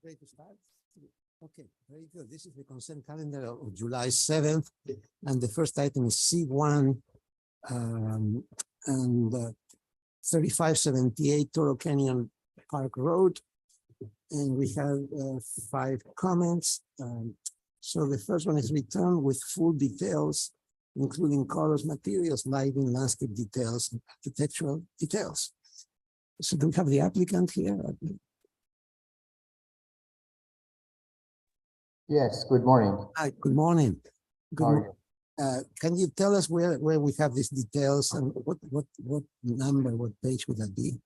Ready to start? Okay, very good. This is the consent calendar of July 7th, and the first item is C1 and 3578 Toro Canyon Park Road. And we have 5 comments. So the first one is returned with full details, including colors, materials, lighting, landscape details, and architectural details. So do we have the applicant here? Yes, good morning. Hi, good morning. Good How are morning. Can you tell us where we have these details and what number, what page would that be?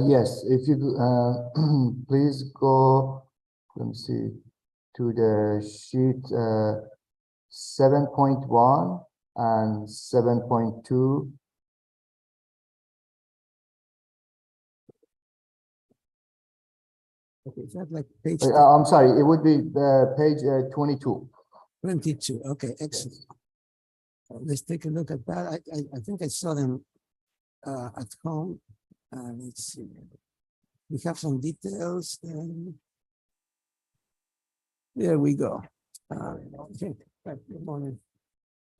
Yes, if you please go, let me see, to the sheet 7.1 and 7.2. Okay, is that like page I'm sorry, it would be page 22. 22? Okay, excellent. Yes. Let's take a look at that. I think I saw them at home. Let's see. We have some details. There we go. Okay, good morning.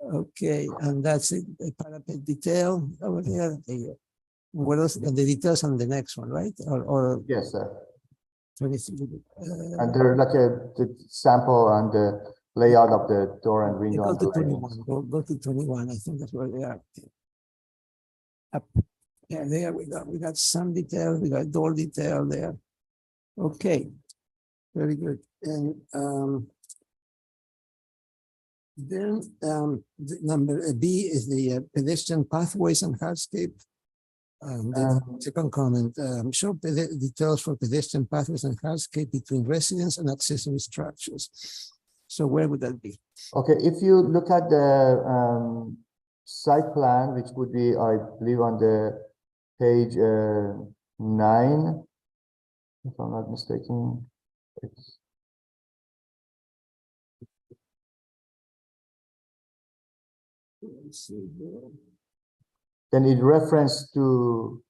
Okay, and that's it. The parapet detail over there. What else? And the details on the next one, right? Or Yes, sir. 23. And there's like the sample and the layout of the door and window. Go And to the 21. Go to 21. I think that's where they are. Up. Yeah, there we go. We got some detail. We got door detail there. Okay, very good. And then the number B is the pedestrian pathways and hardscape. The second comment, show details for pedestrian pathways and hardscape between residents and accessory structures. So where would that be? Okay, if you look at the site plan, which would be, I believe, on the page 9, if I'm not mistaken. Let's see here. Then it reference to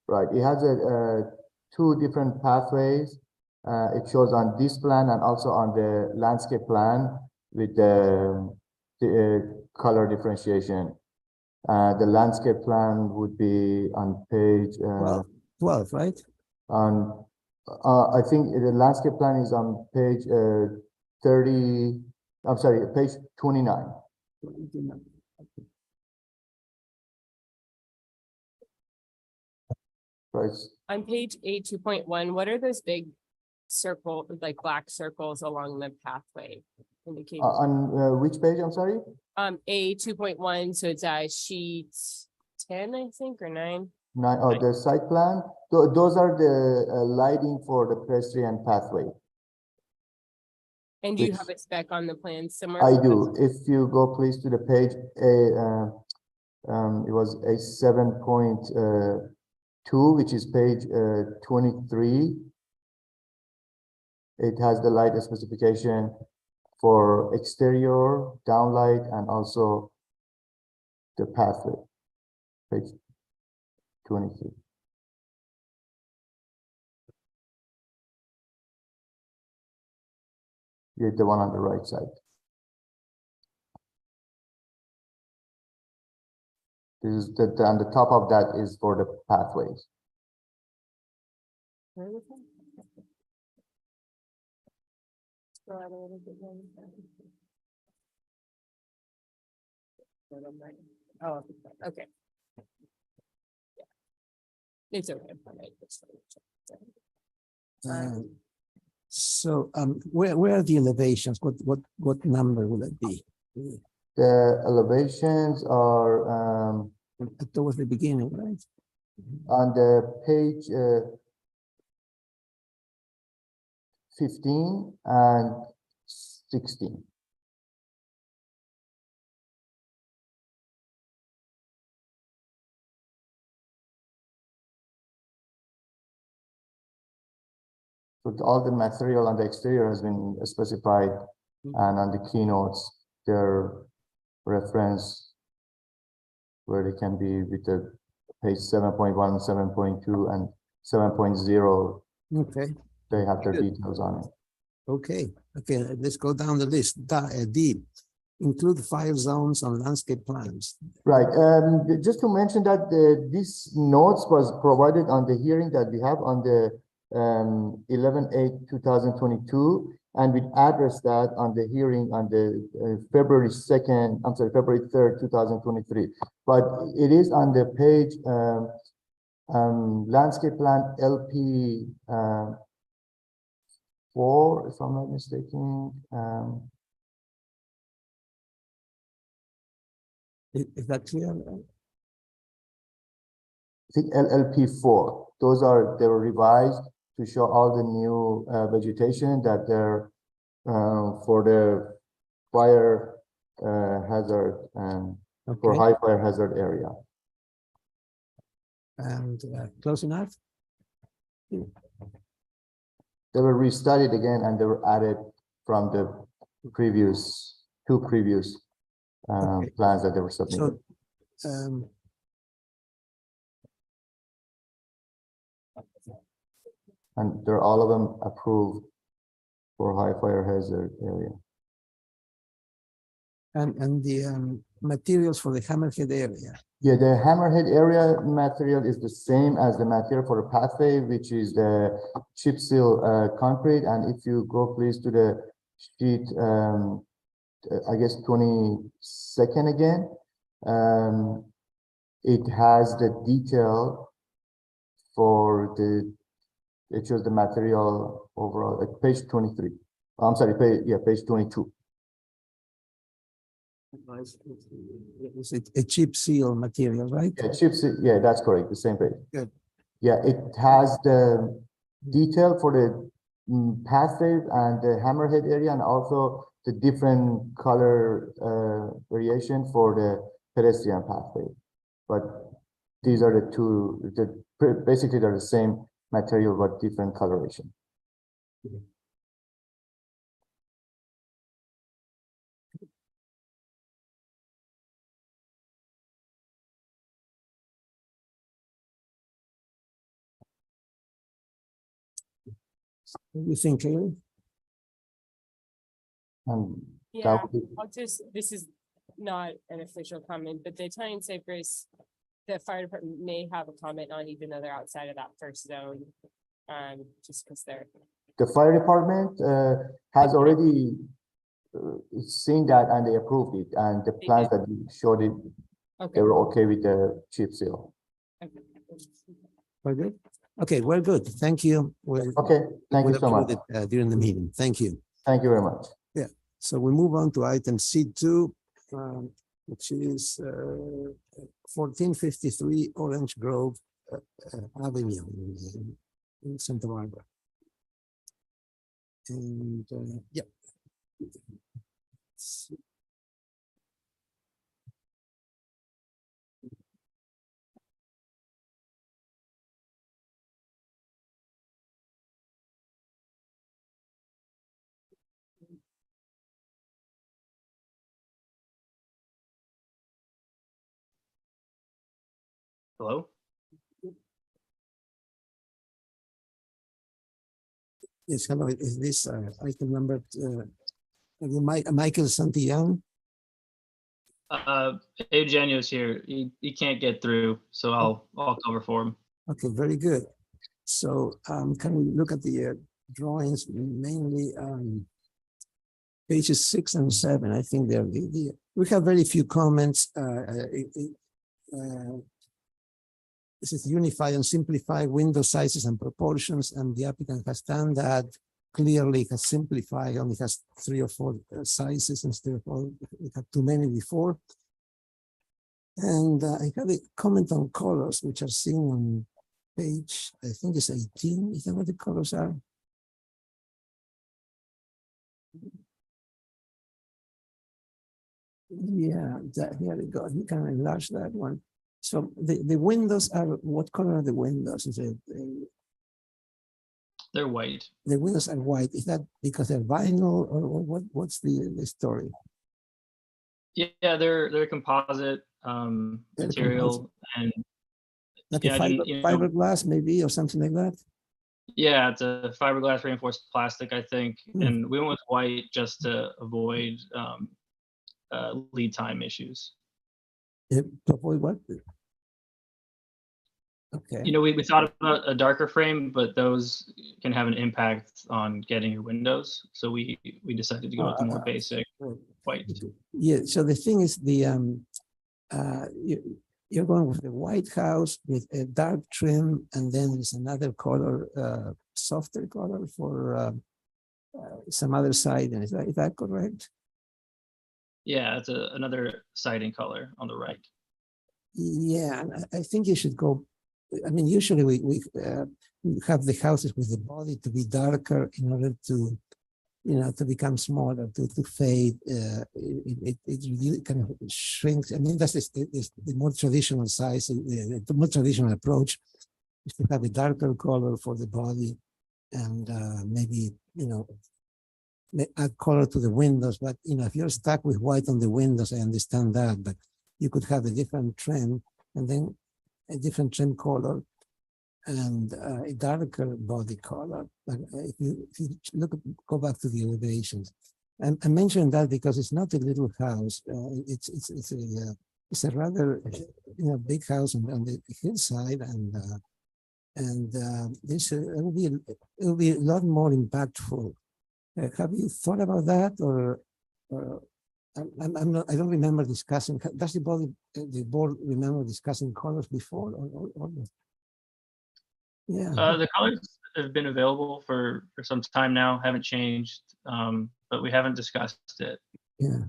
right. It has a 2 different pathways. It shows on this plan and also on the landscape plan with the color differentiation. The landscape plan would be on page 12, right? on I think the landscape plan is on page 30. I'm sorry, page 29. Right. On page A2.1, what are those big circle, like black circles along the pathway indicating? On which page? I'm sorry. A2.1, so it's sheet 10, I think, or 9. 9. Oh, the site plan. Those are the lighting for the pedestrian pathway. And do you have a spec on the plan somewhere? I do. If you go please to the page it was a 7.2, which is page 23. It has the light specification for exterior, downlight, and also the pathway. Page 23. You're the one on the right side. This is on the top of that is for the pathways. Oh, okay. Yeah. It's okay. So where are the elevations? What number will it be? The elevations are Towards the beginning, right? on the page 15 and 16. So all the material on the exterior has been specified, and on the keynotes, their reference where they can be with the page 7.1, 7.2, and 7.0. Okay, They have their Good. details on it. okay, let's go down the list. D, include 5 zones on landscape plans. Right. Just to mention that this notes was provided on the hearing that we have on the 11/8/2022, and we addressed that on the hearing on the February 3rd, 2023. But it is on the page landscape plan LP 4, if I'm not mistaken. Is that clear? I think LLP 4. They were revised to show all the new vegetation that they're for the fire hazard for Okay, high fire hazard area. and close enough? They were restudied again and they were added from the two previous Okay. plans that they were submitted. So, And they're all of them approved for high fire hazard area. and the materials for the hammerhead area. Yeah, the hammerhead area material is the same as the material for the pathway, which is the chip seal concrete. And if you go please to the sheet, I guess 22nd again, it has the detail for it shows the material overall at page 23. I'm sorry, page 22. Is it a chip seal material, right? Yeah, chips, yeah, that's correct, the same page. Good. Yeah, it has the detail for the pathway and the hammerhead area, and also the different color variation for the pedestrian pathway. But these are the two, basically they're the same material, but different coloration. What do you think, Kaylee? And Yeah, that would be, this is not an official comment, but the Italian Cypress, the fire department may have a comment on, even though they're outside of that first zone. Just because they're. the fire department has already seen that and they approved it, and the plans that you showed it, Okay. they were okay with the chip seal. We're good? Okay, we're good. Thank you. Okay, thank you We'll so much. approve it, during the meeting. Thank you. Thank you very much. So we move on to item C2, which is 1453 Orange Grove Avenue in Santa Barbara. And yeah. Hello? Yes, hello. Is this item number Michael Santillán? Eugenio's here. He can't get through, so I'll cover for him. Okay, very good. So can we look at the drawings, mainly pages 6 and 7? I think they're we have very few comments. This is unify and simplify window sizes and proportions, and the applicant has done that. Clearly has simplified, only has 3 or 4 sizes instead of all, we had too many before. And I have a comment on colors, which are seen on page, I think it's 18. Is that what the colors are? Yeah, here we go. You can enlarge that one. So the windows are, what color are the windows? Is it? They're white. The windows are white. Is that because they're vinyl, or what's the story? Yeah, they're composite They're material, composite. and Like Yeah, a I didn't, you know, fiberglass maybe, or something like that? yeah, it's a fiberglass reinforced plastic, I think, Hmm. and we went with white just to avoid lead time issues. To avoid what? Okay. You know, we thought about a darker frame, but those can have an impact on getting your windows. So we decided to go with the more basic Well, white. yeah, so the thing is you're going with the white house with a dark trim, and then there's another color, softer color for some other siding. Is that correct? Yeah, it's another siding color on the right. Yeah, and I think you should go. I mean, usually we have the houses with the body to be darker in order to, to become smaller, to fade. It really kind of shrinks. I mean, that's the more traditional size, the more traditional approach is to have a darker color for the body, and maybe, add color to the windows. But, if you're stuck with white on the windows, I understand that, but you could have a different trim, and then a different trim color, and a darker body color. But if you go back to the elevations, and I mentioned that because it's not a little house. It's a rather big house on the hillside, and this it will be a lot more impactful. Have you thought about that, or I'm not, I don't remember discussing. Does the board remember discussing colors before, or not? Yeah, The colors have been available for some time now, haven't changed, but we haven't discussed it. yeah,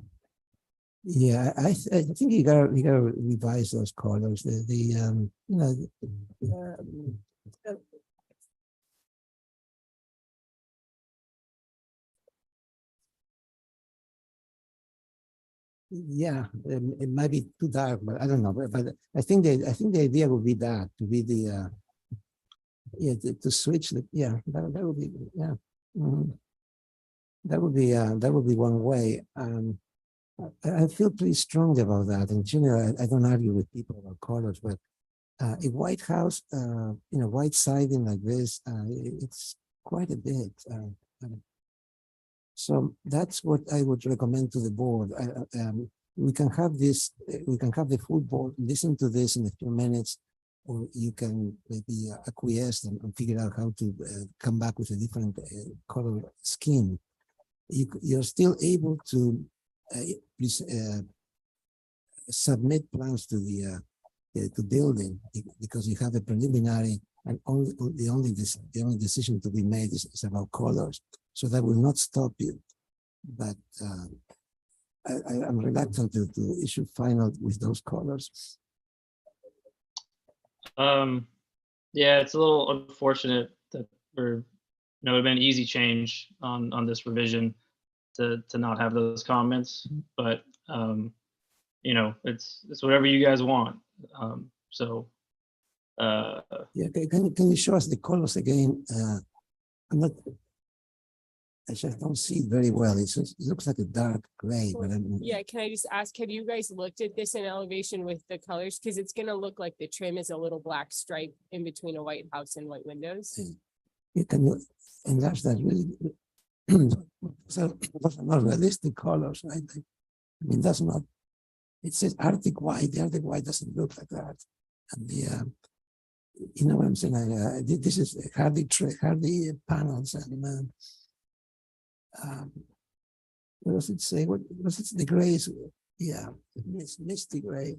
yeah. I think you gotta revise those colors. Yeah, it might be too dark, but I don't know. But I think the idea would be that to be the to switch that would be mhm. That would be one way. I feel pretty strongly about that. And generally, I don't argue with people about colors, but a white house, white siding like this, it's quite a bit. So that's what I would recommend to the board. We can have this, we can have the full board listen to this in a few minutes, or you can maybe acquiesce and figure out how to come back with a different color scheme. You're still able to submit plans to the building, because you have a preliminary, and the only decision to be made is about colors. So that will not stop you. But I'm reluctant to issue final with those colors. Yeah, it's a little unfortunate that it would have been an easy change on this revision to not have those comments, but it's whatever you guys want. So Yeah, can you show us the colors again? I just don't see it very well. It looks like a dark gray, but Yeah, can I just ask, have you guys looked at this in elevation with the colors? Because it's gonna look like the trim is a little black stripe in between a white house and white windows. can you enlarge that really? So those are not realistic colors, right? I mean, that's not. It says Arctic white. The Arctic white doesn't look like that. And you know what I'm saying? This is hardy panels, and what does it say? What does it? The grays? Yeah, misty gray.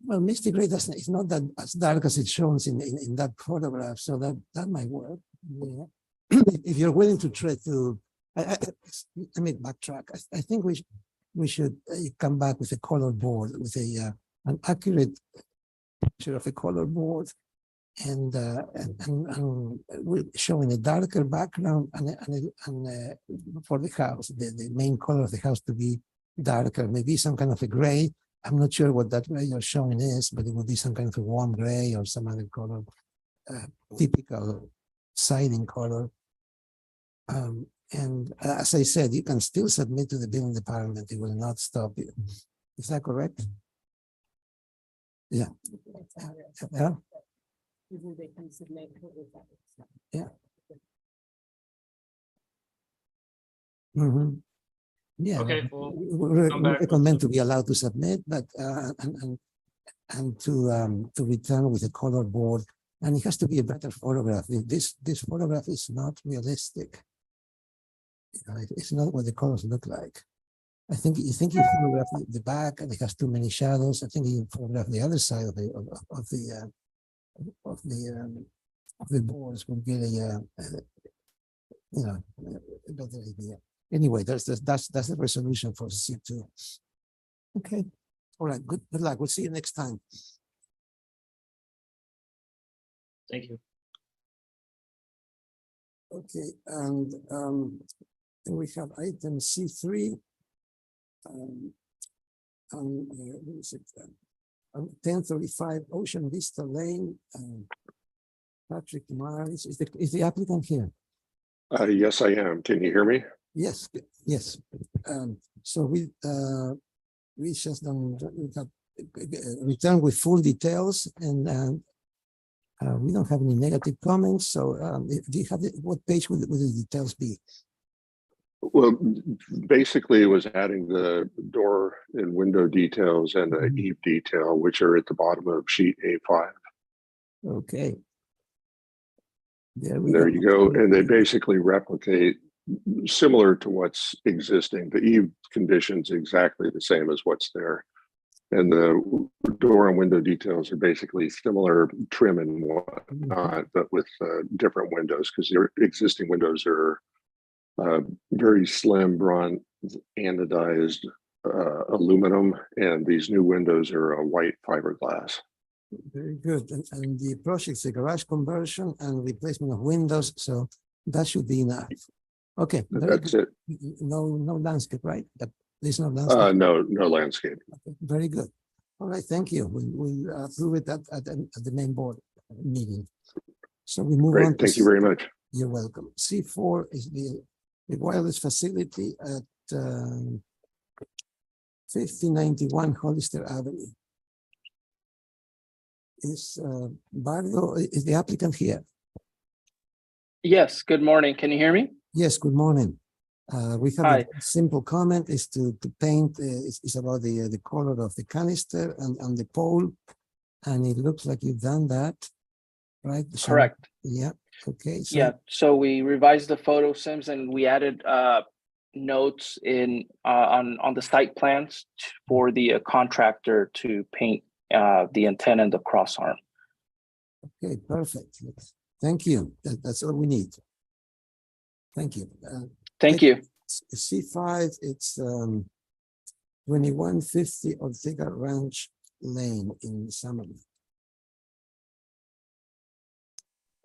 Well, misty gray doesn't. It's not that as dark as it shows in that photograph. So that might work. Yeah. If you're willing to try to, let me backtrack. I think we should come back with a color board, with an accurate picture of a color board, and we're showing a darker background and for the house, the main color of the house to be darker, maybe some kind of a gray. I'm not sure what that gray you're showing is, but it will be some kind of a warm gray or some other color, typical siding color. And as I said, you can still submit to the building department. It will not stop you. Is that correct? Yeah. Yeah. Usually they can submit. Mhm. Yeah. Okay, well, come We back with recommend to some- be allowed to submit, but, and to return with a color board. And it has to be a better photograph. This photograph is not realistic. You know, it's not what the colors look like. I think you photograph the back and it has too many shadows. I think you photograph the other side of the boards will get you know, a better idea. Anyway, that's the resolution for C2. Okay. All right. Good luck. We'll see you next time. Thank you. Okay, and then we have item C3. What is it? 1035 Ocean Vista Lane. Patrick Miles, is the applicant here? Yes, I am. Can you hear me? Yes, yes. So we just done, we have returned with full details, and we don't have any negative comments. So do you have what page would the details be? Well, basically, it was adding the door and window details and the eave detail, which are at the bottom of sheet A5. Okay. There you go. And they basically replicate similar to what's existing. The eave conditions exactly the same as what's there. And the door and window details are basically similar trim and whatnot, but with different windows, because your existing windows are very slim bronze anodized aluminum, and these new windows are a white fiberglass. Very good. And the project's a garage conversion and replacement of windows, so that should be enough. Okay. That's it. No landscape, right? There's no landscape. No landscape. Okay, very good. All right, thank you. We approve it at the main board meeting. So we move on. Great. Thank you very much. You're welcome. C4 is the wireless facility at 5091 Hollister Avenue. Is Bardo, is the applicant here? Yes, good morning. Can you hear me? Yes, good morning. We have Hi. a simple comment is to paint, is about the color of the canister and the pole. And it looks like you've done that, right? So, Correct. yeah, okay. So, Yeah, so we revised the photo sims and we added notes in on the site plans for the contractor to paint the antenna and the cross arm. okay, perfect. Thank you. That's all we need. Thank you. Thank you. C5, it's 2150 Ortega Ranch Lane in Summerlin.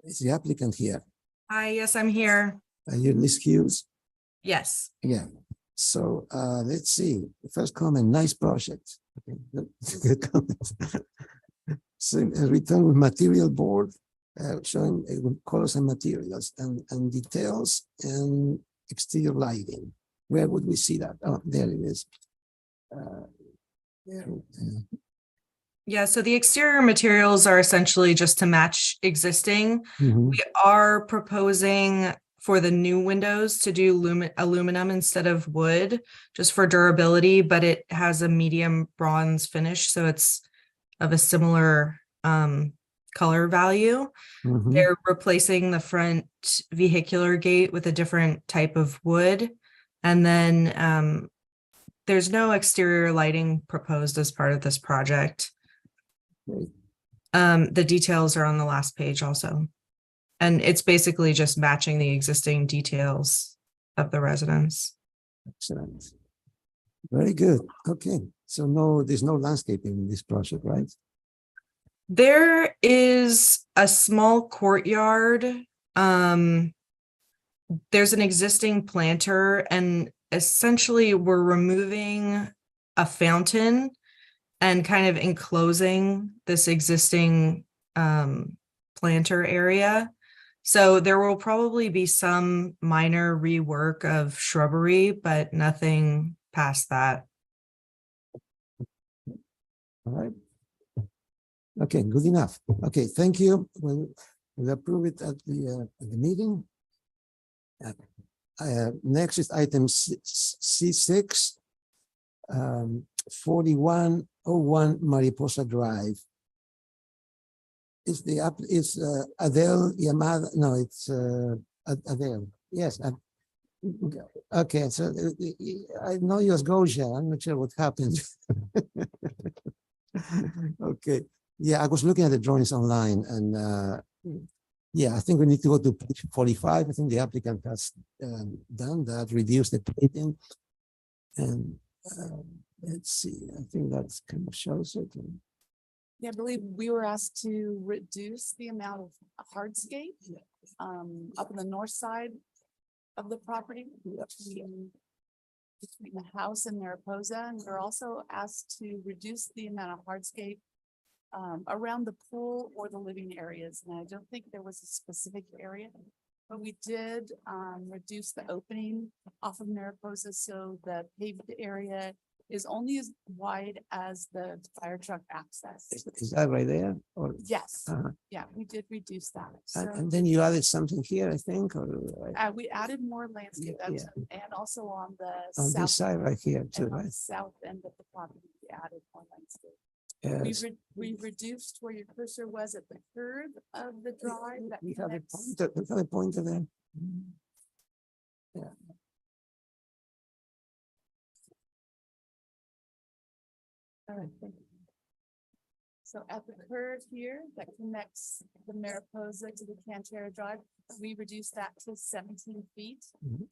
Is the applicant here? Hi, yes, I'm here. Are you Liz Hughes? Yes. Yeah. So let's see. The first comment, nice project. Okay, good comment. So return with material board showing colors and materials and details and exterior lighting. Where would we see that? Oh, there it is. There. Yeah, so the exterior materials are essentially just to match existing. Mhm. We are proposing for the new windows to do aluminum instead of wood, just for durability, but it has a medium bronze finish, so it's of a similar color value. Mhm. They're replacing the front vehicular gate with a different type of wood. And then there's no exterior lighting proposed as part of this project. Great. The details are on the last page also. And it's basically just matching the existing details of the residence. Excellent. Very good. Okay. So there's no landscaping in this project, right? There is a small courtyard. There's an existing planter, and essentially we're removing a fountain and kind of enclosing this existing planter area. So there will probably be some minor rework of shrubbery, but nothing past that. All right. Okay, good enough. Okay, thank you. We'll approve it at the meeting. Next is item C6, 4101 Mariposa Drive. Is Adele Yamada? No, it's Adele. Yes. Okay, so I know you as Gosia. I'm not sure what happened. Okay. Yeah, I was looking at the drawings online and yeah, I think we need to go to page 45. I think the applicant has done that, reduced the paving. And let's see, I think that's kind of shows it. Yeah, I believe we were asked to reduce the amount of hardscape up on the north side of the property between the house and Mariposa. And we're also asked to reduce the amount of hardscape around the pool or the living areas. And I don't think there was a specific area, but we did reduce the opening off of Mariposa so the paved area is only as wide as the fire truck access. Is that right there? Or Yes, uh, yeah, we did reduce that. and So then you added something here, I think, or we added more landscape that's- and also on the on south. this side right here too, And on the right? south end of the property, we added more landscape. Yes. We reduced where your cursor was at the curve of the drive that We have a connects. pointer, we have a pointer there. Yeah. All right, thank you. So at the curve here that connects the Mariposa to the Cantera Drive, we reduced that to 17 feet. Mhm.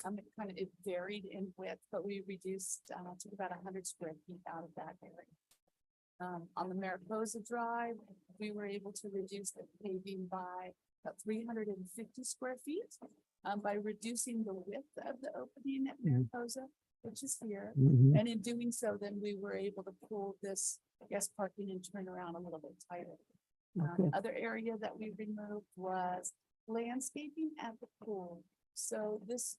It varied in width, but we reduced to about 100 square feet out of that area. On the Mariposa Drive, we were able to reduce the paving by about 350 square feet by reducing the width of the opening at Mariposa, which is here. Mhm. And in doing so, then we were able to pull this guest parking and turn around a little bit tighter. Okay. Other area that we removed was landscaping at the pool. So this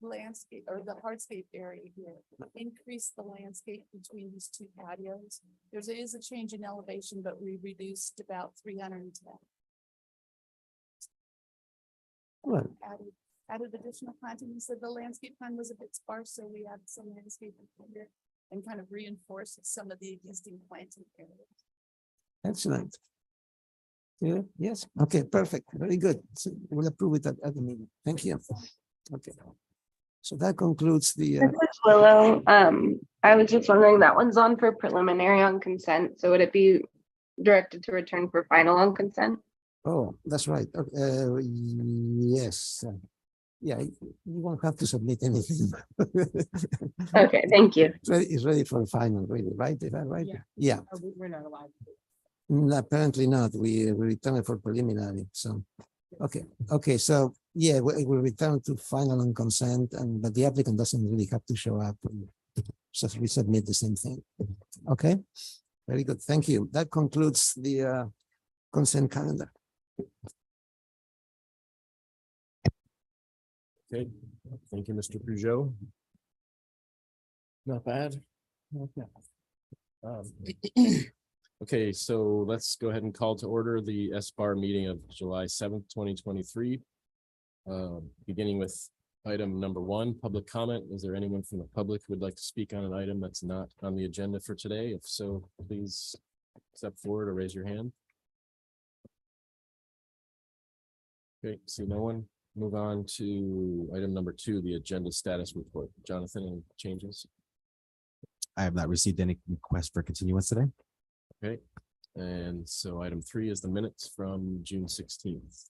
landscape or the hardscape area here increased the landscape between these two patios. There is a change in elevation, but we reduced about 310. Well, Added additional planting. So the landscape plan was a bit sparse, so we added some landscaping here and kind of reinforced some of the existing planting areas. excellent. Yeah, yes, okay, perfect, very good. So we'll approve it at the meeting. Thank you. Okay. So that concludes the, This is Willow. I was just wondering, that one's on for preliminary on consent, so would it be directed to return for final on consent? oh, that's right. Yes. Yeah, you won't have to submit anything. Okay, thank you. It's ready for final, really, right? Is that right? Yeah. Yeah, We're not allowed. apparently not. We return it for preliminary, so. Okay, so yeah, we return to final on consent, but the applicant doesn't really have to show up. Just resubmit the same thing. Okay, very good, thank you. That concludes the consent calendar. Okay, thank you, Mr. Peugeot. Not bad. Okay, so let's go ahead and call to order the S-Bar meeting of July 7th, 2023. Beginning with item number 1, public comment. Is there anyone from the public who would like to speak on an item that's not on the agenda for today? If so, please step forward or raise your hand. Okay, see no one. Move on to item number 2, the agenda status report. Jonathan, any changes? I have not received any request for continuance today. Okay, and so item 3 is the minutes from June 16th.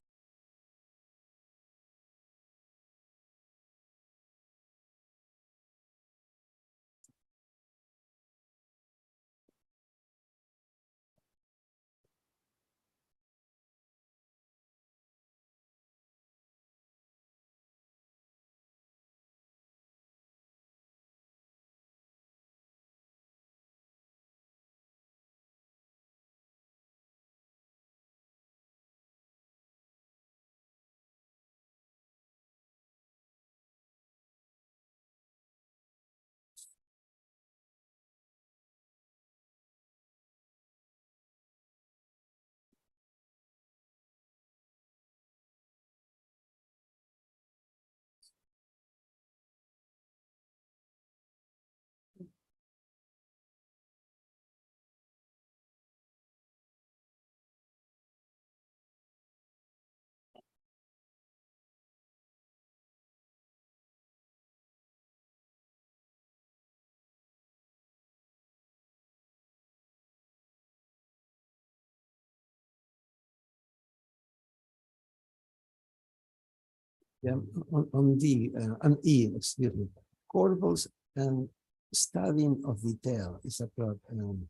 Yeah, on D, on E, excuse me, corbels and studying of detail is a I'm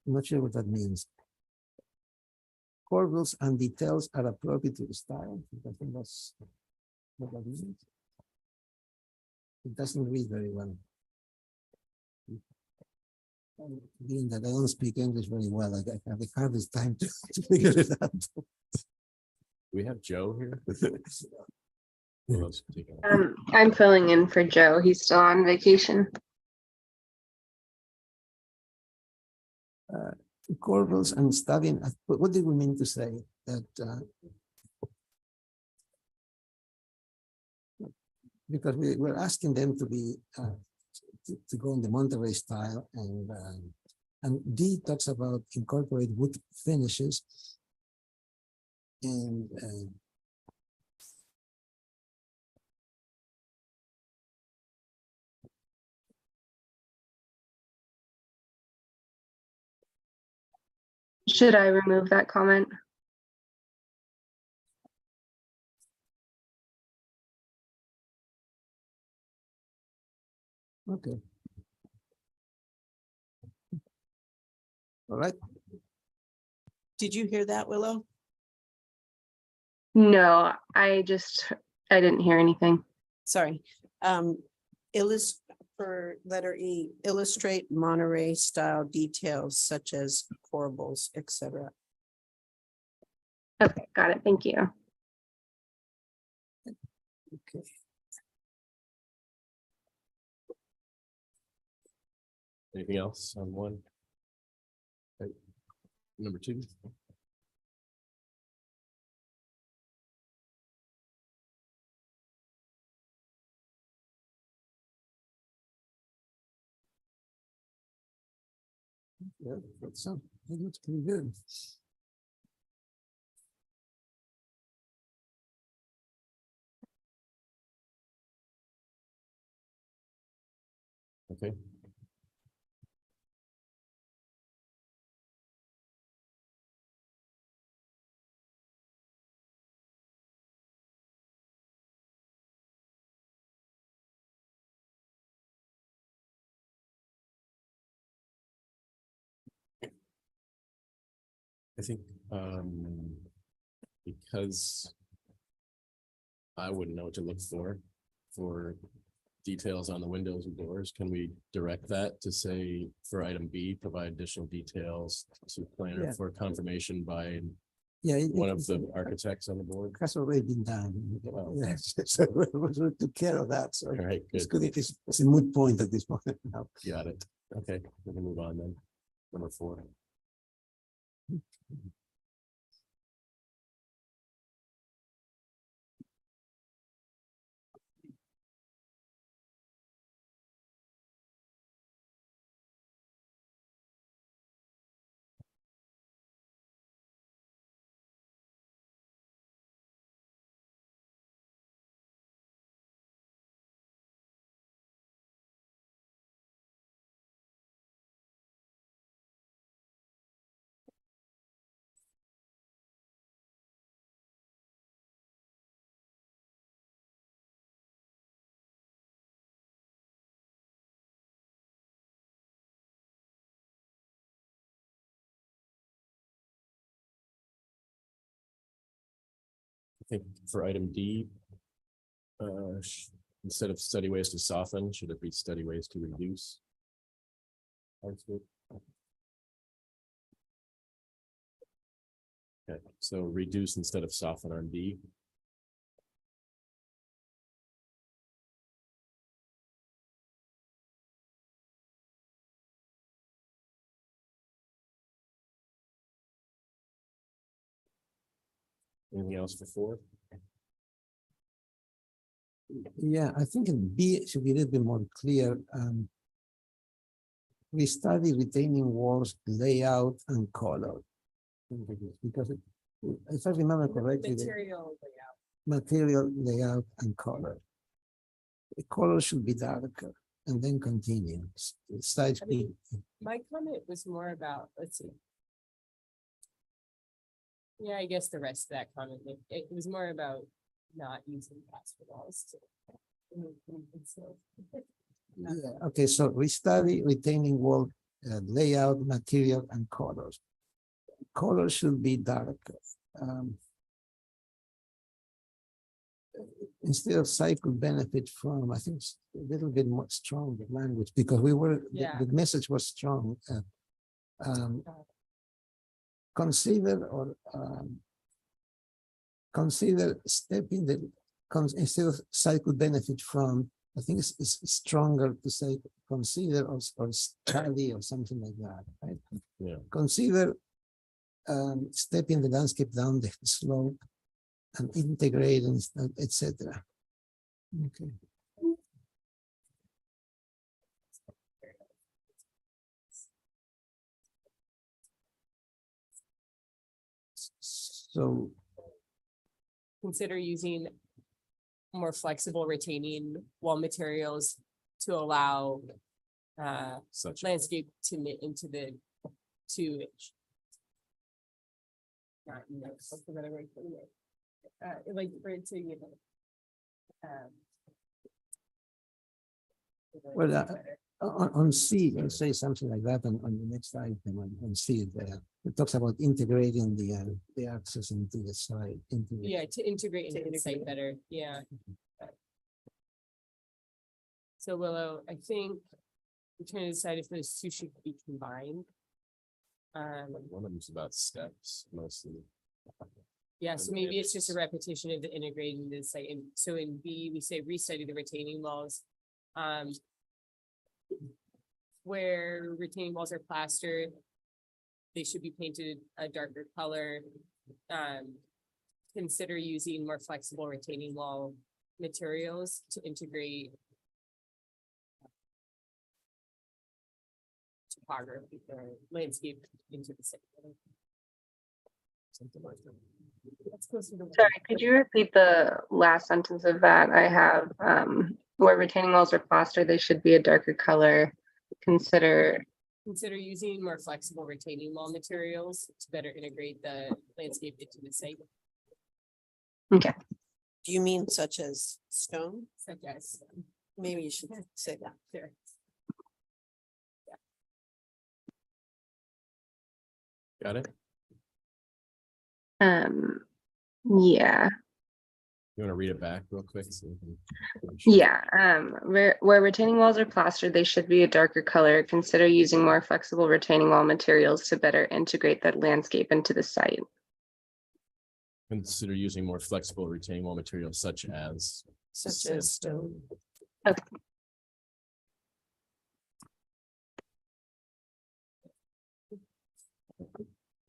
not sure what that means. Corbels and details are appropriate to the style. I think that's what that means. It doesn't read very well. Being that I don't speak English very well, I have the hardest time to figure it out. We have Joe here. Who else can take it? I'm filling in for Joe. He's still on vacation. Corbels and studying, what did we mean to say? That because we were asking them to be to go in the Monterey style, and D talks about incorporate wood finishes, and Should I remove that comment? okay. All right. Did you hear that, Willow? No, I didn't hear anything. Sorry. For letter E, illustrate Monterey style details such as corbels, etc. Okay, got it. Thank you. Okay. Anything else on one? Okay. Number two. Yeah, that looks pretty good. Okay. I think because I wouldn't know what to look for details on the windows and doors, can we direct that to say for item B, provide additional details to planner Yeah. for confirmation by Yeah, one of the architects on the board? has already been done. Oh. Yes, so we took care of that. So All right, it's good. good. It's a moot point at this point now. Got it. Okay, we can move on then. Number 4. I think for item D, instead of study ways to soften, should it be study ways to reduce? Okay, so reduce instead of soften on D. Anything else for 4? Yeah, I think in B should be a little bit more clear. We study retaining walls, layout, and color. Because if I remember correctly, the material, layout, and color. The color should be darker and then continue. Size. I mean, my comment was more about, let's see. Yeah, I guess the rest of that comment, it was more about not using plaster walls to. Yeah, okay, so we study retaining wall layout, material and colors. Colors should be dark. Um, Instead of cycle benefit from, I think it's a little bit more strong the language because we were, Yeah. the message was strong. Consider or consider stepping the, instead of cycle benefit from, I think it's stronger to say consider or study or something like that, right? Yeah. Consider stepping the landscape down the slope and integrating, etc. Okay. So Consider using more flexible retaining wall materials to allow Such. landscape to knit into the 2 inch. Not, you know, what's the better way for it? Like for it to, you know. Well, on C, I'll say something like that on the next item on C there. It talks about integrating the access into the site, into the. Yeah, to integrate into the site better, yeah. So Willow, I think we're trying to decide if those two should be combined. One of them's about steps mostly. Yeah, so maybe it's just a repetition of the integrating the site, and so in B, we say restudy the retaining walls. Where retaining walls are plastered, they should be painted a darker color. Consider using more flexible retaining wall materials to integrate topography or landscape into the site. Something like that. That's closer to. Sorry, could you repeat the last sentence of that? I have, where retaining walls are plaster, they should be a darker color. Consider Using more flexible retaining wall materials to better integrate the landscape into the site, okay. Do you mean such as stone? such as. Maybe you should say that. There. Got it? Yeah. You want to read it back real quick? So we can- Yeah, where retaining walls are plastered, they should be a darker color. Consider using more flexible retaining wall materials to better integrate that landscape into the site. Consider using more flexible retaining wall materials such as. Such as stone.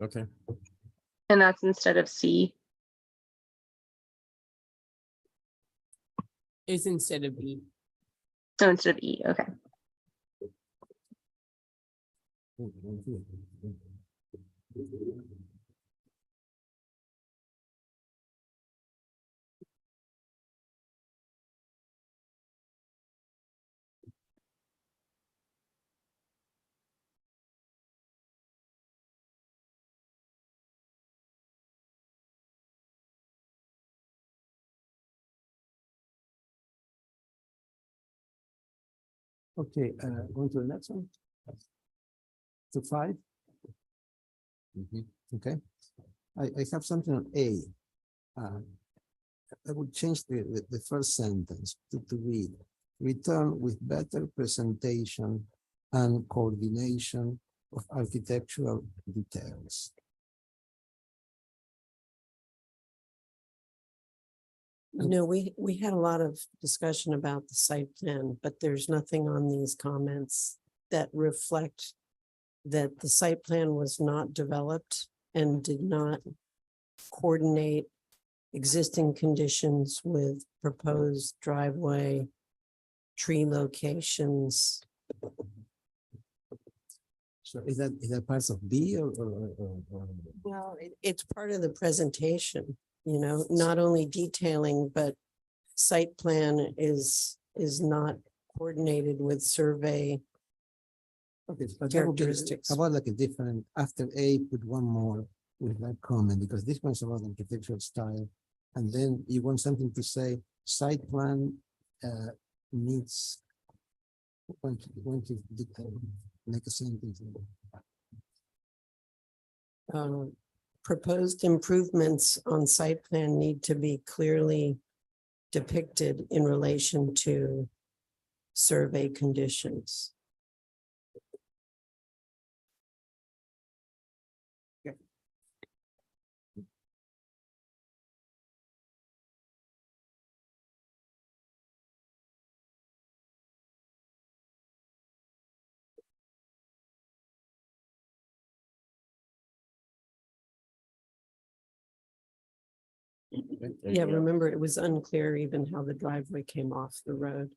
Okay, And that's instead of C. Is instead of B. Oh, instead of E, okay. Okay, going to the next one. To 5. Mhm. Okay. I have something on A. I would change the first sentence to read, return with better presentation and coordination of architectural details. You know, we had a lot of discussion about the site plan, but there's nothing on these comments that reflect that the site plan was not developed and did not coordinate existing conditions with proposed driveway, tree locations. So is that part of B or? Well, it's part of the presentation, you know, not only detailing, but site plan is not coordinated with survey. Okay, but that would be, Characteristics. how about like a different, after A, put one more with that comment, because this one's about architectural style And then you want something to say, site plan needs. Want to make a sentence. Proposed improvements on site plan need to be clearly depicted in relation to survey conditions. Yeah, Anything else? remember, it was unclear even how the driveway came off the road.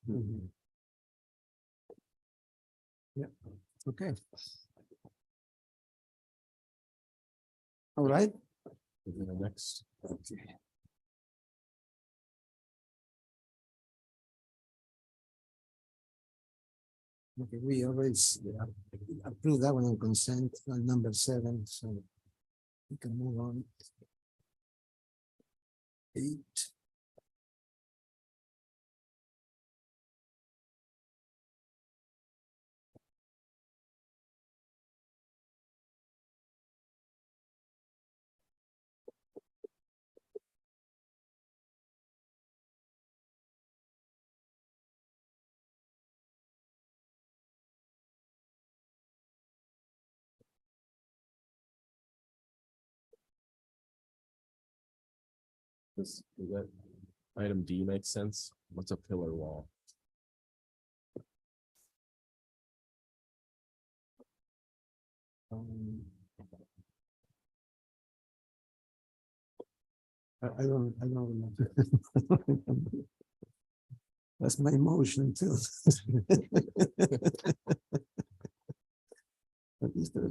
Yeah, okay. All right. Next. Okay. Okay, we already approved that one on consent on number 7, so we can move on. 8. Does that item D make sense? What's a pillar wall? I don't remember. That's my emotion too. But is there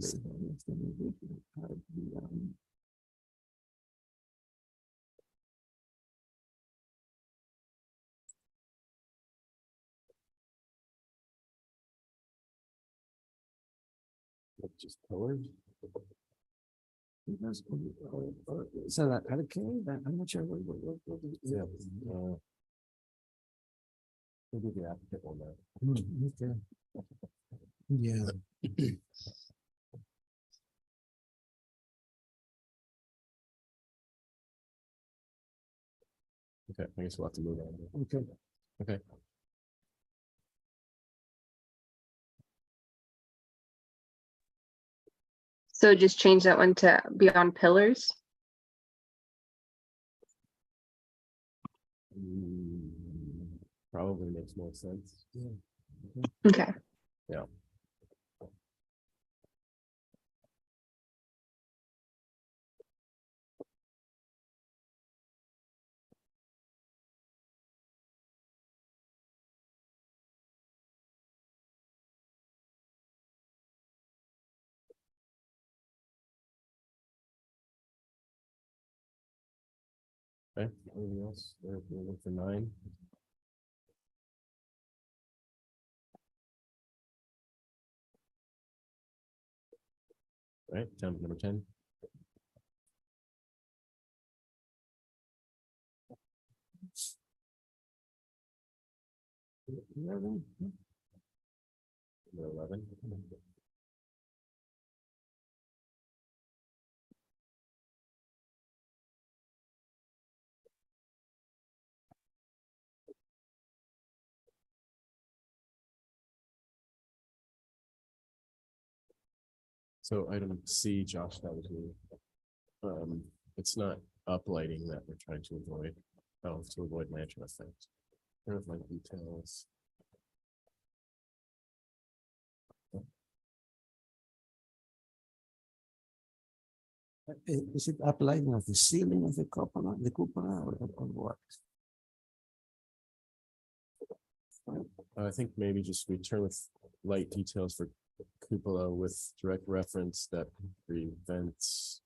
Just pillars? So that, okay, I'm not sure what. Yeah. Maybe the applicant will know. Okay. Yeah. Okay, I guess we'll have to move on. Okay. Okay. So just change that one to beyond pillars. Probably makes more sense. Okay. Yeah. Okay, anything else? We're looking for 9. Right, number 10. Number 11. So item C, Josh, that was you. It's not uplighting that we're trying to avoid. Oh, to avoid lantern effect. There's my details. Is it uplighting of the ceiling of the cupola or what? I think maybe just return with light details for cupola with direct reference that prevents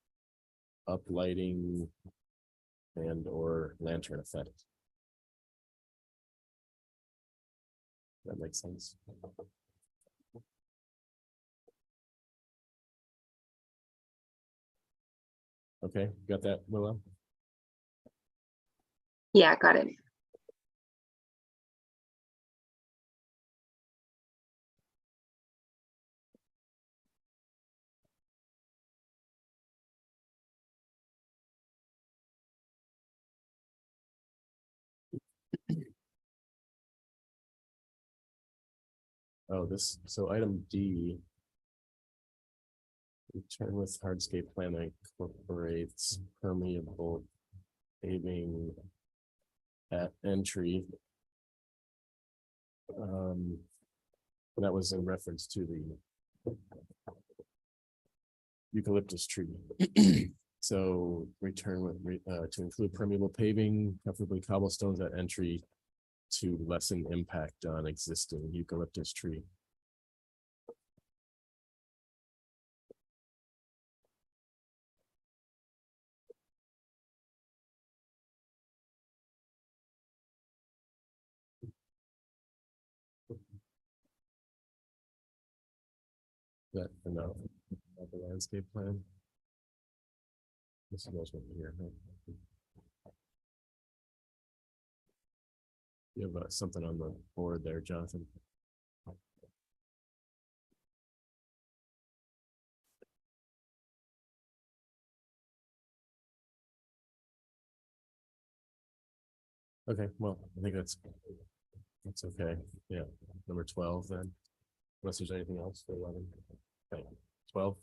uplighting and or lantern effect. That makes sense. Okay, got that, Willow? Yeah, got it. Oh, so item D. Return with hardscape plan that incorporates permeable paving at entry. That was in reference to the eucalyptus tree. So return with, to include permeable paving, preferably cobblestones at entry to lessen impact on existing eucalyptus tree. That enough of the landscape plan? This is also here. Huh? You have something on the board there, Jonathan. Okay, well, I think that's okay. Yeah, number 12 then. Unless there's anything else for 11. Okay, 12.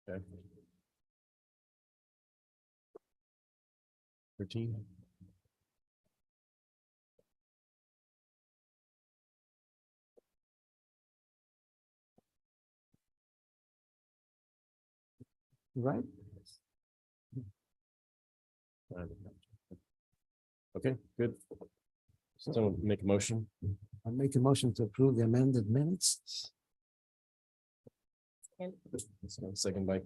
Okay. 13. Right? Okay, good. So make a motion. I make a motion to approve the amended minutes. So second by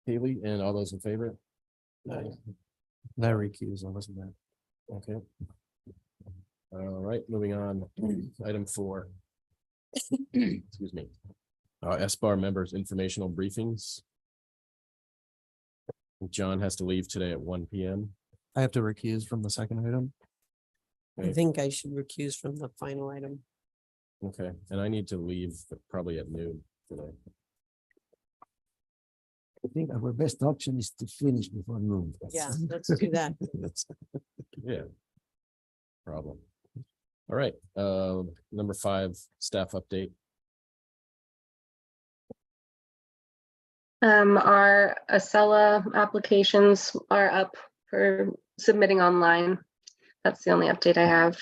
Haley, and all those in favor? Larry Hughes, I wasn't there. Okay. All right, moving on. Item 4. Excuse me. SBAR members informational briefings. John has to leave today at 1 p.m. I have to recuse from the second item. I Okay. think I should recuse from the final item. Okay, and I need to leave probably at noon today. I think our best option is to finish before noon. Yeah, let's do that. Yeah. Problem. All right, number 5, staff update. Our Acela applications are up for submitting online. That's the only update I have.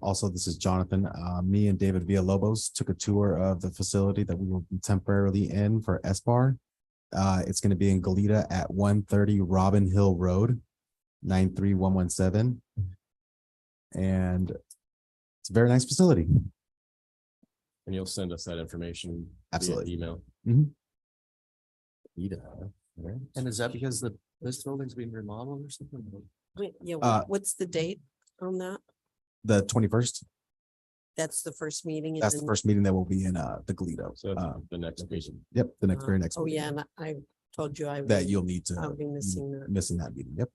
Also, this is Jonathan. Me and David Villalobos took a tour of the facility that we will be temporarily in for SBAR. It's going to be in Goleta at 130 Robin Hill Road, 93117. And it's a very nice facility. And you'll send us that information via Absolutely. email. Mhm. All right. And is that because this building's being remodeled or something? Wait, yeah, what's the date on that? The 21st. That's the first meeting. and That's the then- first meeting that will be in the Goleta. So the next meeting. Yep, the very next. Oh, meeting. yeah, and I told you I. That would- you'll need to. I'll be missing that. Missing that meeting. Yep.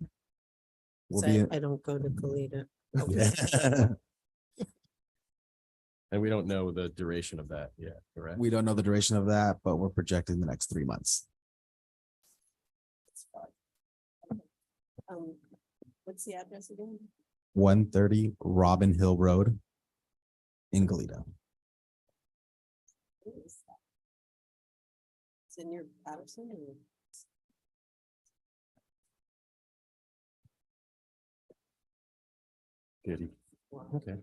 We'll 'cause be in- I don't go to Goleta. And we don't know the duration of that yet, correct? We don't know the duration of that, but we're projecting the next 3 months. What's the address again? 130 Robin Hill Road in Goleta. It's in your Patterson or? Good. Okay.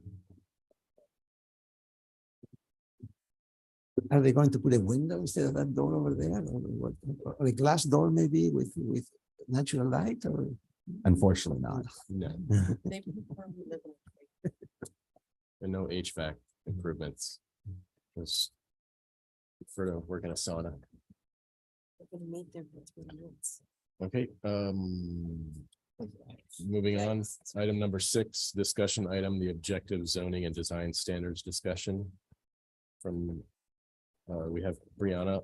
Are they going to put a window instead of that door over there? Or what? Or a glass door maybe with natural light or? Unfortunately not. No, They prefer we live in a- and no HVAC improvements. Just prefer to work in a sauna. they're gonna meet there for 3 months. Okay, Moving on, item number 6, discussion item, the objective zoning and design standards discussion. From, we have Brianna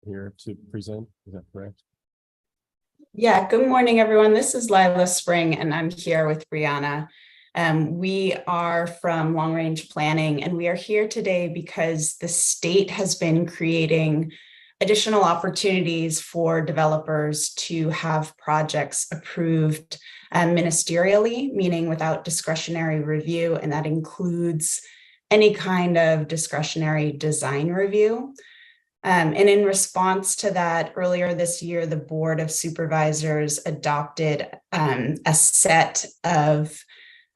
here to present, is that correct? Yeah, good morning, everyone. This is Lila Spring, and I'm here with Brianna. We are from Long Range Planning, and we are here today because the state has been creating additional opportunities for developers to have projects approved ministerially, meaning without discretionary review, and that includes any kind of discretionary design review. And in response to that, earlier this year, the Board of Supervisors adopted a set of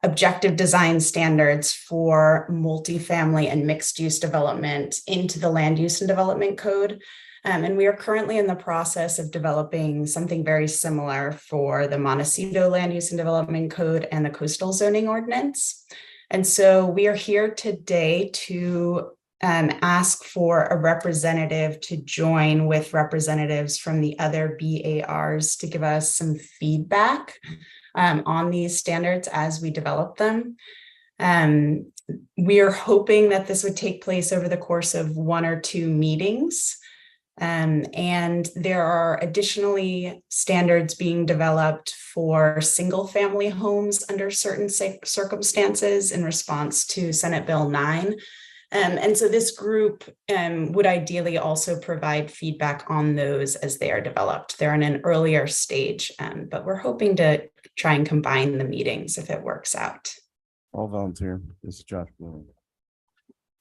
objective design standards for multifamily and mixed-use development into the Land Use and Development Code. And we are currently in the process of developing something very similar for the Montecito Land Use and Development Code and the Coastal Zoning Ordinance. And so we are here today to ask for a representative to join with representatives from the other BARs to give us some feedback on these standards as we develop them. We are hoping that this would take place over the course of 1 or 2 meetings. And there are additionally standards being developed for single family homes under certain circumstances in response to Senate Bill 9. And so this group would ideally also provide feedback on those as they are developed. They're in an earlier stage, but we're hoping to try and combine the meetings if it works out. I'll volunteer. This is Josh Bloomer.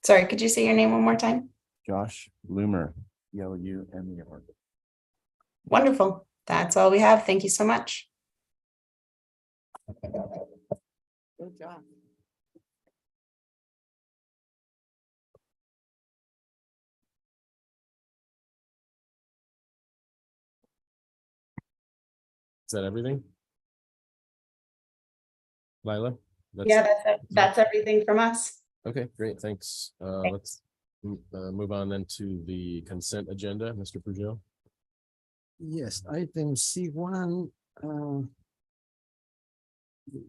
Sorry, could you say your name one more time? Josh Bloomer, L-U-M-E-R. Wonderful. That's all we have. Thank you so much. Good job. Is that everything? Lila? Yeah, that's it. That's everything from us. Okay, great, thanks. Let's move on then to the consent agenda, Mr. Pujol. Yes, item C1.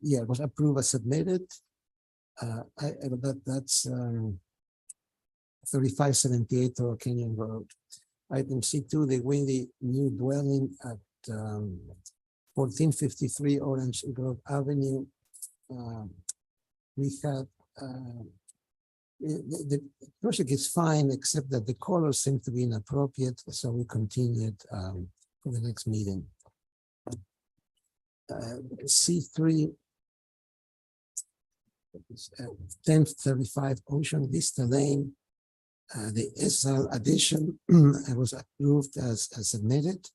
Yeah, was approved as submitted. That's 3578 Toro Canyon Road. Item C2, the windy new dwelling at 1453 Orange Grove Avenue. We had the project is fine, except that the colors seem to be inappropriate, so we continued for the next meeting. C3, 1035 Ocean Vista Lane. The SL addition was approved as submitted.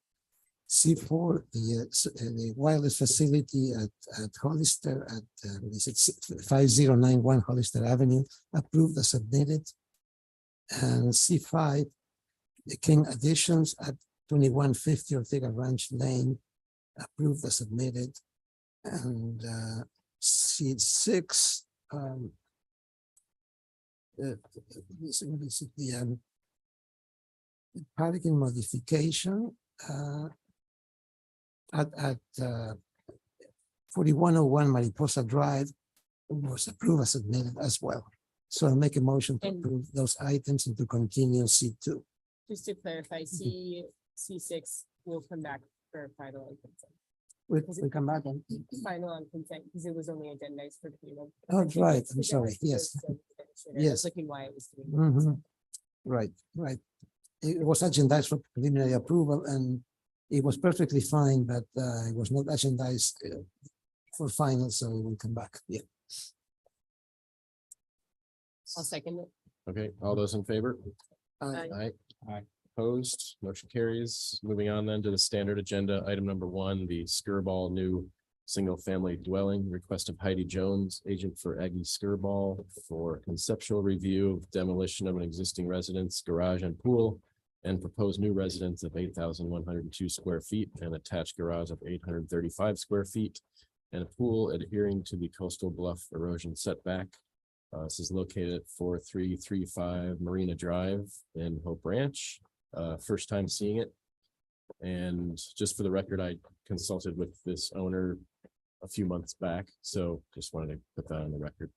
C4, the wireless facility at Hollister at 5091 Hollister Avenue, approved as submitted. And C5, the King additions at 2150 Ortega Ranch Lane, approved as submitted. And C6, the parking modification at 4101 Mariposa Drive was approved as submitted as well. So I'll make a motion to approve those items and to continue C2. Just to clarify, C6 will come back for final on consent. We come back on. Final on consent because it was only agendized for payment. Oh, right. I'm sorry. Yes. Yes. Looking why it was doing. Mhm. Right. It was agendized for preliminary approval and it was perfectly fine, but it was not agendized for final, so it will come back. Yeah. I'll second it. Okay, all those in favor? Aye. Aye. Opposed, motion carries. Moving on then to the standard agenda, item number 1, the Skirball new single-family dwelling, request of Heidi Jones, agent for Aggie Skirball, for conceptual review of demolition of an existing residence, garage and pool, and proposed new residence of 8,102 square feet and attached garage of 835 square feet, and a pool adhering to the coastal bluff erosion setback. This is located at 4335 Marina Drive in Hope Ranch. First time seeing it. And just for the record, I consulted with this owner a few months back, so just wanted to put that on the record.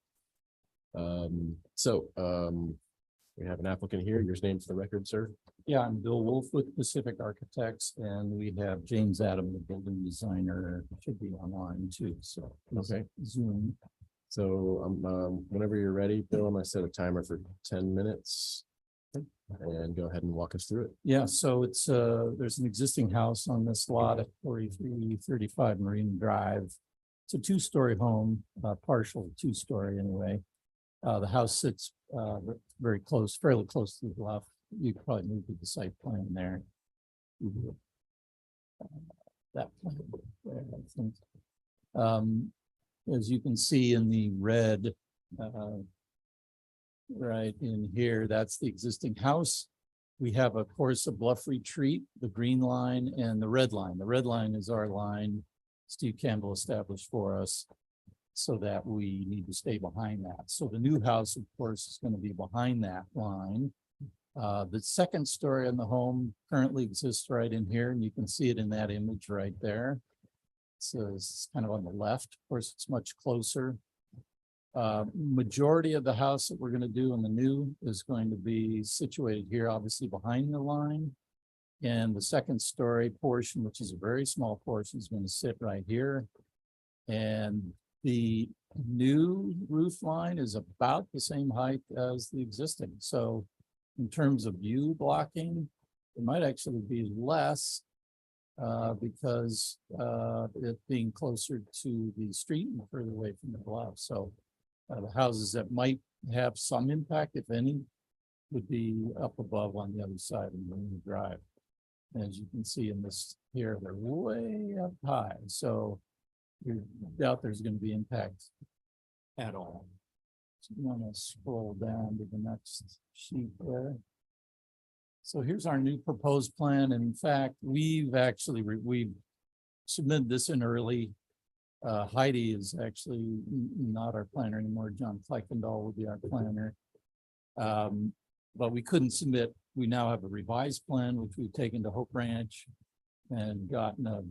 We have an applicant here. Your name for the record, sir? Yeah, I'm Bill Wolf with Pacific Architects, and we have James Adam, the building designer, should be online too, so. Okay. Zoom. So whenever you're ready, Bill, I'm gonna set a timer for 10 minutes. And go ahead and walk us through it. Yeah, so it's, there's an existing house on this lot at 4335 Marine Drive. It's a two-story home, partial two-story anyway. The house sits very close, fairly close to the left. You could probably move to the site plan there. That plan there, I think. As you can see in the red, right in here, that's the existing house. We have, of course, a bluff retreat, the green line and the red line. The red line is our line Steve Campbell established for us so that we need to stay behind that. So the new house, of course, is going to be behind that line. The second story on the home currently exists right in here, and you can see it in that image right there. So it's kind of on the left. Of course, it's much closer. Majority of the house that we're going to do in the new is going to be situated here, obviously behind the line. And the second story portion, which is a very small portion, is going to sit right here. And the new roof line is about the same height as the existing. So in terms of view blocking, it might actually be less because it being closer to the street and further away from the bluff. So the houses that might have some impact, if any, would be up above on the other side of Marine Drive. As you can see in this here, they're way up high. So you doubt there's going to be impact at all. So you want to scroll down to the next sheet there. So here's our new proposed plan. And in fact, we've actually, we've submitted this in early. Heidi is actually not our planner anymore. John Fleikendahl will be our planner. But we couldn't submit. We now have a revised plan, which we've taken to Hope Ranch and gotten a,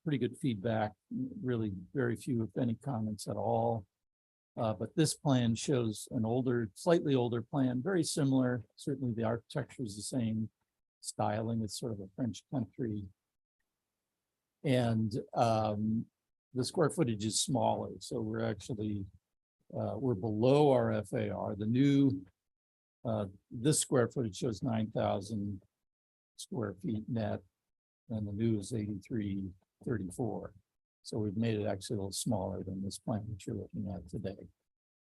pretty good feedback, really very few, if any, comments at all. But this plan shows an older, slightly older plan, very similar. Certainly the architecture is the same styling. It's sort of a French country. And the square footage is smaller. So we're actually, we're below our FAR. The new, this square footage shows 9,000 square feet net, and the new is 8334. So we've made it actually a little smaller than this plan that you're looking at today.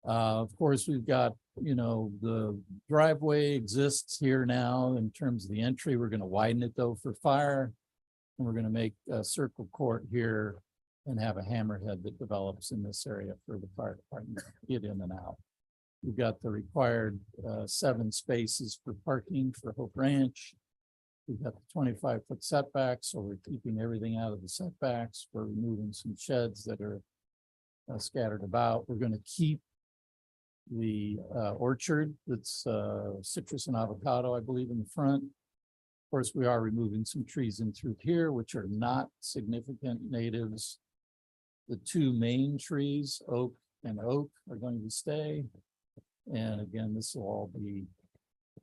Of course, we've got, the driveway exists here now in terms of the entry. We're going to widen it though for fire. And we're going to make a circle court here and have a hammerhead that develops in this area for the fire department to get in and out. We've got the required 7 spaces for parking for Hope Ranch. We've got the 25-foot setbacks, so we're keeping everything out of the setbacks. We're removing some sheds that are scattered about. We're going to keep the orchard that's citrus and avocado, I believe, in the front. Of course, we are removing some trees in through here, which are not significant natives. The 2 main trees, oak and oak, are going to stay. And again, this will all be,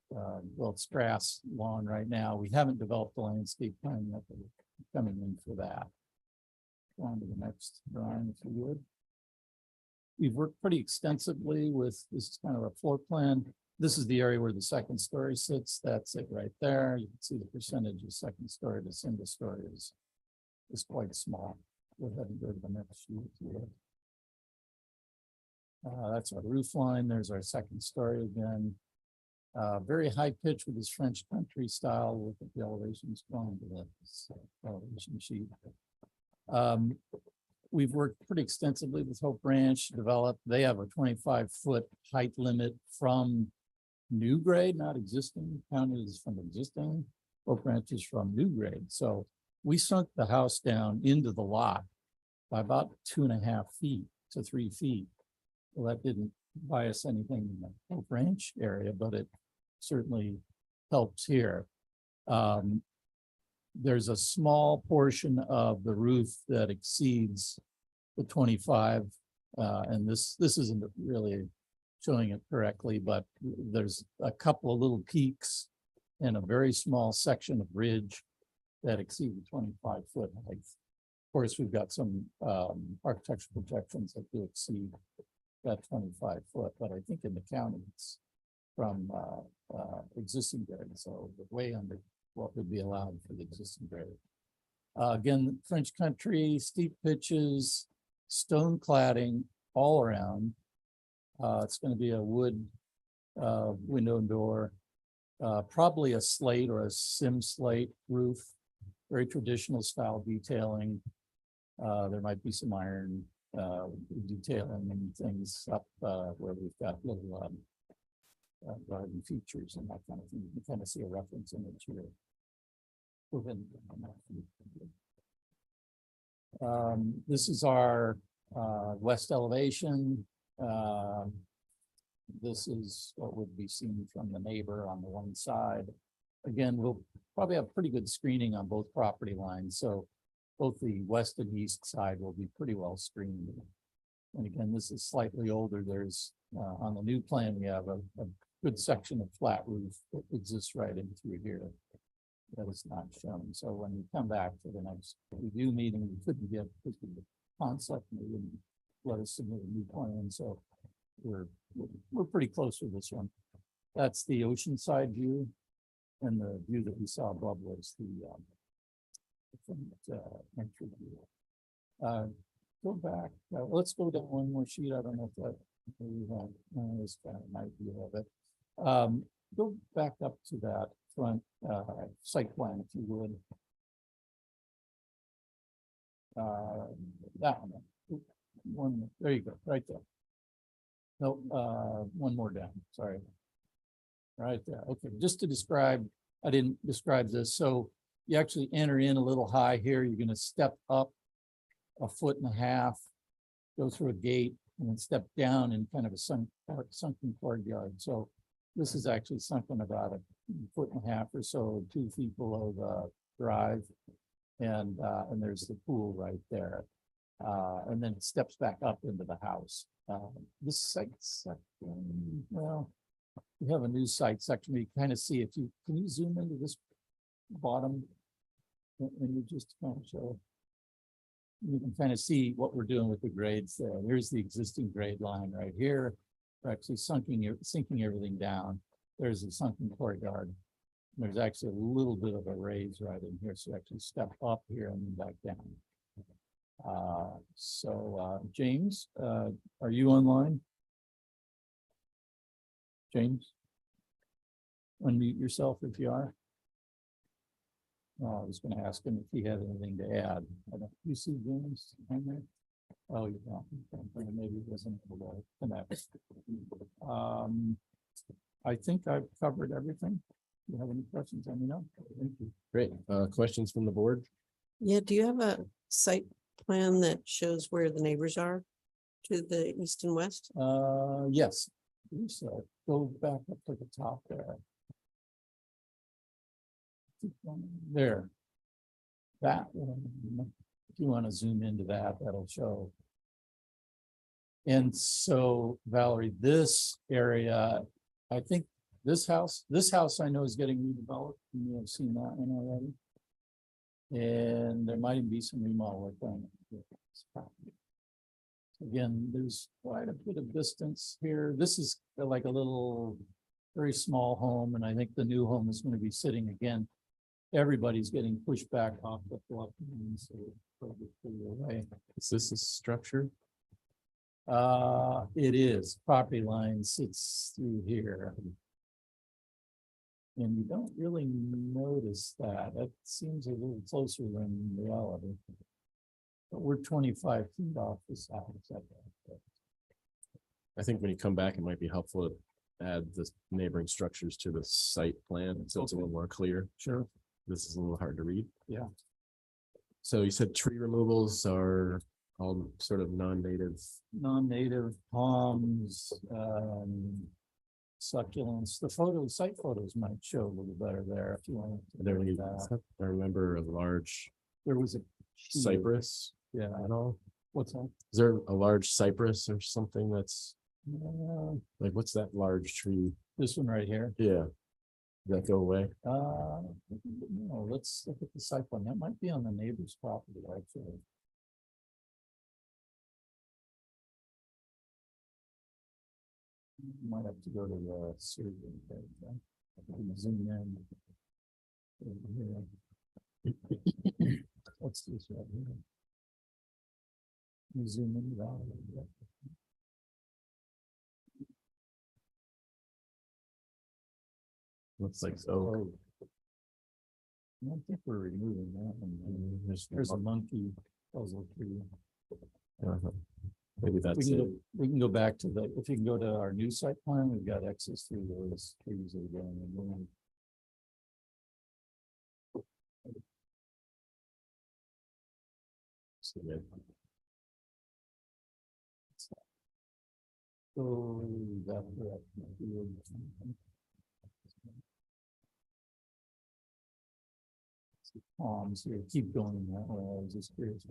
well, it's grass lawn right now. We haven't developed the landscape plan yet, but we're coming in for that. Go on to the next drawing, if you would. We've worked pretty extensively with, this is kind of a floor plan. This is the area where the second story sits. That's it right there. You can see the percentage of second story to single story is quite small. Go ahead and go to the next sheet. That's our roof line. There's our second story again. Very high pitch with this French country style with the elevations going to the elevation sheet. We've worked pretty extensively with Hope Ranch to develop. They have a 25-foot height limit from new grade, not existing. County is from existing. Hope Ranch is from new grade. So we sunk the house down into the lot by about 2.5 feet to 3 feet. Well, that didn't buy us anything in the Hope Ranch area, but it certainly helps here. there's a small portion of the roof that exceeds the 25. And this isn't really showing it correctly, but there's a couple of little peaks and a very small section of ridge that exceed the 25-foot height. Of course, we've got some architectural projections that do exceed that 25-foot, but I think in the county it's from existing grade, so we're way under what would be allowed for the existing grade. Again, French country, steep pitches, stone cladding all around. It's going to be a wood window and door, probably a slate or a sim slate roof, very traditional style detailing. There might be some iron detailing and things up where we've got little garden features and that kind of thing. You can kind of see a reference in it here. This is our west elevation. This is what would be seen from the neighbor on the one side. Again, we'll probably have pretty good screening on both property lines. So both the west and east side will be pretty well screened. And again, this is slightly older. There's on the new plan, we have a good section of flat roof that exists right in through here that is not shown. So when we come back to the next review meeting, we couldn't get the concept and they wouldn't let us submit a new plan. So we're pretty close with this one. That's the oceanside view, and the view that we saw above was the entry view. Go back. Let's go down one more sheet. I don't know if that we have this kind of an idea of it. Go back up to that front site plan, if you would. That one. There you go, right there. No, one more down. Sorry. Right there. Okay, just to describe, I didn't describe this. So you actually enter in a little high here. You're going to step up 1.5 feet, go through a gate, and then step down in kind of a sunken courtyard. So this is actually sunken about 1.5 feet or so, 2 feet below the drive, and there's the pool right there. And then it steps back up into the house. This site section, well, we have a new site section. We kind of see if you can you zoom into this bottom and you just kind of show. You can kind of see what we're doing with the grades there. Here's the existing grade line right here. We're actually sinking everything down. There's a sunken courtyard. There's actually a little bit of a raise right in here. So actually step up here and then back down. James, are you online? James, unmute yourself if you are. I was going to ask him if he had anything to add. You see James on there? Oh, you don't. Maybe he wasn't able to connect. I think I've covered everything. Do you have any questions? Let me know. Thank you. Great. Questions from the board? Yeah, do you have a site plan that shows where the neighbors are to the east and west? Yes. So go back up to the top there. There. That one, if you want to zoom into that, that'll show. And so, Valerie, this area, I think this house I know is getting redeveloped. You may have seen that one already. And there might even be some remodel work on it. Again, there's quite a bit of distance here. This is like a little, very small home, and I think the new home is going to be sitting again. Everybody's getting pushed back off the bluff. So away. Is this a structure? It is. Property line sits through here. And you don't really notice that. It seems a little closer than reality. But we're 25 feet off the side. I think when you come back, it might be helpful to add the neighboring structures to the site plan so it's a little more clear. Sure. This is a little hard to read. Yeah. So you said tree removals are all sort of non-native. Non-native palms, succulents. Site photos might show a little better there if you want. There we go. I remember a large There was a. cypress. Yeah, I know. what's that? Is there a large cypress or something that's Uh, like, what's that large tree? This one right here. Yeah. Did that go away? No, let's look at the site plan. That might be on the neighbor's property, actually. Might have to go to the survey. Page, right? I can zoom in. Over here. What's this right here? You zoom in that a little bit. Looks like so. I don't think we're removing that one. There's a monkey puzzle tree. Maybe that's We it. can go back to the, if you can go to our new site plan, we've got access through those trees that are going in. So that. Palms here, keep going that way. I was just curious.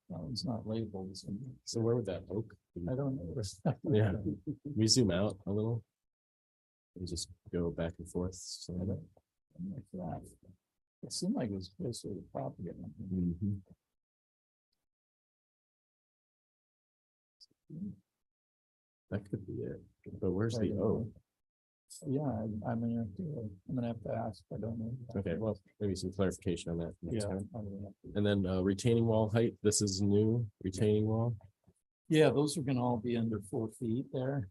That one's not labeled. So where would that oak? I don't know. Yeah, we zoom out a little. And just go back and forth. So Like that. It seemed like it was closer to the property. Mhm. That could be it. But where's the oak? Yeah, I'm gonna have to ask. I don't know. Okay, well, maybe some clarification on that next Yeah. time. And then retaining wall height, this is new retaining wall. Yeah, those are gonna all be under 4 feet there.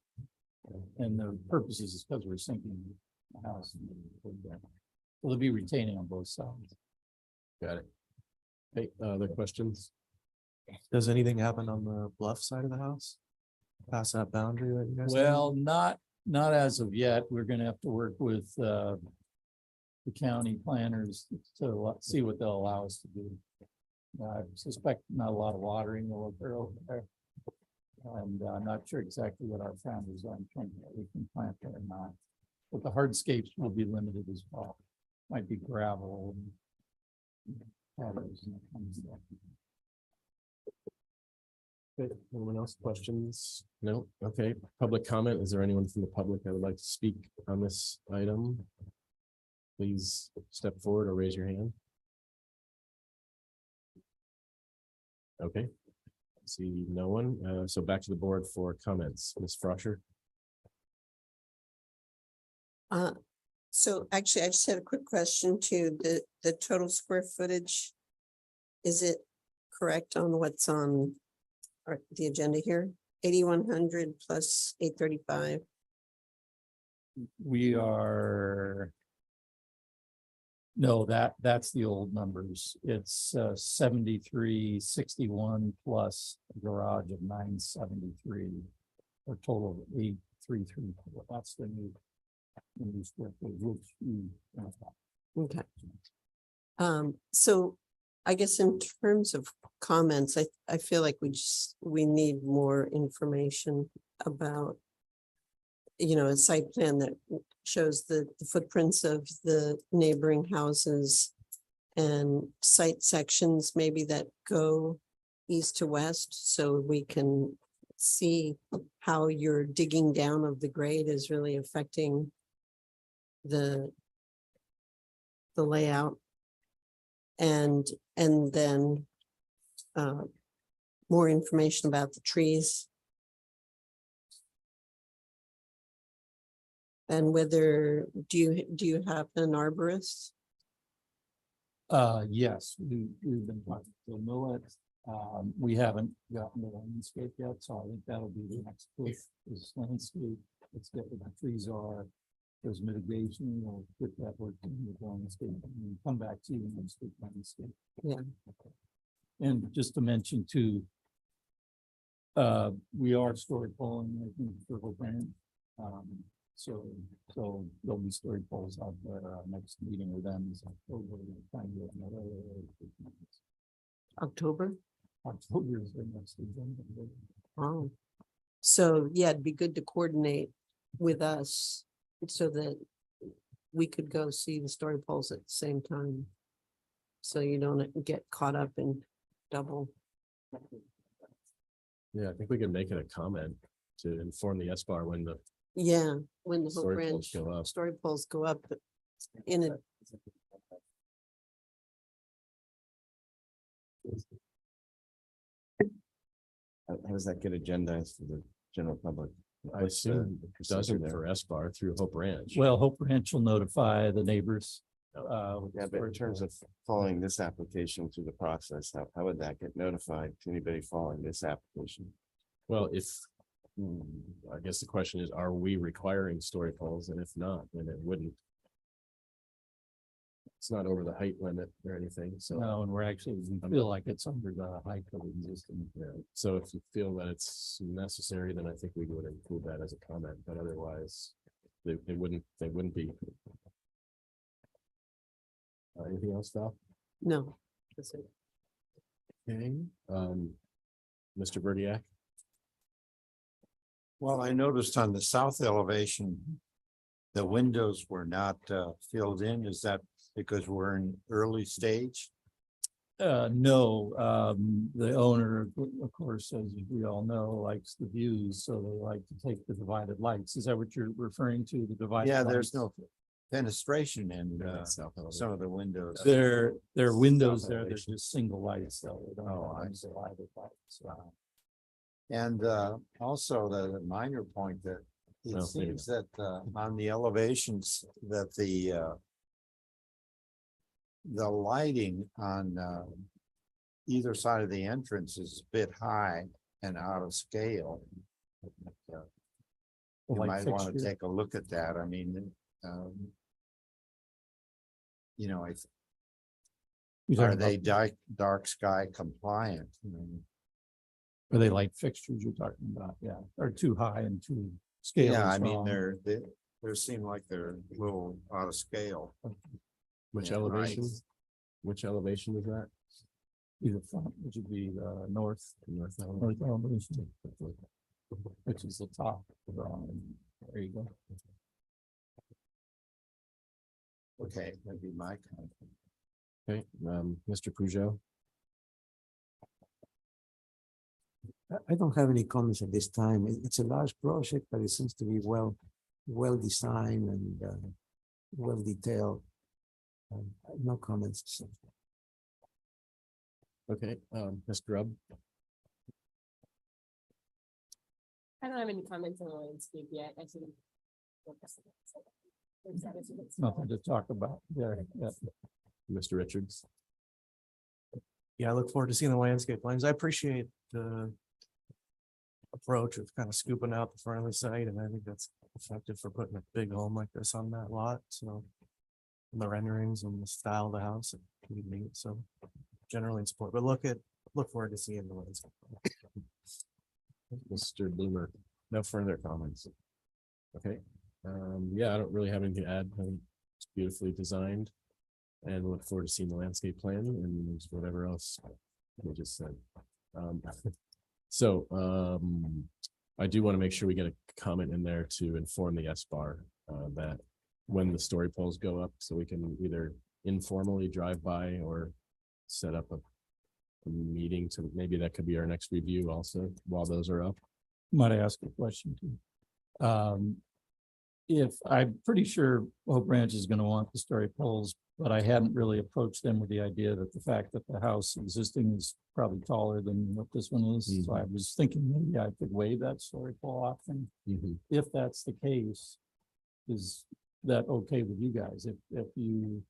And the purpose is because we're sinking the house. Well, they'll be retaining on both sides. Got it. Hey, other questions? Does anything happen on the bluff side of the house? Past that boundary that you guys? have? Well, not as of yet. We're gonna have to work with the county planners to see what they'll allow us to do. I suspect not a lot of watering will occur over there. And I'm not sure exactly what our founders are in terms of what we can plant there or not. But the hardscapes will be limited as well. Might be gravel. And patterns and that kind of stuff. Okay, anyone else questions? No? Okay, public comment. Is there anyone from the public that would like to speak on this item? Please step forward or raise your hand. Okay. See no one. So back to the board for comments. Ms. Frosher. So actually, I just had a quick question to the total square footage. Is it correct on what's on the agenda here? 8,100 plus 835. We are. No, that's the old numbers. It's 7361 plus a garage of 973. A total of 8,334. That's the new square footage, Okay. So I guess in terms of comments, I feel like we need more information about, a site plan that shows the footprints of the neighboring houses and site sections maybe that go east to west, so we can see how your digging down of the grade is really affecting the layout. And then more information about the trees. And whether, do you have an arborist? Yes, we've been talking to Millet. We haven't gotten the landscape yet, so I think that'll be the next push is landscape. Let's get where the trees are. There's mitigation, we'll put that work in with landscape and come back to you and speak landscape. Yeah. And just to mention too, we are story polling, I think, for the brand. So there'll be story polls out there. Our next meeting with them is October. October? October is their next agenda. Oh, so yeah, it'd be good to coordinate with us so that we could go see the story poles at the same time. So you don't get caught up in double. Yeah, I think we can make it a comment to inform the S-Bar when the Yeah, when the Hope Story poles Ranch go up. story poles go up, but in a, How does that get agendized for the general public? I What's the assume it procedure doesn't there? for S-Bar through Hope Ranch. Well, Hope Ranch will notify the neighbors. Yeah, but in terms of following this application through the process, how would that get notified to anybody following this application? Well, I guess the question is, are we requiring story poles? And if not, then it wouldn't. It's not over the height limit or anything, so. No, and we feel like it's under the height of existing. Yeah, so if you feel that it's necessary, then I think we would include that as a comment, but otherwise, they wouldn't be. Anything else, Val? no. That's it. Okay, Mr. Berdiak? Well, I noticed on the south elevation, the windows were not filled in. Is that because we're in early stage? No, the owner, of course, as we all know, likes the views, so they like to take the divided lights. Is that what you're referring to, the divided? Yeah, lights? there's no fenestration in South elevation. some of the windows. There are windows South there, elevation. there's just single lights, though. They don't Oh, I have see. divided lights. And also the minor point that it Well, there you seems that on the elevations that the lighting on either side of the entrance is a bit high and out of scale. You Light might want to fixture. take a look at that. I mean, you know, You're talking are they about- dark sky compliant? Are they light fixtures you're talking about? Yeah, or too high and too scale. Yeah, is I mean, wrong. they seem like they're a little out of scale. Which Yeah, elevation? right. Which elevation is that? Either front, which would be the north elevation, which is the top. There you go. Okay, that'd be my comment. Okay, Mr. Peugeot? I don't have any comments at this time. It's a large project, but it seems to be well designed and well detailed. No comments. Okay, Ms. Grubb? I don't have any comments on the landscape yet. I think. Nothing to talk about there. Yeah. Mr. Richards? Yeah, I look forward to seeing the landscape plans. I appreciate the approach of kind of scooping out the front of the site, and I think that's effective for putting a big home like this on that lot, so. And the renderings and the style of the house, it can be neat, so generally in support, but look forward to seeing the landscape. Mr. Bloomer? No further comments. Okay, yeah, I don't really have anything to add. I think it's beautifully designed. And look forward to seeing the landscape plan and whatever else we just said. I do want to make sure we get a comment in there to inform the S-Bar that when the story poles go up, so we can either informally drive by or set up a meeting to, maybe that could be our next review also while those are up. Might I ask a question too? If I'm pretty sure Hope Ranch is going to want the story poles, but I hadn't really approached them with the idea that the fact that the house existing is probably taller than what this one is. So I was thinking maybe I could waive that story pole option. If that's the case, is that okay with you guys? If you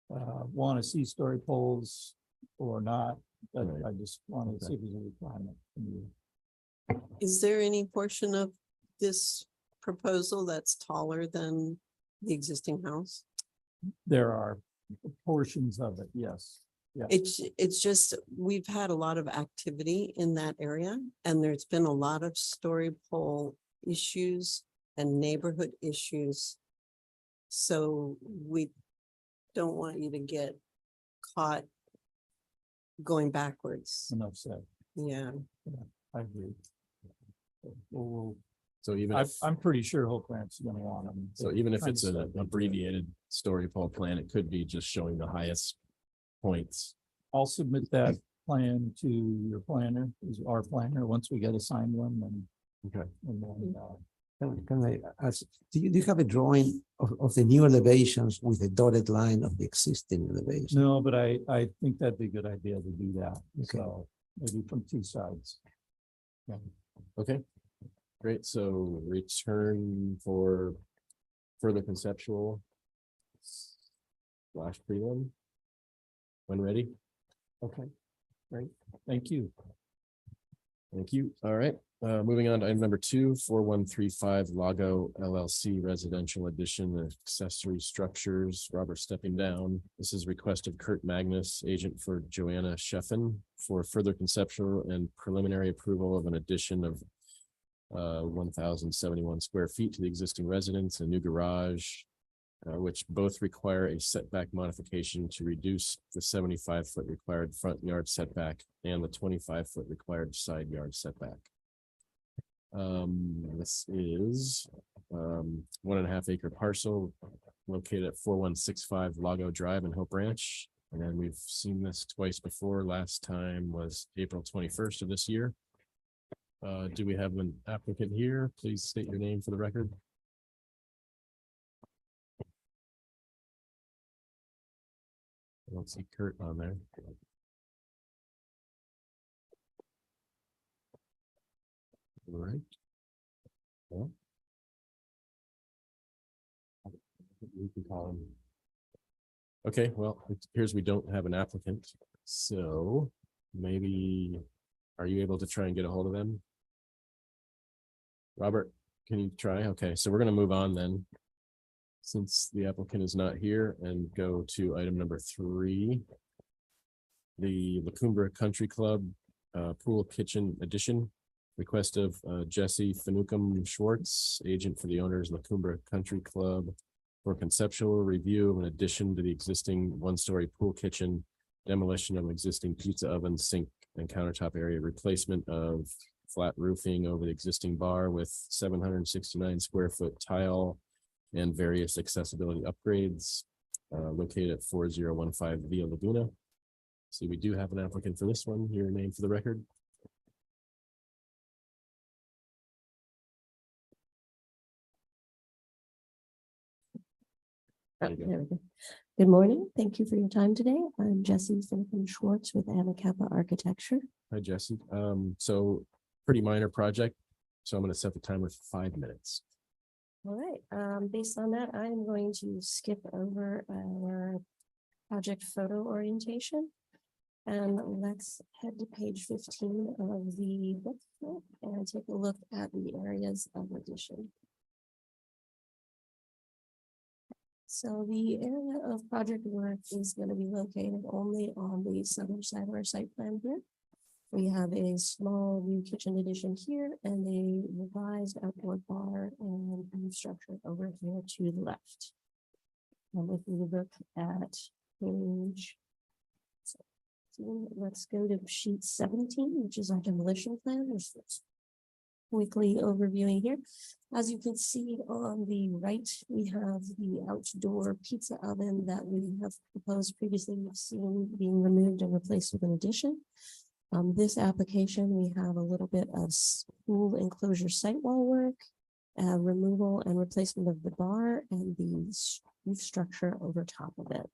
want to see story poles or not, that Right. I just wanted to see if there's a requirement from you. Is there any portion of this proposal that's taller than the existing house? There are portions of it, yes. Yeah. It's just, we've had a lot of activity in that area, and there's been a lot of story pole issues and neighborhood issues. So we don't want you to get caught going backwards. Enough said. Yeah. I agree. So even I'm, if, I'm pretty sure Hope Grant's gonna want them. so even if it's an abbreviated story pole plan, it could be just showing the highest points. I'll submit that plan to your planner, is our planner, once we get assigned one, then. Okay. And then, Can I ask, do you have a drawing of the new elevations with a dotted line of the existing elevation? no, but I think that'd be a good idea to do that, Okay. so maybe from two sides. Okay, great. So return for further conceptual / prelim. When ready? Okay, great, thank you. Thank you. All right, moving on to item number 2, 4135 Lago LLC Residential Addition Accessory Structures. Robert stepping down. This is request of Kurt Magnus, agent for Joanna Sheffen, for further conceptual and preliminary approval of an addition of 1,071 square feet to the existing residence, a new garage, which both require a setback modification to reduce the 75-foot required front yard setback and the 25-foot required side yard setback. This is 1.5 acre parcel located at 4165 Lago Drive in Hope Ranch. And then we've seen this twice before. Last time was April 21st of this year. Do we have an applicant here? Please state your name for the record. I don't see Kurt on there. All right. Well, we can call him. Okay, well, it appears we don't have an applicant, so maybe, are you able to try and get a hold of them? Robert, can you try? Okay, so we're gonna move on then, since the applicant is not here, and go to item number 3. The La Cumbra Country Club Pool Kitchen Addition. Request of Jesse Finucam Schwartz, agent for the owners La Cumbra Country Club, for conceptual review of an addition to the existing 1-story pool kitchen, demolition of existing pizza oven, sink and countertop area, replacement of flat roofing over the existing bar with 769 square foot tile and various accessibility upgrades, located at 4015 Via Laguna. See, we do have an applicant for this one. Your name for the record. There we go. Good morning. Thank you for your time today. I'm Jesse Finnegan Schwartz with Anacapa Architecture. Hi, Jesse. So pretty minor project. So I'm going to set the timer for 5 minutes. All right. Based on that, I'm going to skip over our project photo orientation. And let's head to page 15 of the book and take a look at the areas of addition. So the area of project work is going to be located only on the southern side of our site plan here. We have a small new kitchen addition here and a revised outdoor bar and roof structure over here to the left. And if we look at page, let's go to sheet 17, which is our demolition plan. There's quickly overviewing here. As you can see on the right, we have the outdoor pizza oven that we have proposed previously. We've seen being removed and replaced with an addition. This application, we have a little bit of pool enclosure sidewall work, removal and replacement of the bar and the roof structure over top of it.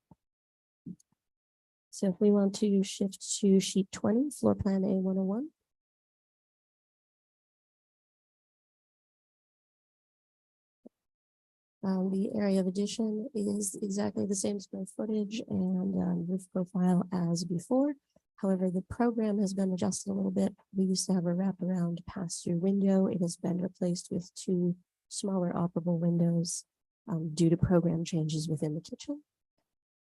So if we want to shift to sheet 20, floor plan A101. The area of addition is exactly the same square footage and roof profile as before. However, the program has been adjusted a little bit. We used to have a wraparound pass-through window. It has been replaced with 2 smaller operable windows due to program changes within the kitchen.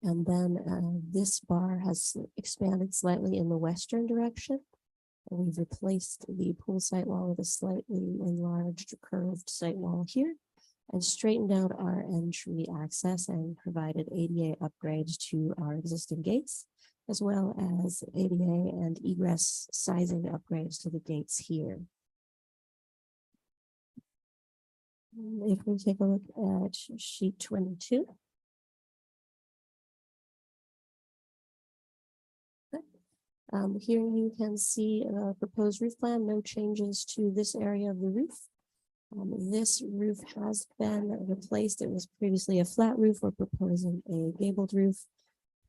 And then this bar has expanded slightly in the western direction. We've replaced the pool site wall with a slightly enlarged curved site wall here, and straightened out our entry access and provided ADA upgrades to our existing gates, as well as ADA and egress sizing upgrades to the gates here. If we take a look at sheet 22. Here you can see a proposed roof plan, no changes to this area of the roof. This roof has been replaced. It was previously a flat roof. We're proposing a gabled roof.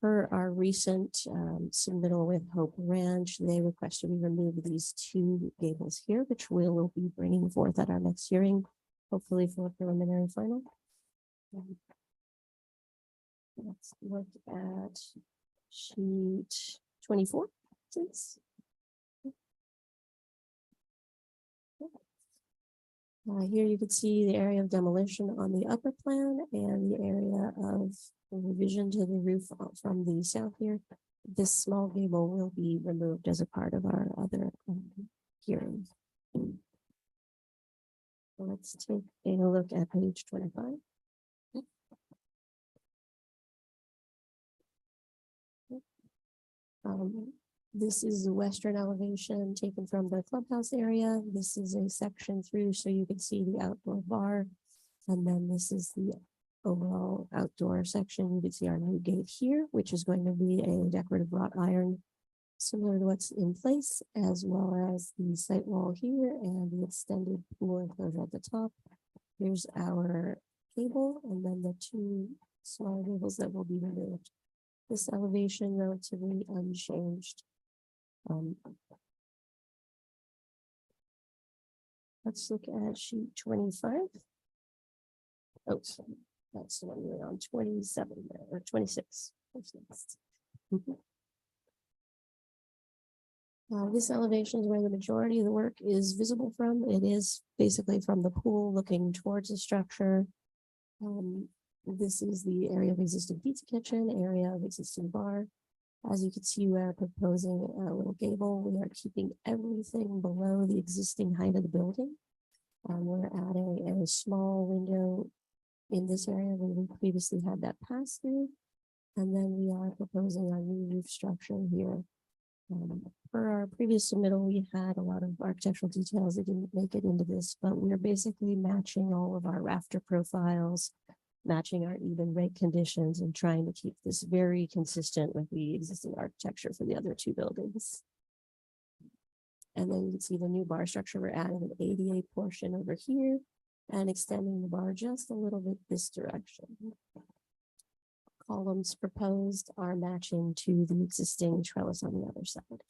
Per our recent submittal with Hope Ranch, they requested we remove these two gables here, which we will be bringing forth at our next hearing, hopefully for a preliminary final. Let's look at sheet 24, please. Here you can see the area of demolition on the upper plan and the area of revision to the roof from the south here. This small gable will be removed as a part of our other hearing. Let's take a look at page 25. This is the western elevation taken from the clubhouse area. This is a section through so you can see the outdoor bar. And then this is the overall outdoor section. You can see our new gate here, which is going to be a decorative wrought iron, similar to what's in place, as well as the site wall here and the extended pool enclosure at the top. Here's our gable and then the two smaller gables that will be removed. This elevation relatively unchanged. Let's look at sheet 25. Oh, sorry. That's the one we're on 27 there, or 26. What's next? This elevation is where the majority of the work is visible from. It is basically from the pool looking towards the structure. This is the area of existing pizza kitchen, area of existing bar. As you can see, we are proposing a little gable. We are keeping everything below the existing height of the building. We're adding a small window in this area where we previously had that pass through. And then we are proposing our new roof structure here. For our previous submittal, we had a lot of architectural details that didn't make it into this, but we're basically matching all of our rafter profiles, matching our even rate conditions and trying to keep this very consistent with the existing architecture for the other two buildings. And then you can see the new bar structure. We're adding an ADA portion over here and extending the bar just a little bit this direction. Columns proposed are matching to the existing trellis on the other side.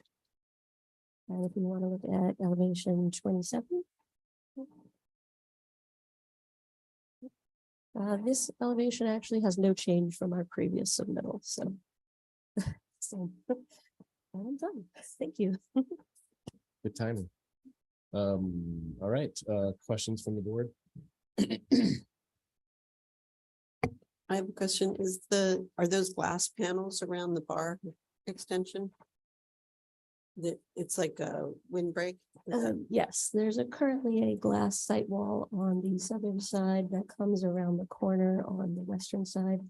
And if you want to look at elevation 27, this elevation actually has no change from our previous submittal. So, I'm done. Thank you. Good timing. All right, questions from the board? I have a question. Are those glass panels around the bar extension? It's like a windbreak? Yes, there's currently a glass site wall on the southern side that comes around the corner on the western side.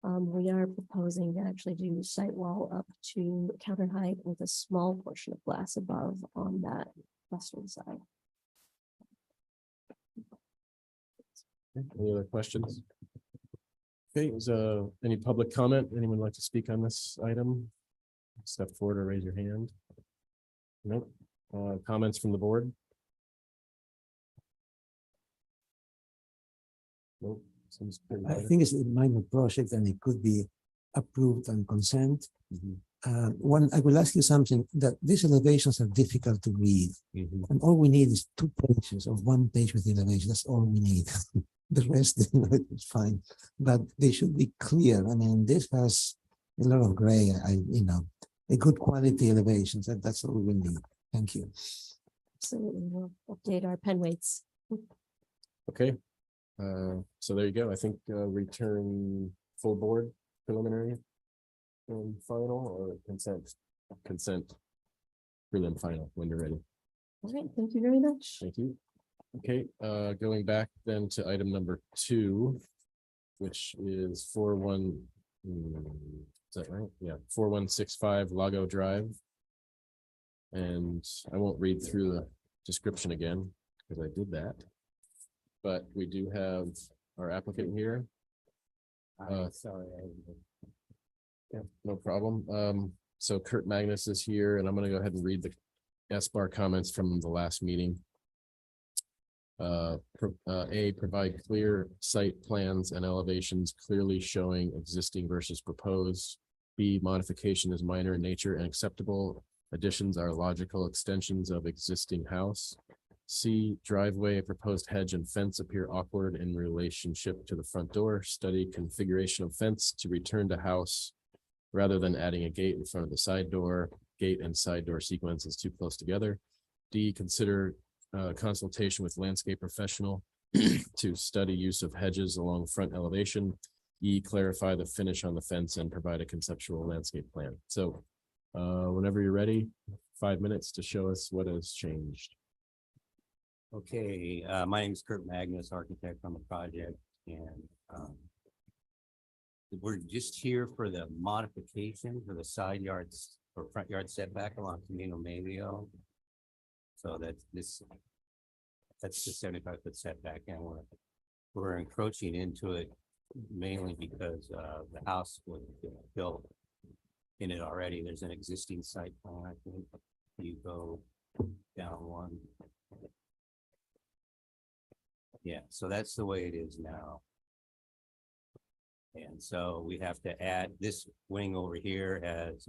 We are proposing to actually do site wall up to counter height with a small portion of glass above on that western side. Any other questions? Okay, is any public comment? Anyone like to speak on this item? Step forward or raise your hand. Nope. Comments from the board? Nope. Seems pretty I good. think it's a minor project and it could be approved on consent. I will ask you something, that these elevations are difficult to read. And all we need is 2 pages or 1 page with the elevation. That's all we need. The rest, it's fine, but they should be clear. I mean, this has a lot of gray, a good quality elevations. That's all we need. Thank you. Absolutely, we'll update our pen weights. Okay. So there you go. I think return full board preliminary and final or consent? Consent. Prelim final when you're ready. All right, thank you very much. Thank you. Okay, going back then to item number 2, which is 41. Is that right? Yeah, 4165 Lago Drive. And I won't read through the description again because I did that. but we do have our applicant here. Sorry. Yeah, no problem. So Kurt Magnus is here, and I'm gonna go ahead and read the SBAR comments from the last meeting. A, provide clear site plans and elevations clearly showing existing versus proposed. B, modification is minor in nature and acceptable. Additions are logical extensions of existing house. C, driveway, proposed hedge and fence appear awkward in relationship to the front door. Study configuration of fence to return to house rather than adding a gate in front of the side door. Gate and side door sequence is too close together. D, consider consultation with landscape professional to study use of hedges along front elevation. E, clarify the finish on the fence and provide a conceptual landscape plan. So whenever you're ready, 5 minutes to show us what has changed. Okay, my name is Kurt Magnus, architect on the project, and we're just here for the modification for the side yards or front yard setback along Camino Medio. So that's the 75-foot setback, and we're encroaching into it mainly because the house was built in it already. There's an existing site plan. I think you go down one. Yeah, so that's the way it is now. And so we have to add this wing over here as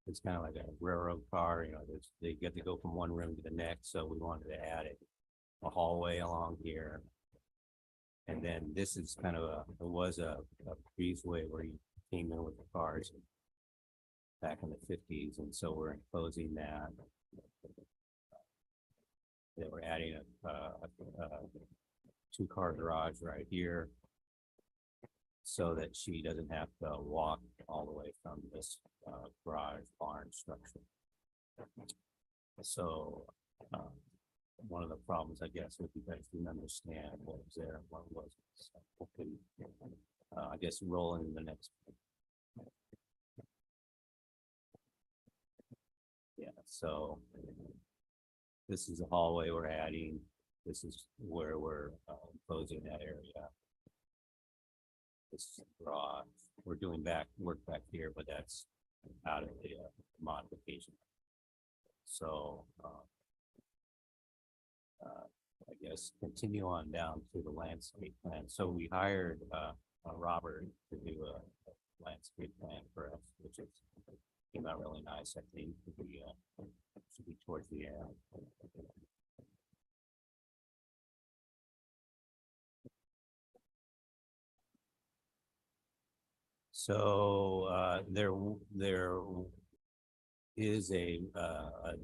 it's kind of like a railroad car, you know, they get to go from one room to the next. So we wanted to add a hallway along here. And then this is kind of it was a breezeway where you came in with the cars back in the 50s. And so we're enclosing that. Then we're adding a two-car garage right here so that she doesn't have to walk all the way from this garage barn structure. So one of the problems, I guess, if you guys didn't understand what was there and what wasn't. So hopefully, I guess rolling in the next. Yeah, so this is the hallway we're adding. This is where we're closing that area. This is the garage. We're doing work back here, but that's out of the modification. So I guess continue on down to the landscape plan. So we hired Robert to do a landscape plan for us, which is came out really nice. I think should be towards the end. So there is a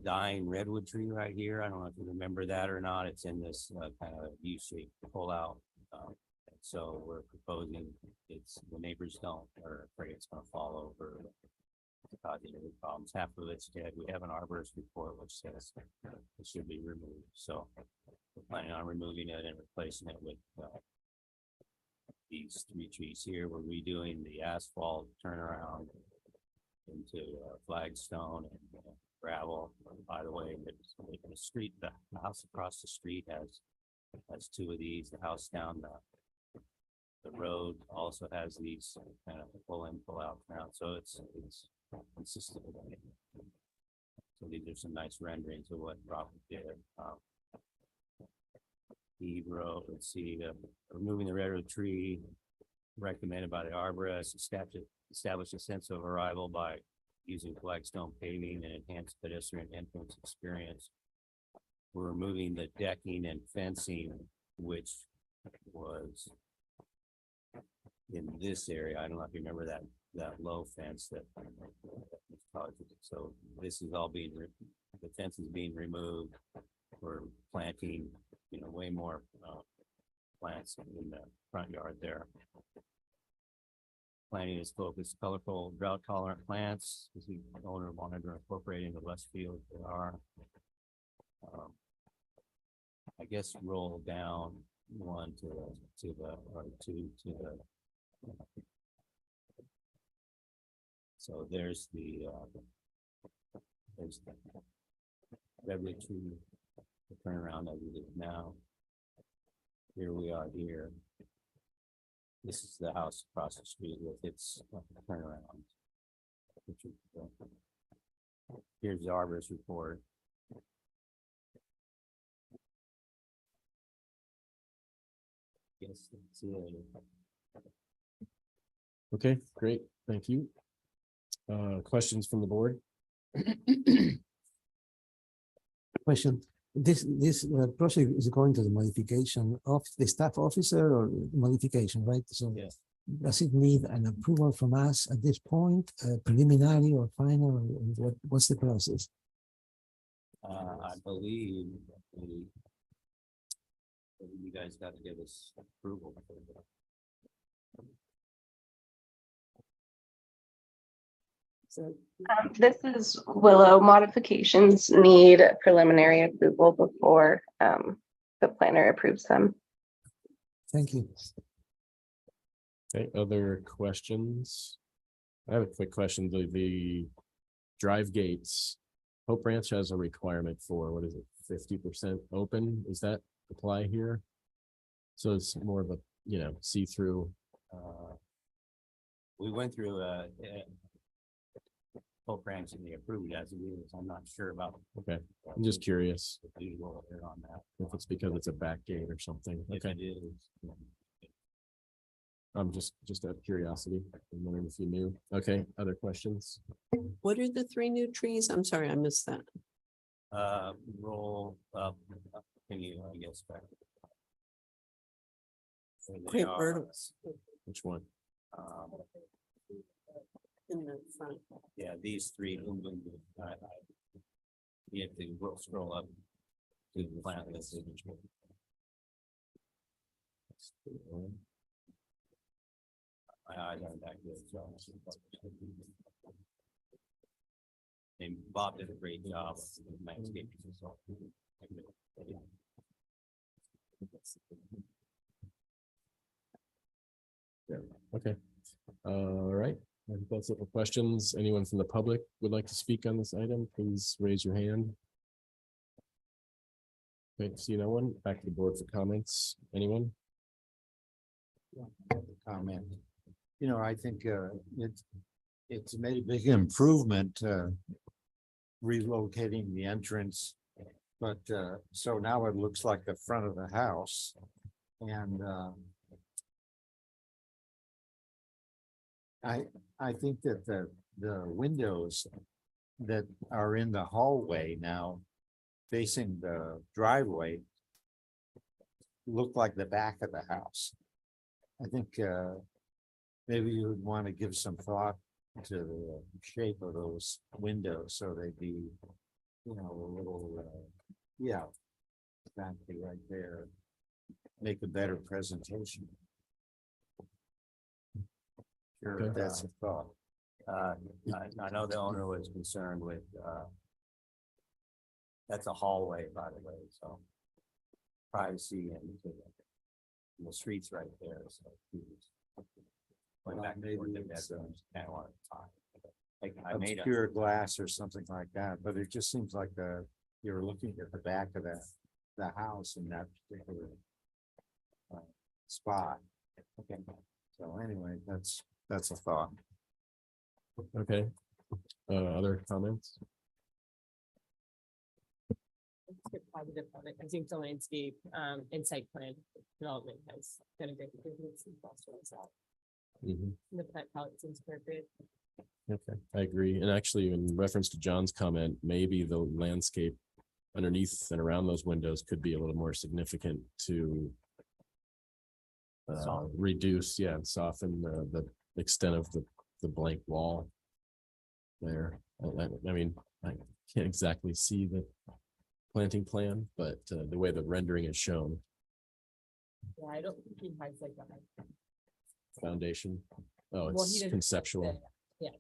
dying redwood tree right here. I don't know if you remember that or not. It's in this kind of U-shaped pullout. So we're proposing the neighbors are afraid it's going to fall over, causing any problems. Half of it's dead. We have an arborist report which says it should be removed. So we're planning on removing it and replacing it with these three trees here. We're redoing the asphalt turnaround into flagstone and gravel. By the way, the street, the house across the street has two of these. The house down the road also has these kind of pull in, pull out now. So it's consistent with it. So these are some nice renderings of what Robert did. Let's see, removing the redwood tree recommended by the arborist, establish a sense of arrival by using flagstone paving and enhanced pedestrian entrance experience. We're removing the decking and fencing, which was in this area. I don't know if you remember that low fence that so this is all being the fence is being removed. We're planting way more plants in the front yard there. Planting is focused colorful, drought tolerant plants. As the owner wanted to incorporate into Westfield, there are. I guess roll down one to the or two to the. So there's the redwood tree. The turnaround as it is now. Here we are here. This is the house across the street with its turnaround. Here's the arborist report. Yes, that's it. Okay, great. Thank you. Questions from the board? Question, this project is going to the modification of the staff officer or modification, right? So Yes. does it need an approval from us at this point, preliminary or final? Or what's the process? I believe you guys got to give us approval. This is Willow. Modifications need preliminary approval before the planner approves them. Thank you. Okay, other questions? I have a quick question. The drive gates, Hope Ranch has a requirement for, what is it, 50% open? Does that apply here? So it's more of a, see-through. We went through Hope Ranch and they approved as it is. I'm not sure about. Okay, I'm just curious the usual here on that. if it's because it's a back gate or something. If Okay, it is. I'm just out of curiosity. I'm wondering if you knew. Okay, other questions? What are the three new trees? I'm sorry, I missed that. Roll up. Can you, I guess, back? So they Crepe are, myrtles Which one? in the front. Yeah, these three. You have to scroll up to the plant list. I don't back there. And Bob did a great job of landscaping. Okay, all right. I think that's it for questions. Anyone from the public would like to speak on this item, please raise your hand. Okay, see no one. Back to the board for comments. Anyone? Comment. I think it's made a big improvement relocating the entrance. But so now it looks like the front of the house. And I think that the windows that are in the hallway now facing the driveway look like the back of the house. I think maybe you would want to give some thought to the shape of those windows so they'd be, a little, exactly right there. Make a better presentation. Sure, Okay. that's a thought. I know the owner was concerned with, that's a hallway, by the way, so privacy and the streets right there, so. Went back and forth in bedrooms, kind of want to talk. Like I made a, Obscure glass or something like that, but it just seems like you're looking at the back of the house in that particular spot. okay. So anyway, that's a thought. Okay, other comments? Positive of it. I think the landscape and site plan development has done a great improvements in Foster as well. Mhm. The plant palette seems perfect. Okay, I agree. And actually, in reference to John's comment, maybe the landscape underneath and around those windows could be a little more significant to reduce, and soften the extent of the blank wall there. I mean, I can't exactly see the planting plan, but the way the rendering is shown, Yeah, I don't think he has like a. foundation. Oh, Well, he it's doesn't- conceptual. Yeah.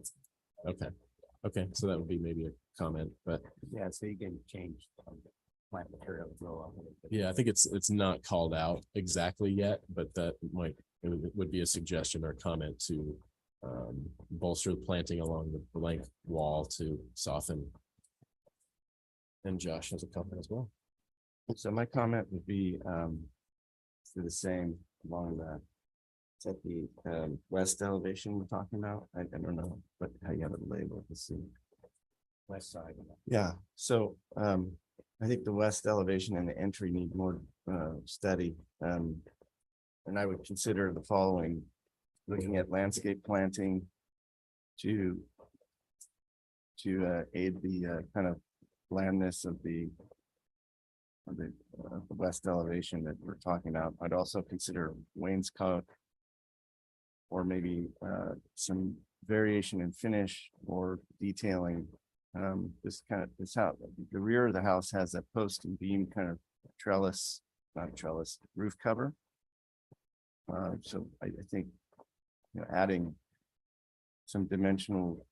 Okay, so that would be maybe a comment, but Yeah, so you can change plant material. yeah, I think it's not called out exactly yet, but that it would be a suggestion or comment to bolster the planting along the blank wall to soften. And Josh has a comment as well. So my comment would be, they're the same along the, is that the west elevation we're talking about? I don't know, but how you have it labeled, let's see. West side. Yeah, so I think the west elevation and the entry need more study. And I would consider the following, looking at landscape planting to aid the kind of blandness of the west elevation that we're talking about. I'd also consider wainscot or maybe some variation in finish or detailing. This house, the rear of the house has a post and beam kind of trellis, not trellis, roof cover. So I think, adding some dimensional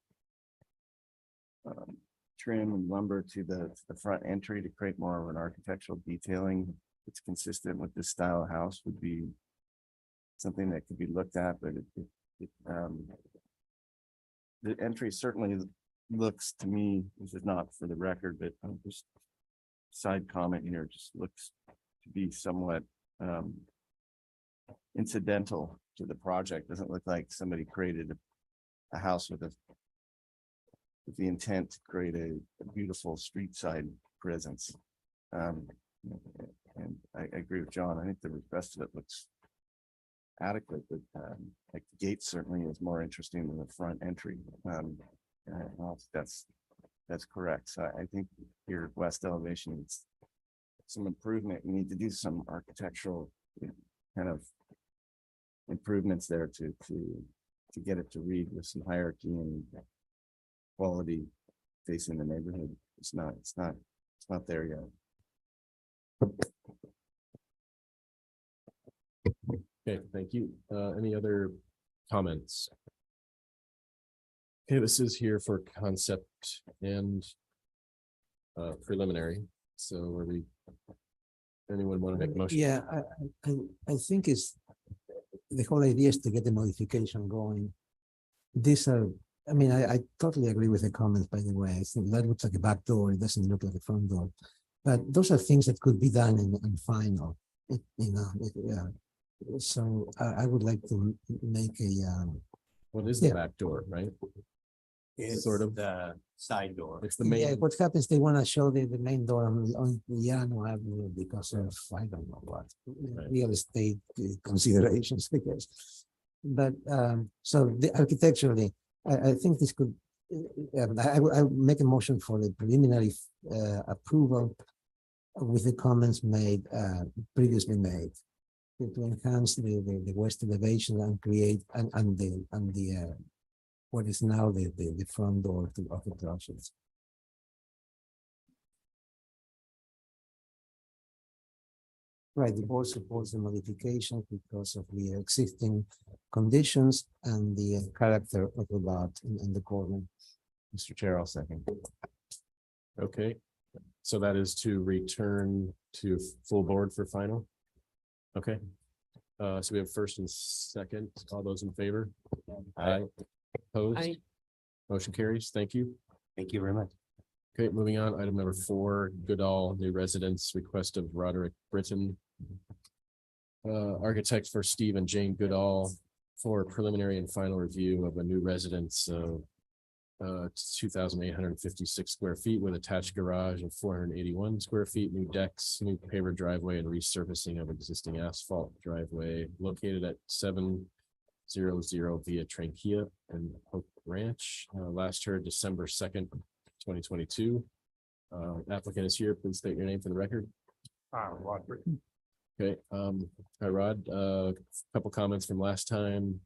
trim and lumber to the front entry to create more of an architectural detailing that's consistent with this style of house would be something that could be looked at, but the entry certainly looks to me, this is not for the record, but just side comment here, just looks to be somewhat incidental to the project. Doesn't look like somebody created a house with the intent to create a beautiful street side presence. And I agree with John. I think the rest of it looks adequate, but like the gate certainly is more interesting than the front entry. That's correct. So I think your west elevation needs some improvement. You need to do some architectural kind of improvements there to get it to read with some hierarchy and quality facing the neighborhood. It's not there yet. Okay, thank you. Any other comments? Okay, this is here for concept and preliminary. So are we, anyone want to make a motion? Yeah, I think it's, the whole idea is to get the modification going. These are, I mean, I totally agree with the comments, by the way. I think that looks like a back door. It doesn't look like a front door. But those are things that could be done in final, yeah. So I would like to make a. What is the back door, right? It's Sort of the side door. It's the main. Yeah, what happens, they want to show the main door on Llano Avenue because of, I don't know what, real estate considerations, I guess. But so architecturally, I think this could, I would make a motion for the preliminary approval with the comments made, previously made, to enhance the west elevation and create, and the what is now the front door of the project. Right, the board supports the modification because of the existing conditions and the character of the lot in the corner. Mr. Chair, I'll second. Okay, so that is to return to full board for final. Okay, so we have first and second. All those in favor? Aye. Opposed? Aye. Motion carries. Thank you. Thank you very much. Okay, moving on. Item number 4, Goodall, new residence, request of Roderick Britton. Architect for Steve and Jane Goodall for preliminary and final review of a new residence of 2,856 square feet with attached garage of 481 square feet, new decks, new paver driveway, and resurfacing of existing asphalt driveway located at 700 via Tranquilla and Hope Ranch. Last heard December 2nd, 2022. Applicant is here. Please state your name for the record. Rod Britton. Okay, hi Rod, couple comments from last time.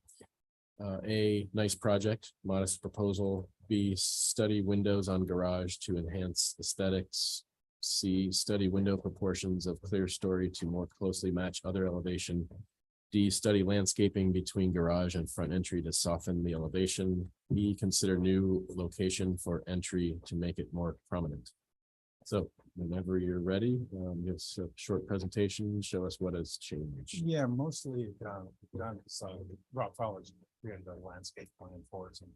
A, nice project, modest proposal. B, study windows on garage to enhance aesthetics. C, study window proportions of clear story to more closely match other elevation. D, study landscaping between garage and front entry to soften the elevation. E, consider new location for entry to make it more prominent. So whenever you're ready, give us a short presentation, show us what has changed. Yeah, mostly done beside Rock College. created a landscape plan for us. And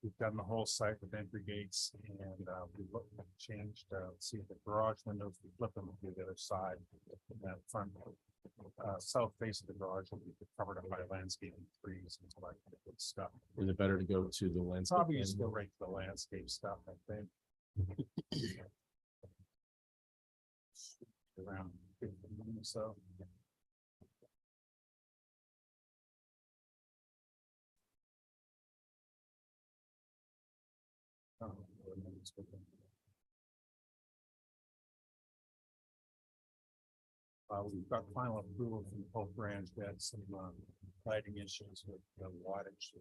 we've done the whole site with entry gates, and we looked and changed, see the garage windows, we flip them to the other side. And that front south face of the garage will be covered up by landscaping trees and all that kind of good stuff. Is it better to go to the landscape? Probably plan? just go right to the landscape stuff, I think. Around 15 or so. We've got final approval from the Pope Branch. We had some lighting issues with the wattage.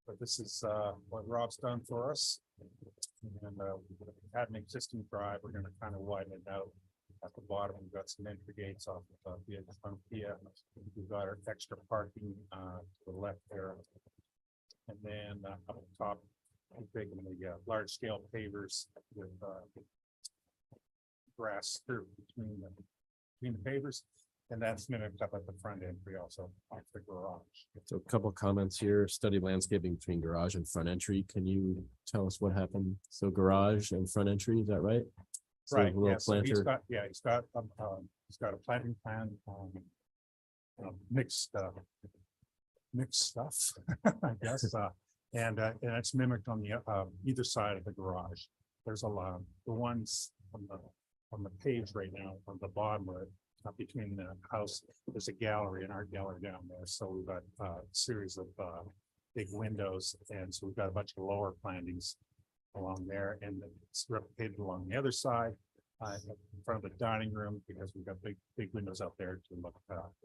But this is what Rob's done for us. And we had an existing drive. We're going to kind of widen it out. At the bottom, we've got some entry gates off of the front here. We've got our extra parking to the left there. And then up top, we're taking the large scale pavers with grass through between the pavers. And that's mimicked up at the front entry also off the garage. So a couple of comments here, study landscaping between garage and front entry. Can you tell us what happened? So garage and front entry, is that right? So Right, a little yeah, so he's planter. he's got a planting plan, mixed stuff, I guess, and it's mimicked on the either side of the garage. There's a lot, the ones on the page right now, on the bottom where between the house, there's a gallery and our gallery down there. So we've got a series of big windows, and so we've got a bunch of lower plantings along there, and it's replicated along the other side in front of the dining room, because we've got big windows out there to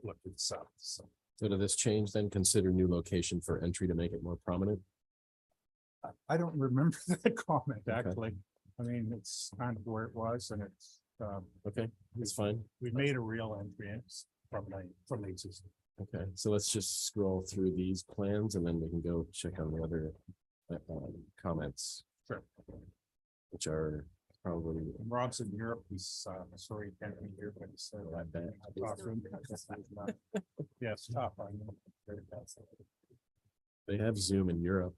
look to the south. So Did this change then consider new location for entry to make it more prominent? I don't remember that comment actually. I mean, it's kind of where it was, and it's okay, it's fine. We made a real entry from the existing. Okay, so let's just scroll through these plans and then we can go check on the other comments. Sure. Which are probably. Rob's in Europe. He's sorry he can't be here, but he said I bet. I talked to him. Yeah, it's tough. I know. Very fast. They have Zoom in Europe.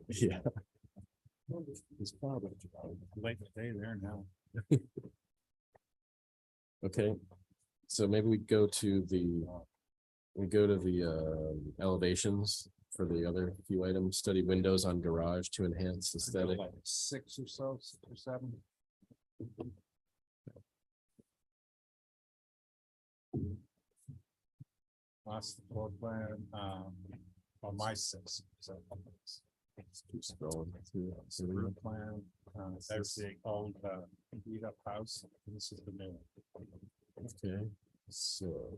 Yeah. It's probably late in the day there now. Okay, so maybe we go to the elevations for the other few items. Study windows on garage to enhance aesthetic. Like 6 or so, 6 or 7. Lost the floor plan on my 6. So Keep scrolling through. floor plan. There's the old beat up house. This is the new one. Okay, so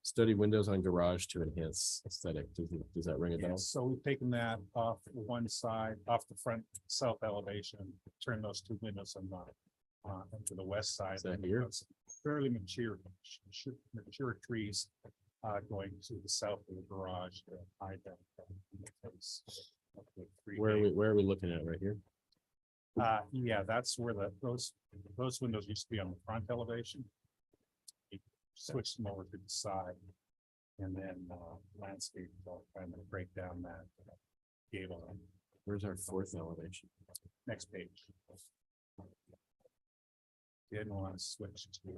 study windows on garage to enhance aesthetic. Does that ring a Yeah, bell? so we've taken that off one side, off the front south elevation, turn those 2 windows on into the west side. Is that And here? we've got some fairly mature trees going to the south of the garage to hide that. Where are we looking at right here? Yeah, that's where those windows used to be on the front elevation. We switched them over to the side, and then landscape kind of break down that gable. Where's our 4th elevation? Next page. Didn't want to switch to.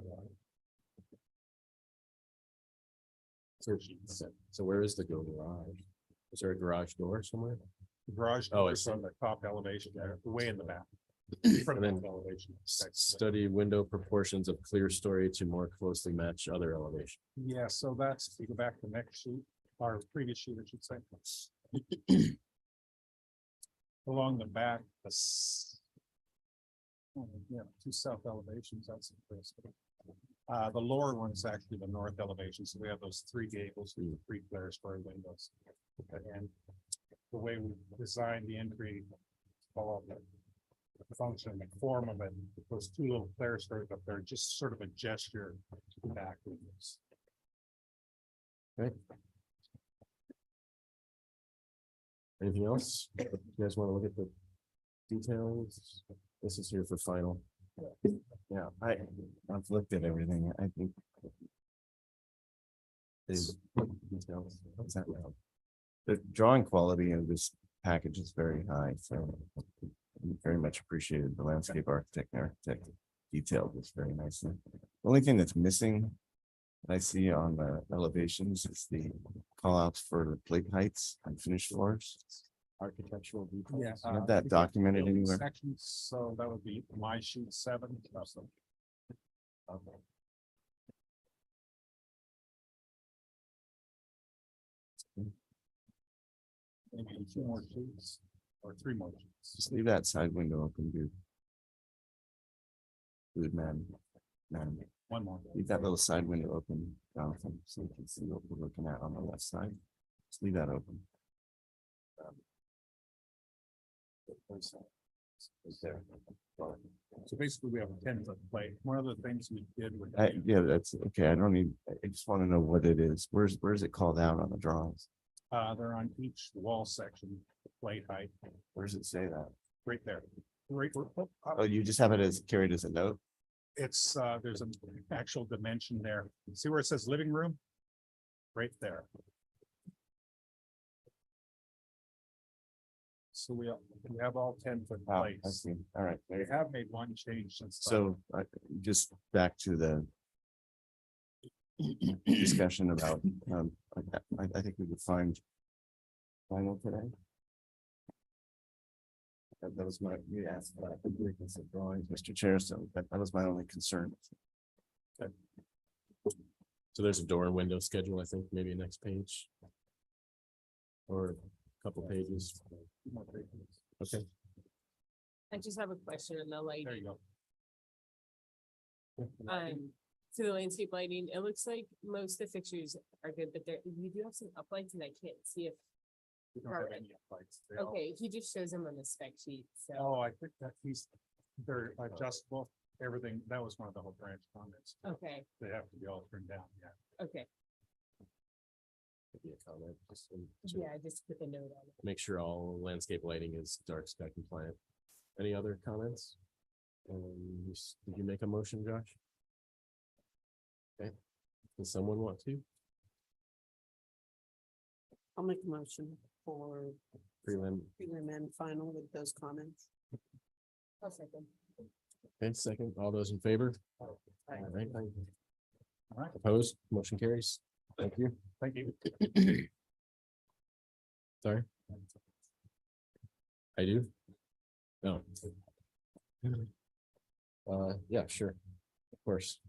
So where is the garage? Is there a garage door somewhere? The garage Oh, doors I see. on the top elevation there, way in the back. Front And then elevation. Study window proportions of clear story to more closely match other elevation. Yeah, so that's, if you go back to the next sheet, our previous sheet, I should say. Along the back, yeah, 2 south elevations, that's interesting. The lower one is actually the north elevation, so we have those 3 gables with 3 clerestory windows. And the way we designed the entry, all of the function, the form of it, those 2 little clerestories up there, just sort of a gesture to the back windows. Okay. Anything else? You guys want to look at the details? This is here for final. Yeah, I've looked at everything. I think. What's that now? The drawing quality of this package is very high, so I very much appreciated the landscape architect detailed this very nicely. The only thing that's missing that I see on the elevations is the call outs for plate heights and finished floors. Architectural details. Yeah, you have that documented anywhere? Sections, so that would be my sheet 7. Okay. Maybe 2 more sheets or 3 more sheets. Just leave that side window open, dude. Good man. One more. Leave that little side window open, Jonathan, so you can see what we're looking at on the left side. Just leave that open. There. So basically, we have a 10-foot plate. One of the things we did with. Yeah, that's okay. I don't need, I just want to know what it is. Where's it called out on the drawings? They're on each wall section, plate height. Where does it say that? Right there. Right. Oh, you just have it as carried as a note? It's, there's an actual dimension there. See where it says living room? Right there. So we have all 10-foot Oh, I plates. see. All right. They have made one change since. So just back to the discussion about, I think we would find final today. That was my, you asked about the completeness of drawings, Mr. Chair, so that was my only concern. So there's a door and window schedule, I think, maybe next page. Or a couple pages. Okay. I just have a question on the lighting. There you go. So the landscape lighting, it looks like most of the fixtures are good, but there, we do have some uplights and I can't see if. We don't have any lights. They all- Okay, he just shows them on the spec sheet, so. Oh, I think that they're adjustable. Everything, that was one of the whole branch comments. Okay, They have to be all turned down, yeah. okay, Maybe a comment, just yeah, I just put the note on it. make sure all landscape lighting is dark sky compliant. Any other comments? Did you make a motion, Josh? Okay, does someone want to? I'll make a motion for Prelim, prelim and final with those comments. I'll second. okay, second, all those in favor? All right. All right. Opposed, motion carries. Thank you. Thank you. Sorry. I do? No. Yeah, sure, of course.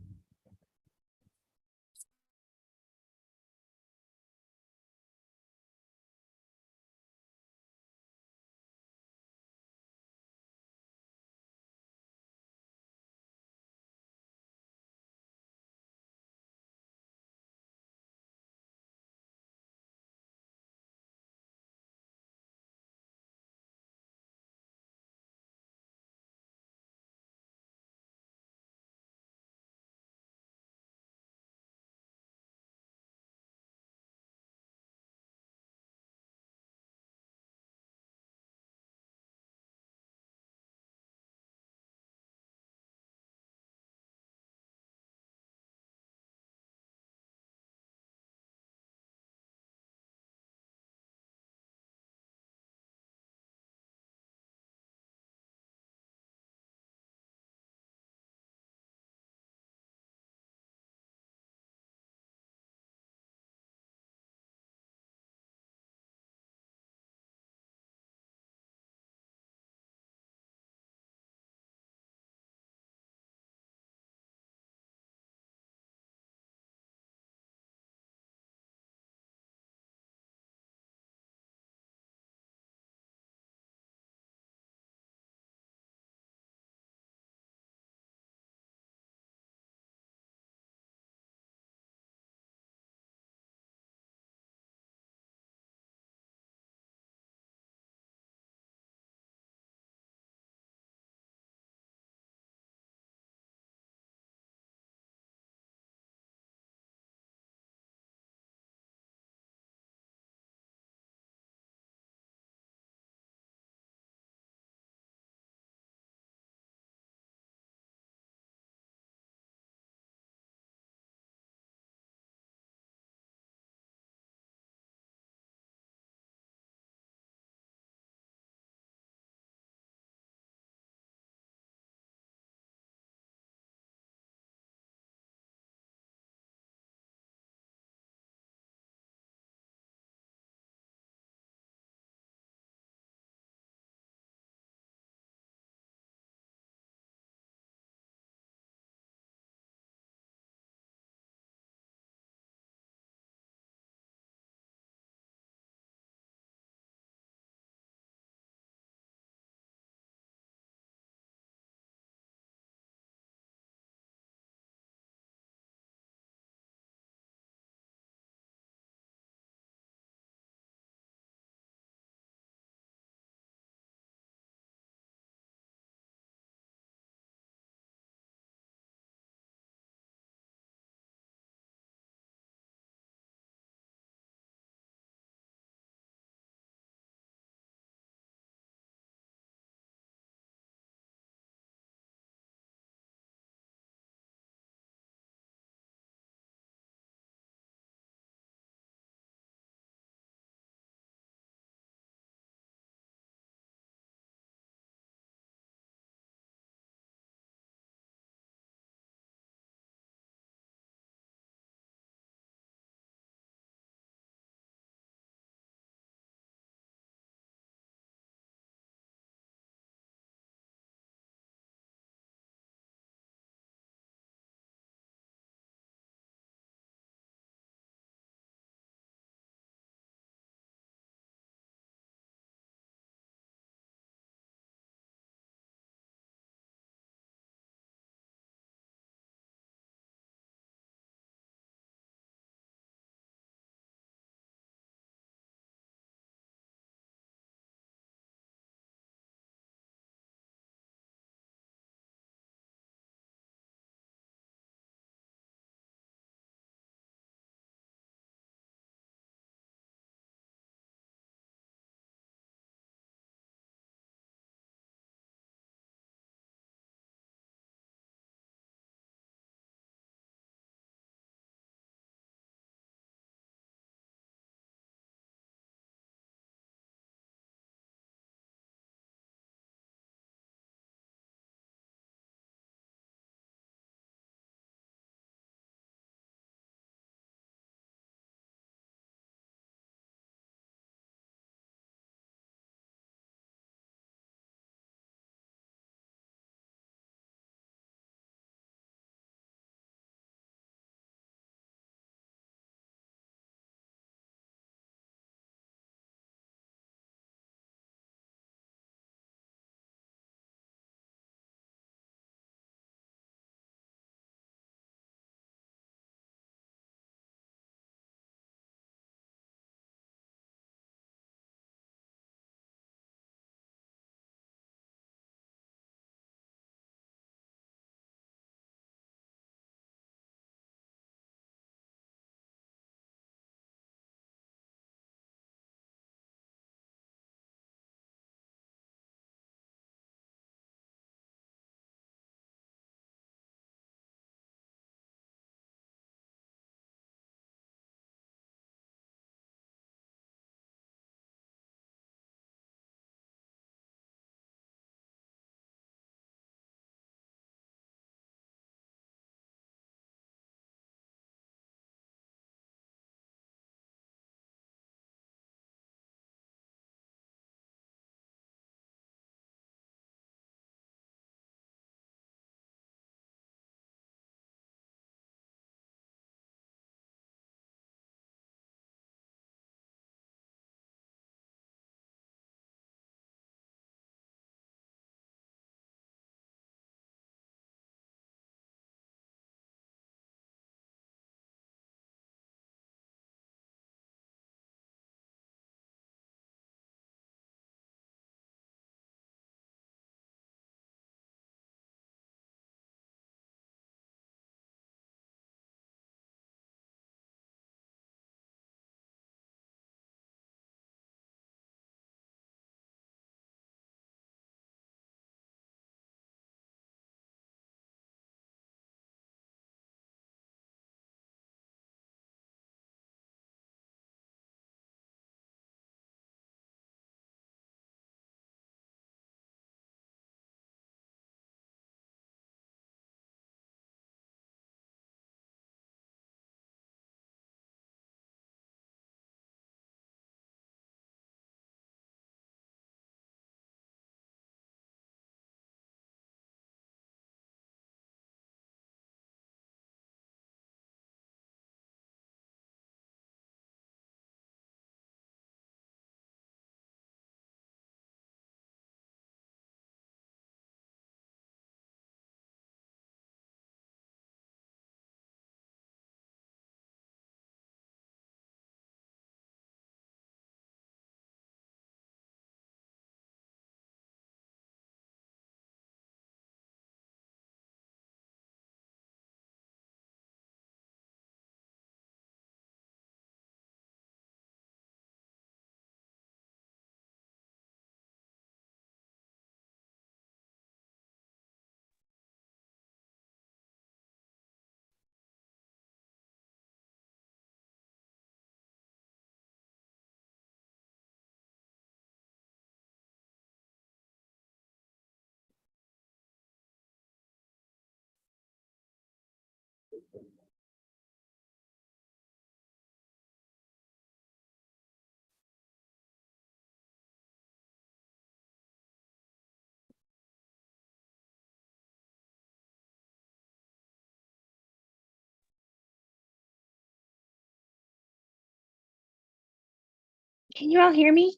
Can you all hear me?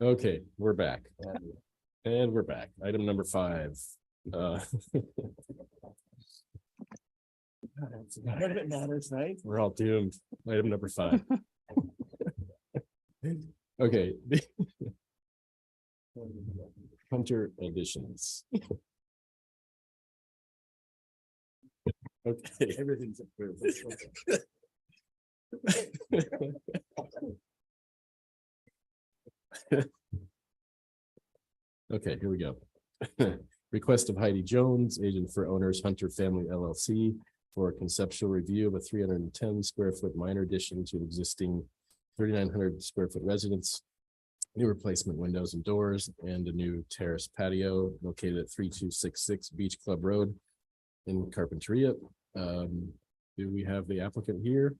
Okay, we're back. And we're back. Item number 5. None of it matters, right? We're all doomed. Item number 5. Okay. Hunter additions. Okay. Everything's approved. Okay, here we go. Request of Heidi Jones, agent for owners Hunter Family LLC, for a conceptual review of a 310 square foot minor addition to an existing 3,900 square foot residence, new replacement windows and doors, and a new terrace patio located at 3266 Beach Club Road in Carpinteria. Do we have the applicant here?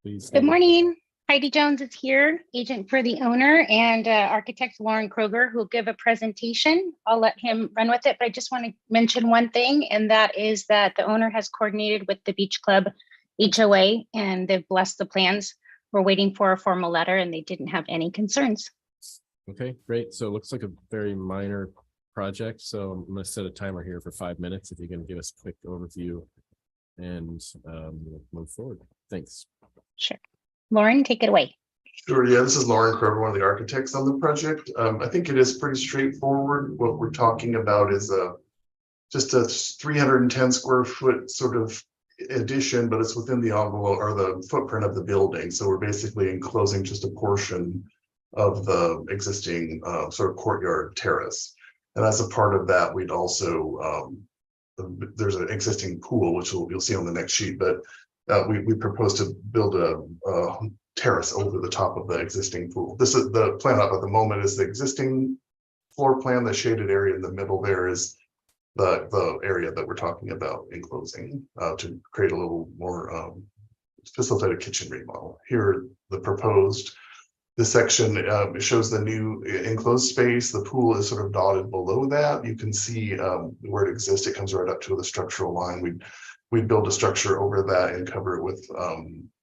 Please. Good morning. Heidi Jones is here, agent for the owner, and architect Lauren Kroger, who will give a presentation. I'll let him run with it, but I just want to mention one thing, and that is that the owner has coordinated with the Beach Club HOA, and they've blessed the plans. We're waiting for a formal letter, and they didn't have any concerns. Okay, great. So it looks like a very minor project. So I'm going to set a timer here for 5 minutes. If you can give us a quick overview and move forward. Thanks. Sure. Lauren, take it away. Sure. Yeah, this is Lauren Kroger, one of the architects on the project. I think it is pretty straightforward. What we're talking about is just a 310 square foot sort of addition, but it's within the envelope or the footprint of the building. So we're basically enclosing just a portion of the existing sort of courtyard terrace. And as a part of that, we'd also there's an existing pool, which you'll see on the next sheet, but we propose to build a terrace over the top of the existing pool. This is the plan up at the moment is the existing floor plan. The shaded area in the middle there is the area that we're talking about enclosing to create a little more facilitated kitchen remodel. Here, the proposed, this section shows the new enclosed space. The pool is sort of dotted below that. You can see where it exists. It comes right up to the structural line. We'd build a structure over that and cover it with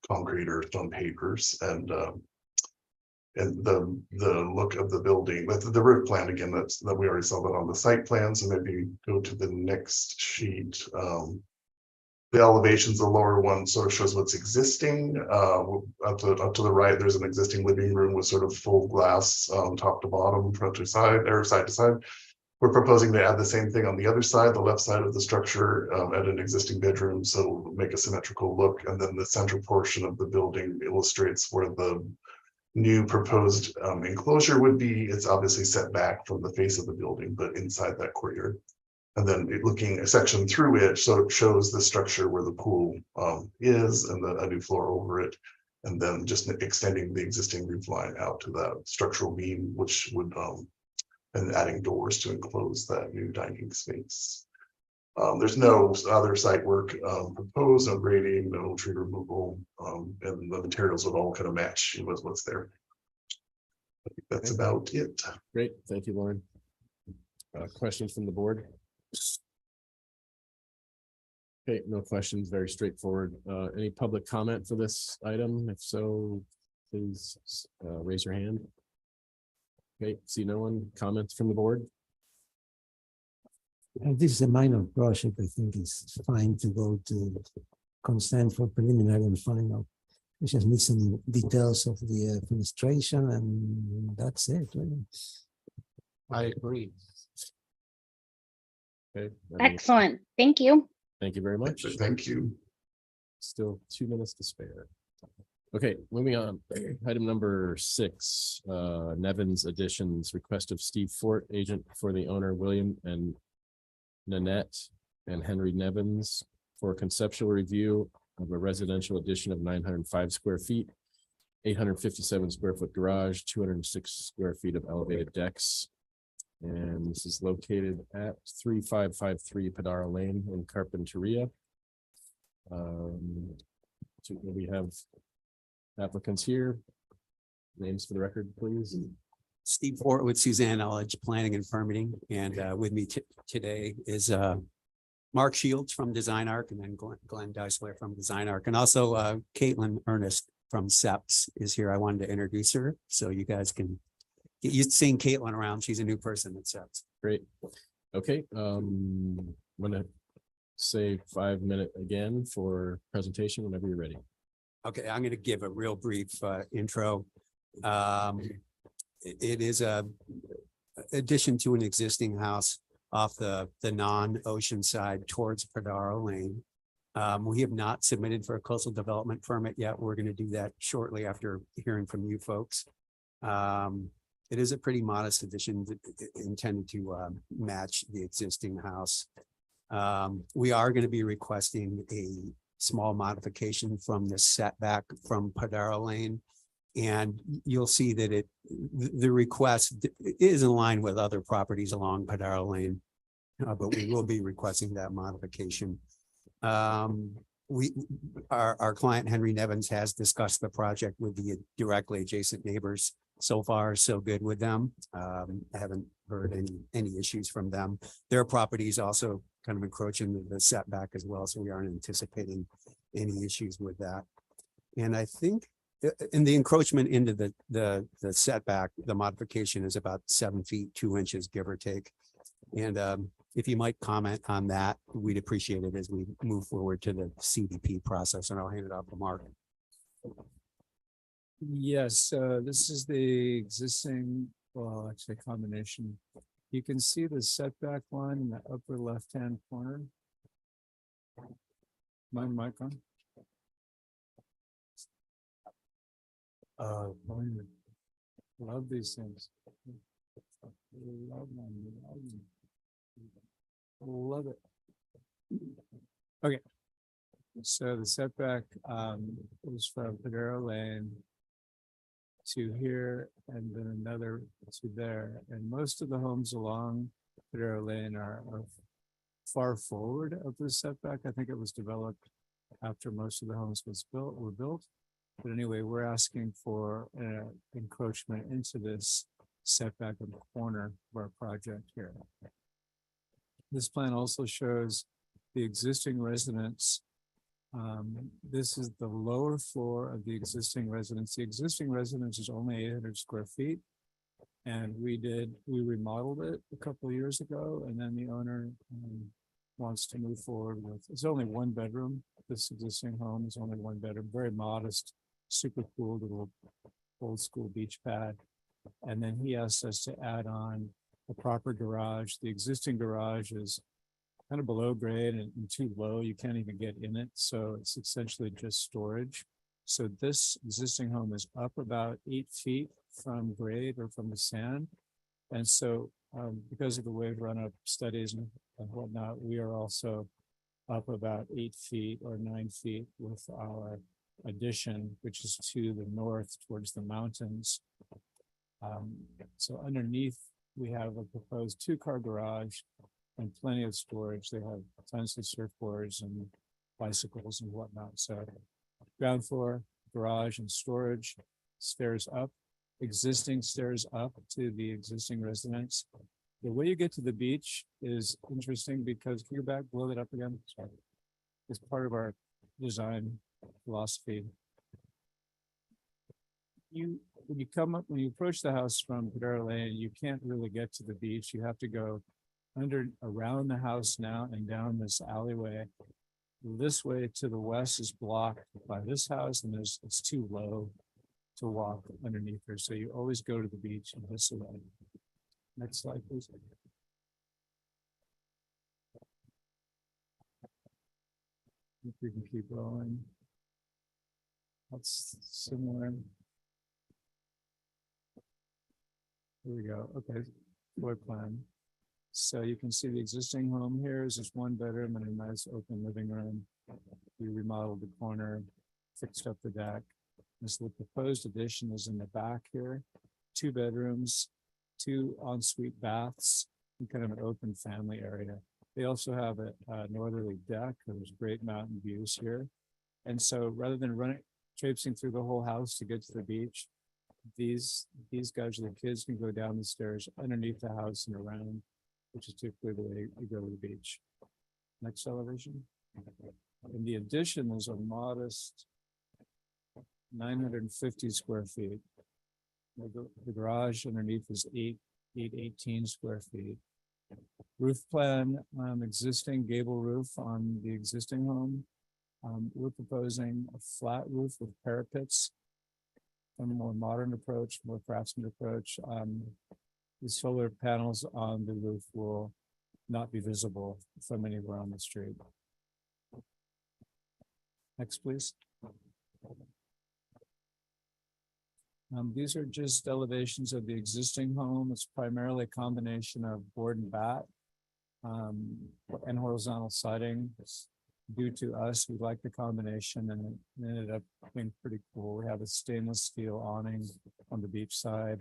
concrete or stone pavers, and the look of the building with the roof plan again that we already saw that on the site plan. So maybe go to the next sheet. The elevations, the lower one sort of shows what's existing. Up to the right, there's an existing living room with sort of full glass top to bottom, front to side, or side to side. We're proposing to add the same thing on the other side, the left side of the structure, at an existing bedroom, so it'll make a symmetrical look. And then the central portion of the building illustrates where the new proposed enclosure would be. It's obviously set back from the face of the building, but inside that courtyard. And then looking a section through it, so it shows the structure where the pool is, and a new floor over it. And then just extending the existing roof line out to that structural beam, which would and adding doors to enclose that new dining space. There's no other site work proposed, no grading, no tree removal, and the materials would all kind of match with what's there. I think that's about it. Great, thank you, Lauren. Questions from the board? Okay, no questions, very straightforward. Any public comment for this item? If so, please raise your hand. Okay, see no one. Comments from the board? This is a minor project. I think it's fine to go to consent for preliminary and final. We just need some details of the administration, and that's it. Really. I agree. Okay. Excellent. Thank you. Thank you very much. Thank you. Still 2 minutes to spare. Okay, moving on. Item number 6, Nevins additions, request of Steve Fort, agent for the owner, William and Nanette and Henry Nevins, for a conceptual review of a residential addition of 905 square feet, 857 square foot garage, 206 square feet of elevated decks. And this is located at 3553 Padaro Lane in Carpinteria. We have applicants here. Names for the record, please. Steve Fort with Suzanne Elledge, Planning and Permitting, and with me today is Mark Shields from Design Arc, and then Glenn Deisler from Design Arc, and also Caitlin Ernest from SEPS is here. I wanted to introduce her so you guys can get used to seeing Caitlin around. She's a new person at SEPS. Great. Okay, I'm gonna say 5 minute again for presentation whenever you're ready. Okay, I'm going to give a real brief intro. It is a addition to an existing house off the non-ocean side towards Padaro Lane. We have not submitted for a coastal development permit yet. We're going to do that shortly after hearing from you folks. It is a pretty modest addition intended to match the existing house. We are going to be requesting a small modification from the setback from Padaro Lane. And you'll see that the request is in line with other properties along Padaro Lane, but we will be requesting that modification. Our client Henry Nevins has discussed the project with the directly adjacent neighbors. So far, so good with them. I haven't heard any issues from them. Their properties also kind of encroach into the setback as well, so we aren't anticipating any issues with that. And I think in the encroachment into the setback, the modification is about 7 feet, 2 inches, give or take. And if you might comment on that, we'd appreciate it as we move forward to the CDP process, and I'll hand it off to Mark. Yes, this is the existing, well, actually combination. You can see the setback line in the upper left-hand corner. My mic on? Love these things. Love them. Love it. Okay. So the setback is from Padaro Lane to here and then another to there. And most of the homes along Padaro Lane are far forward of the setback. I think it was developed after most of the homes were built. But anyway, we're asking for an encroachment into this setback in the corner of our project here. This plan also shows the existing residence. This is the lower floor of the existing residence. The existing residence is only 800 square feet. And we remodeled it a couple of years ago, and then the owner wants to move forward with, it's only 1 bedroom. This existing home is only 1 bedroom, very modest, super cool little old school beach pad. And then he asked us to add on a proper garage. The existing garage is kind of below grade and too low. You can't even get in it. So it's essentially just storage. So this existing home is up about 8 feet from grade or from the sand. And so because of the wave run-up studies and whatnot, we are also up about 8 feet or 9 feet with our addition, which is to the north towards the mountains. So underneath, we have a proposed 2-car garage and plenty of storage. They have tons of surfboards and bicycles and whatnot. So ground floor, garage and storage, stairs up, existing stairs up to the existing residence. The way you get to the beach is interesting because, can you back, blow that up again? Sorry. It's part of our design philosophy. When you approach the house from Padaro Lane, you can't really get to the beach. You have to go around the house now and down this alleyway. This way to the west is blocked by this house, and it's too low to walk underneath her. So you always go to the beach and this way. Next slide, please. If we can keep rolling. That's similar. Here we go. Okay, floor plan. So you can see the existing home here is just 1 bedroom and a nice open living room. We remodeled the corner, fixed up the deck. This the proposed addition is in the back here. 2 bedrooms, 2 ensuite baths, and kind of an open family area. They also have a northerly deck. There's great mountain views here. And so rather than traipsing through the whole house to get to the beach, these guys, the kids, can go down the stairs underneath the house and around, which is typically the way you go to the beach. Next elevation. And the addition is a modest 950 square feet. The garage underneath is 818 square feet. Roof plan, existing gable roof on the existing home. We're proposing a flat roof with parapets. A more modern approach, more craftsman approach. The solar panels on the roof will not be visible from anywhere on the street. Next, please. These are just elevations of the existing home. It's primarily a combination of board and bat and horizontal siding. Due to us, we like the combination, and it ended up being pretty cool. We have a stainless steel awning on the beach side,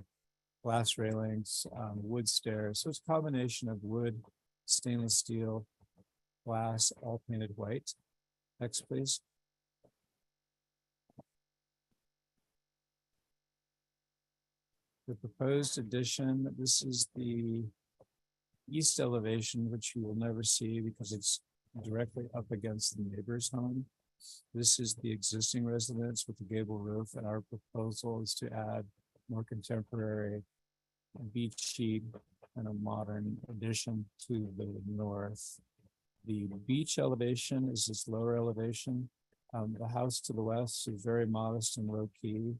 glass railings, wood stairs. So it's a combination of wood, stainless steel, glass, all painted white. Next, please. The proposed addition, this is the east elevation, which you will never see because it's directly up against the neighbor's home. This is the existing residence with the gable roof, and our proposal is to add more contemporary beach sheet and a modern addition to the north. The beach elevation is this lower elevation. The house to the west is very modest and low key.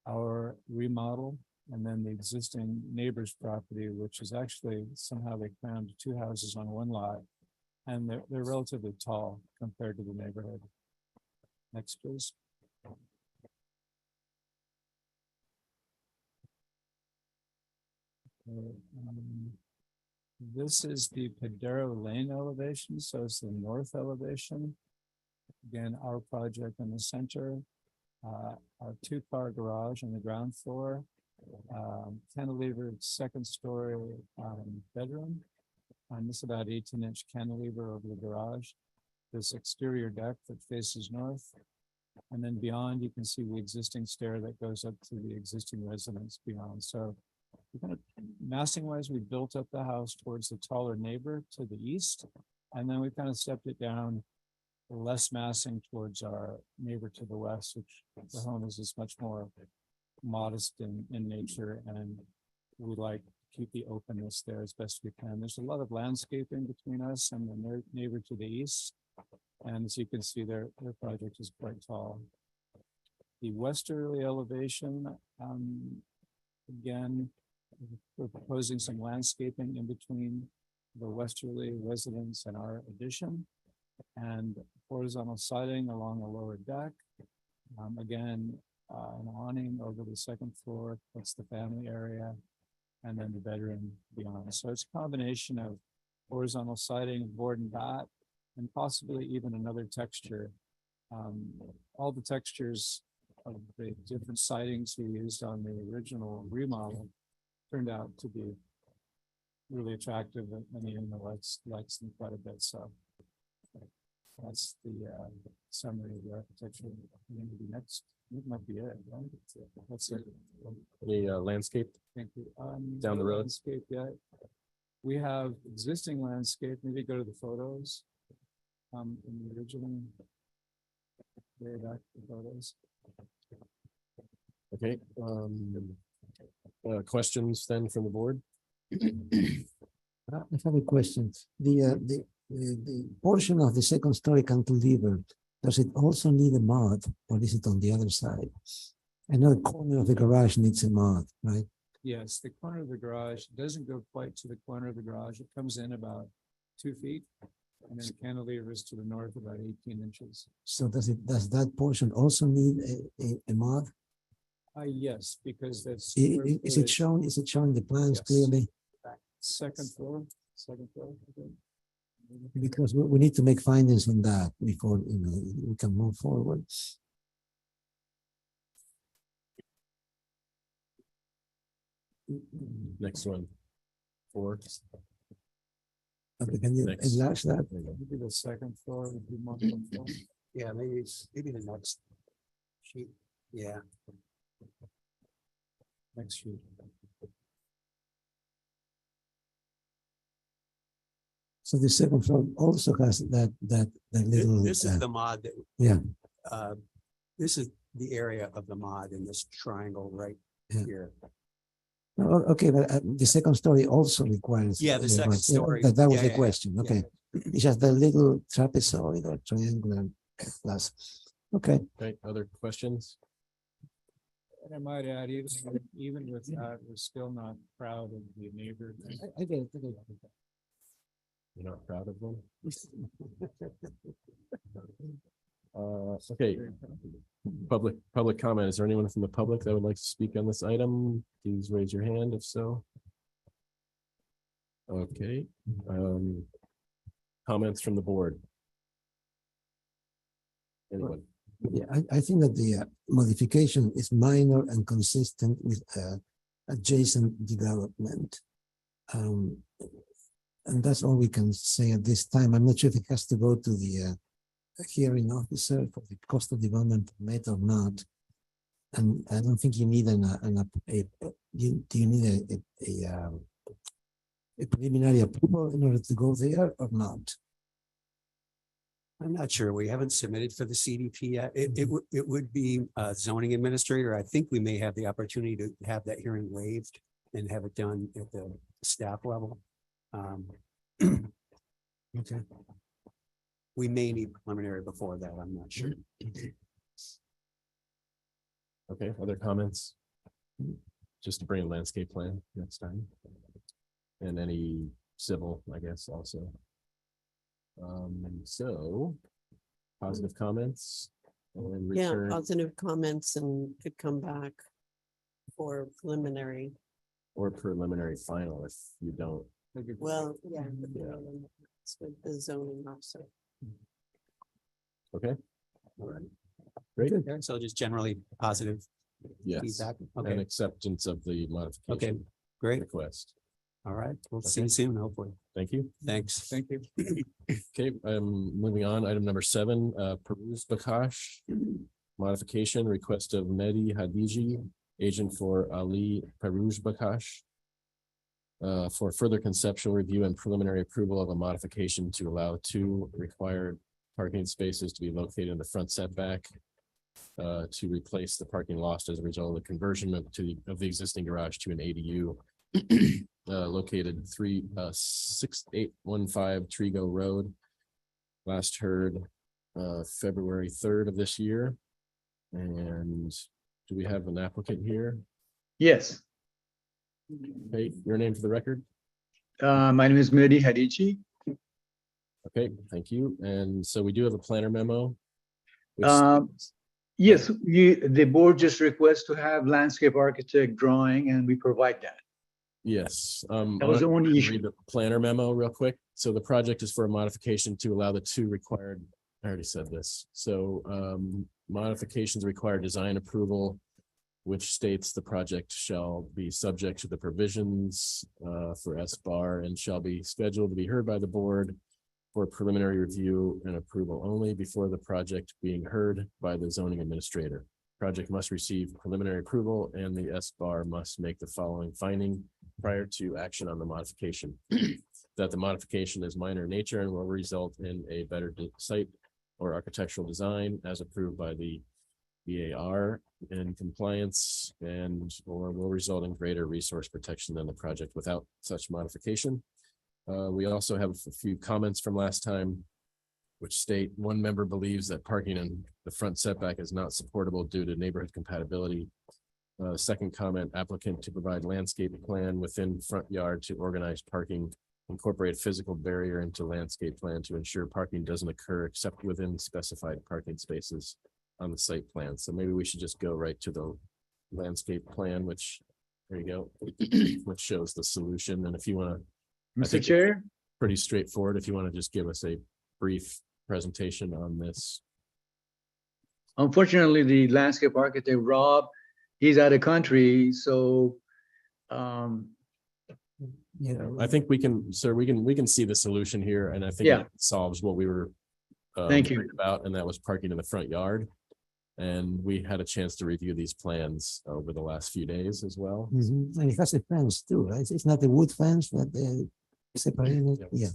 Our remodel, and then the existing neighbor's property, which is actually somehow they crammed two houses on one lot, and they're relatively tall compared to the neighborhood. Next, please. This is the Padero Lane elevation, so it's the north elevation. Again, our project in the center, our two-car garage on the ground floor, cantilevered second story bedroom, and this about 18-inch cantilever over the garage. This exterior deck that faces north, and then beyond you can see the existing stair that goes up to the existing residence beyond. So we kind of massing wise, we built up the house towards the taller neighbor to the east, and then we kind of stepped it down less massing towards our neighbor to the west, which the home is just much more modest in nature, and we like to keep the openness there as best we can. There's a lot of landscaping between us and the neighbor to the east, and as you can see, their project is quite tall. The westerly elevation, again, we're proposing some landscaping in between the westerly residence and our addition, and horizontal siding along the lower deck. Again, an awning over the second floor, that's the family area, and then the bedroom beyond. So it's a combination of horizontal siding, board and bat, and possibly even another texture. All the textures of the different sidings we used on the original remodel turned out to be really attractive, and the owner likes them quite a bit. So that's the summary of the architecture. Maybe next, it might be it, right? That's it. Any landscape? Thank you. Down the road? Landscape, yeah. We have existing landscape. Maybe go to the photos. In the original, way back to the photos. Okay. Questions then from the board? I have a question. The portion of the second story cantilever, does it also need a mod, or is it on the other side? I know the corner of the garage needs a mod, right? Yes, the corner of the garage doesn't go quite to the corner of the garage. It comes in about 2 feet, and then the cantilever is to the north about 18 inches. So does that portion also need a mod? Yes, because that's. Is it shown? Is it showing the plans Yes. clearly? Second floor. Okay. Because we need to make findings on that before we can move forward. Next one. 4. Okay, can you Next. enlarge that? Maybe the second floor would be more comfortable. Yeah, maybe the next sheet. Yeah. Next sheet. So the second floor also has that little. This is the mod that, Yeah, this is the area of the mod in this triangle right Yeah. here. Okay, but the second story also requires. Yeah, the second right, yeah, story. That was Yeah, the yeah, question, yeah. okay. It's just the little trapezoid or triangular plus, okay. Okay, other questions? And I might add, even with that, we're still not proud of the neighbor. I get it. You're not proud of them? Okay. Public comment. Is there anyone from the public that would like to speak on this item? Please raise your hand if so. Okay, comments from the board? Anyone? Yeah, I think that the modification is minor and consistent with adjacent development. And that's all we can say at this time. I'm not sure if it has to go to the hearing officer for the cost of development permit or not. And I don't think you need do you need a preliminary approval in order to go there or not? I'm not sure. We haven't submitted for the CDP yet. It would be zoning administrator. I think we may have the opportunity to have that hearing waived and have it done at the staff level. Okay. We may need preliminary before that. I'm not sure. Okay, other comments? Just to bring a landscape plan next time. And any civil, I guess, also. So positive comments and Yeah, return positive comments and could come back for preliminary. or preliminary final if you don't. Well, yeah. Yeah. It's with the zoning officer. Okay, All right. great. Okay, so just generally positive Yes, feedback. and Okay, acceptance of the modification. okay, great. Request. All right. We'll see Okay. you soon, hopefully. Thank you. Thanks. Thank you. Okay, moving on, item number 7, Peruz Bakash. Modification request of Mehdi Hadiji, agent for Ali Peruz Bakash. For further conceptual review and preliminary approval of a modification to allow 2 required parking spaces to be located in the front setback. To replace the parking lost as a result of the conversion of the existing garage to an ADU. Located 6815 Trigo Road. Last heard February 3rd of this year. And do we have an applicant here? Yes, Okay, your name for the record? my name is Mehdi Hadichi. Okay, thank you. And so we do have a planner memo. which Yes, the board just requests to have landscape architect drawing and we provide that. Yes. That was the only issue. Read the planner memo real quick. So the project is for a modification to allow the 2 required, I already said this. So modifications require design approval, which states the project shall be subject to the provisions for SBAR and shall be scheduled to be heard by the board for preliminary review and approval only before the project being heard by the zoning administrator. Project must receive preliminary approval and the SBAR must make the following finding prior to action on the modification. That the modification is minor in nature and will result in a better site or architectural design as approved by the BAR in compliance and or will result in greater resource protection than the project without such modification. We also have a few comments from last time, which state 1 member believes that parking in the front setback is not supportable due to neighborhood compatibility. Second comment, applicant to provide landscape plan within front yard to organize parking, incorporate physical barrier into landscape plan to ensure parking doesn't occur except within specified parking spaces on the site plan. So maybe we should just go right to the landscape plan, which, there you go, which shows the solution. And if you want to, Mr. Chair? Pretty straightforward. If you want to just give us a brief presentation on this. Unfortunately, the landscape architect, Rob, he's out of country, so Yeah, I think we can, sir, we can see the solution here, and I think Yeah. it solves what we were Thank you. worried about, and that was parking in the front yard. And we had a chance to review these plans over the last few days as well. And it has a fence too, right? It's not a wood fence, but separated, yeah.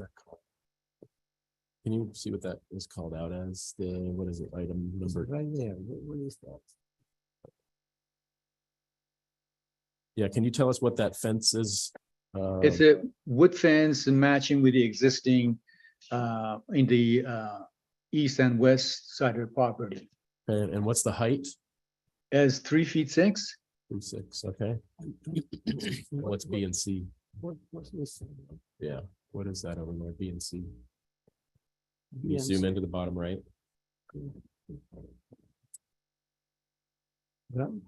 Can you see what that is called out as? What is it, item It's number? right there. What is that? Yeah, can you tell us what that fence is? It's a wood fence matching with the existing in the east and west side of the property. And what's the height? As 3 feet 6. 3.6, okay. What's B and C? What's this? Yeah, what is that over there, B and C? Can B you and zoom C. into the bottom right? Gravel.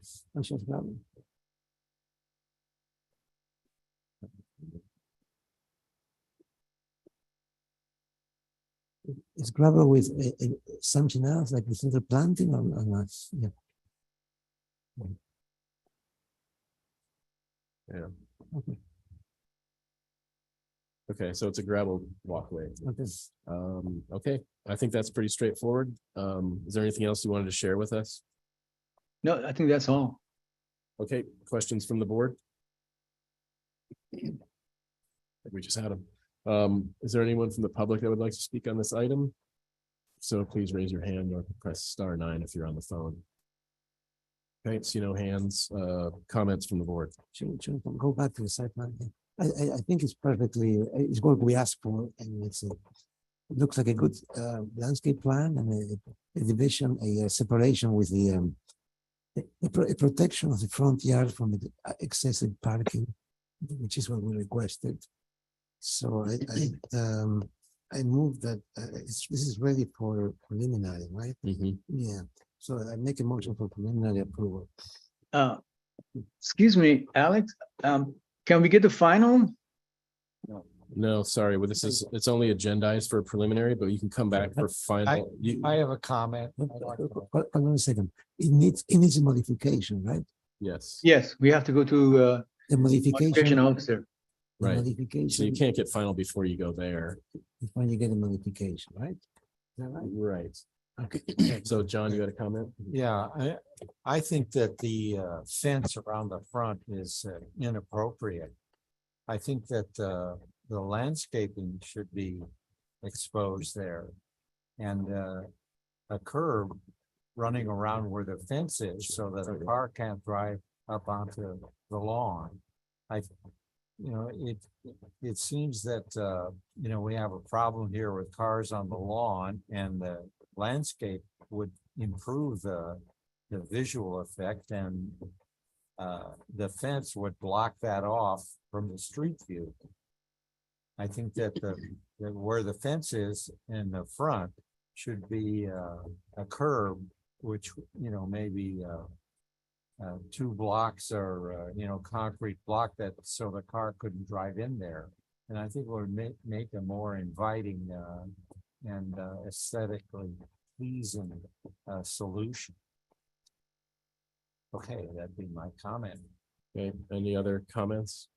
It's gravel with something else, like with the planting or not? Yeah. Yeah. Okay. Okay, so it's a gravel walkway. Okay. Okay, I think that's pretty straightforward. Is there anything else you wanted to share with us? No, I think that's all. Okay, questions from the board? We just had them. Is there anyone from the public that would like to speak on this item? So please raise your hand or press *9 if you're on the phone. Okay, see no hands, comments from the board. Sure, go back to the site plan. I think it's perfectly, it's what we asked for, and it looks like a good landscape plan and a division, a separation with a protection of the front yard from the excessive parking, which is what we requested. So I move that this is ready for preliminary, right? Yeah. So I make a motion for preliminary approval. Excuse me, Alex, can we get the final? No, sorry, well, it's only agendized for preliminary, but you can come back for final. I have a comment. Hold on a second. It needs a modification, right? Yes. Yes, we have to go to The modification officer. The Right. modification. So you can't get final before you go there. When you get a modification, right? Is that right? Right. Okay. So John, you got a comment? Yeah, I think that the fence around the front is inappropriate. I think that the landscaping should be exposed there. And a curb running around where the fence is so that a car can't drive up onto the lawn. It seems that, we have a problem here with cars on the lawn, and the landscape would improve the visual effect, and the fence would block that off from the street view. I think that where the fence is in the front should be a curb, which, maybe 2 blocks or, concrete block that so the car couldn't drive in there. And I think it would make a more inviting and aesthetically pleasing solution. Okay, that'd be my comment. Okay, any other comments?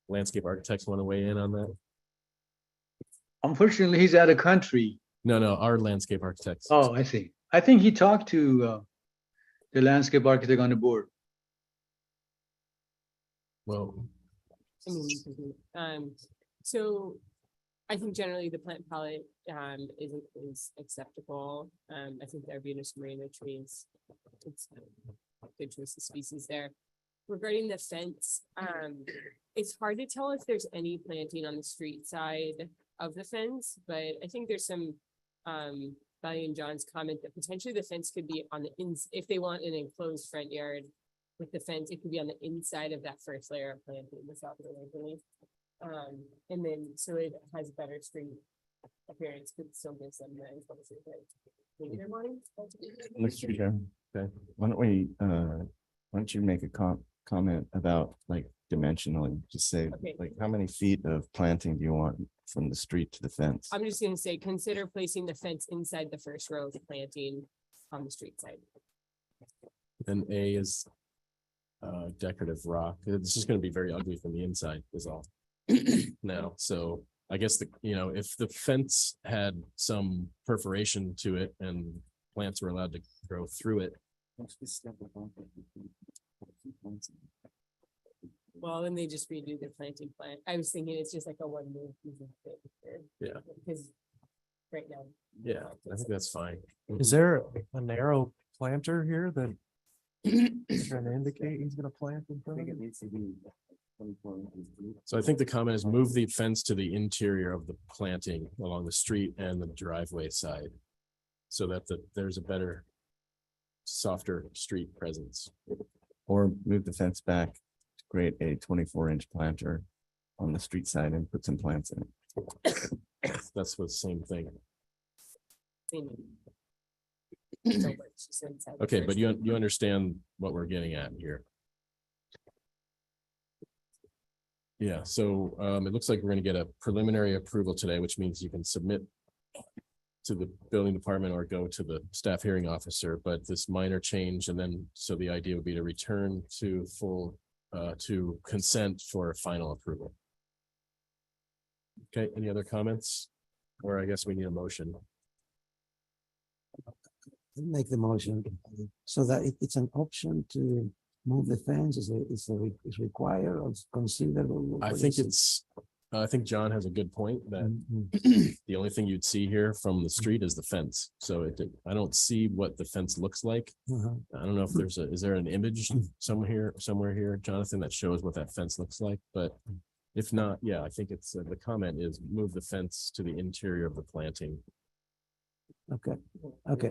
Landscape architects want to weigh in on that? Unfortunately, he's out of country. No, our landscape architects. Oh, I see. I think he talked to the landscape architect on the board. Well, So I think generally the plant palette is acceptable. I think the Arbutus marina trees, it's a good choice of species there. Regarding the fence, it's hard to tell if there's any planting on the street side of the fence, but I think there's some value in John's comment that potentially the fence could be on the if they want an enclosed front yard with the fence, it could be on the inside of that first layer of planting, the south of the and then so it has better street appearance, but still gives them the enclosure. Maybe they're wanting. Mr. Chairman. Okay, why don't you make a comment about like dimensionally, just say Okay. like how many feet of planting do you want from the street to the fence? I'm just gonna say, consider placing the fence inside the first row of the planting on the street side. And A is decorative rock. It's just going to be very ugly from the inside is all. Now, so I guess if the fence had some perforation to it and plants were allowed to grow through it. Well, then they just redo the planting plan. I was thinking it's just like a one move. Yeah. Because right now. Yeah, I think that's fine. Is there a narrow planter here that is gonna indicate he's gonna plant in front of it? So I think the comment is move the fence to the interior of the planting along the street and the driveway side. So that there's a better, softer street presence. Or move the fence back to create a 24-inch planter on the street side and put some plants in it. That's the same thing. Okay, but you understand what we're getting at here. Yeah, so it looks like we're gonna get a preliminary approval today, which means you can submit to the building department or go to the staff hearing officer, but this minor change, and then, so the idea would be to return to full, to consent for final approval. Okay, any other comments? Or I guess we need a motion. Make the motion so that it's an option to move the fence. Is required or it's considered? I think it's, I think John has a good point that the only thing you'd see here from the street is the fence. So I don't see what the fence looks like. I don't know if is there an image somewhere here, Jonathan, that shows what that fence looks like? But if not, yeah, I think it's, the comment is move the fence to the interior of the planting. Okay,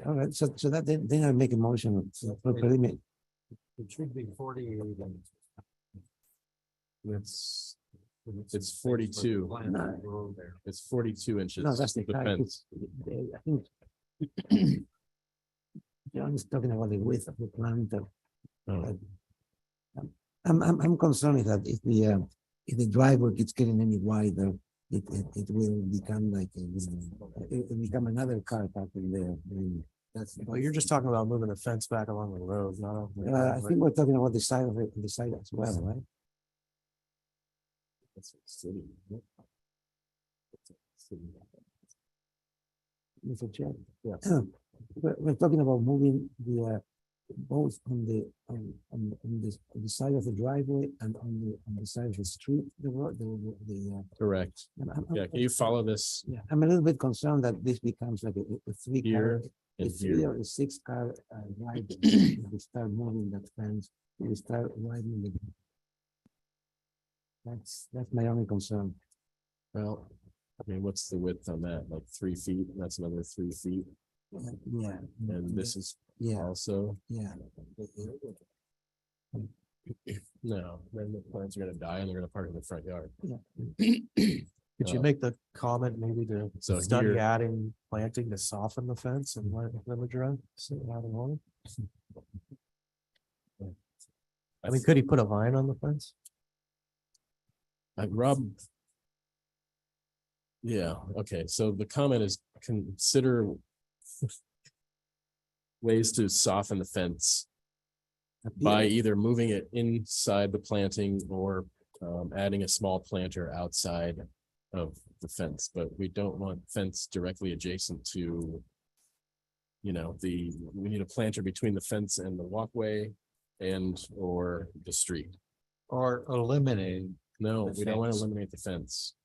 all right. So that then I make a motion for preliminary. It should be 48. It's 42. No. It's 42 inches. No, that's the height. fence. I think John is talking about the width of the planter. I'm concerned that if the driveway keeps getting any wider, it will become like it will become another car parking there. That's Well, you're just talking about moving the fence back along the road, not over the I driveway. think we're talking about the side of the side as well, right? Mr. Chair. Yeah. We're talking about moving the both on the side of the driveway and on the side of the street, the road, Correct. Yeah, can you follow this? Yeah, I'm a little bit concerned that this becomes like a three car, Here a and three here. or a 6 car ride. If we start moving that fence, we start widening the. That's my only concern. Well, I mean, what's the width on that? Like 3 feet? That's another 3 feet. Yeah. And this is also. Yeah. No, then the plants are gonna die and they're gonna park in the front yard. Could you make the comment maybe to So study here- adding planting to soften the fence and let them drive? I mean, could he put a vine on the fence? Rob. Yeah, okay, so the comment is consider ways to soften the fence by either moving it inside the planting or adding a small planter outside of the fence, but we don't want fence directly adjacent to, you know, we need a planter between the fence and the walkway or the street. Or eliminate. No, the we don't want to fence. eliminate the fence.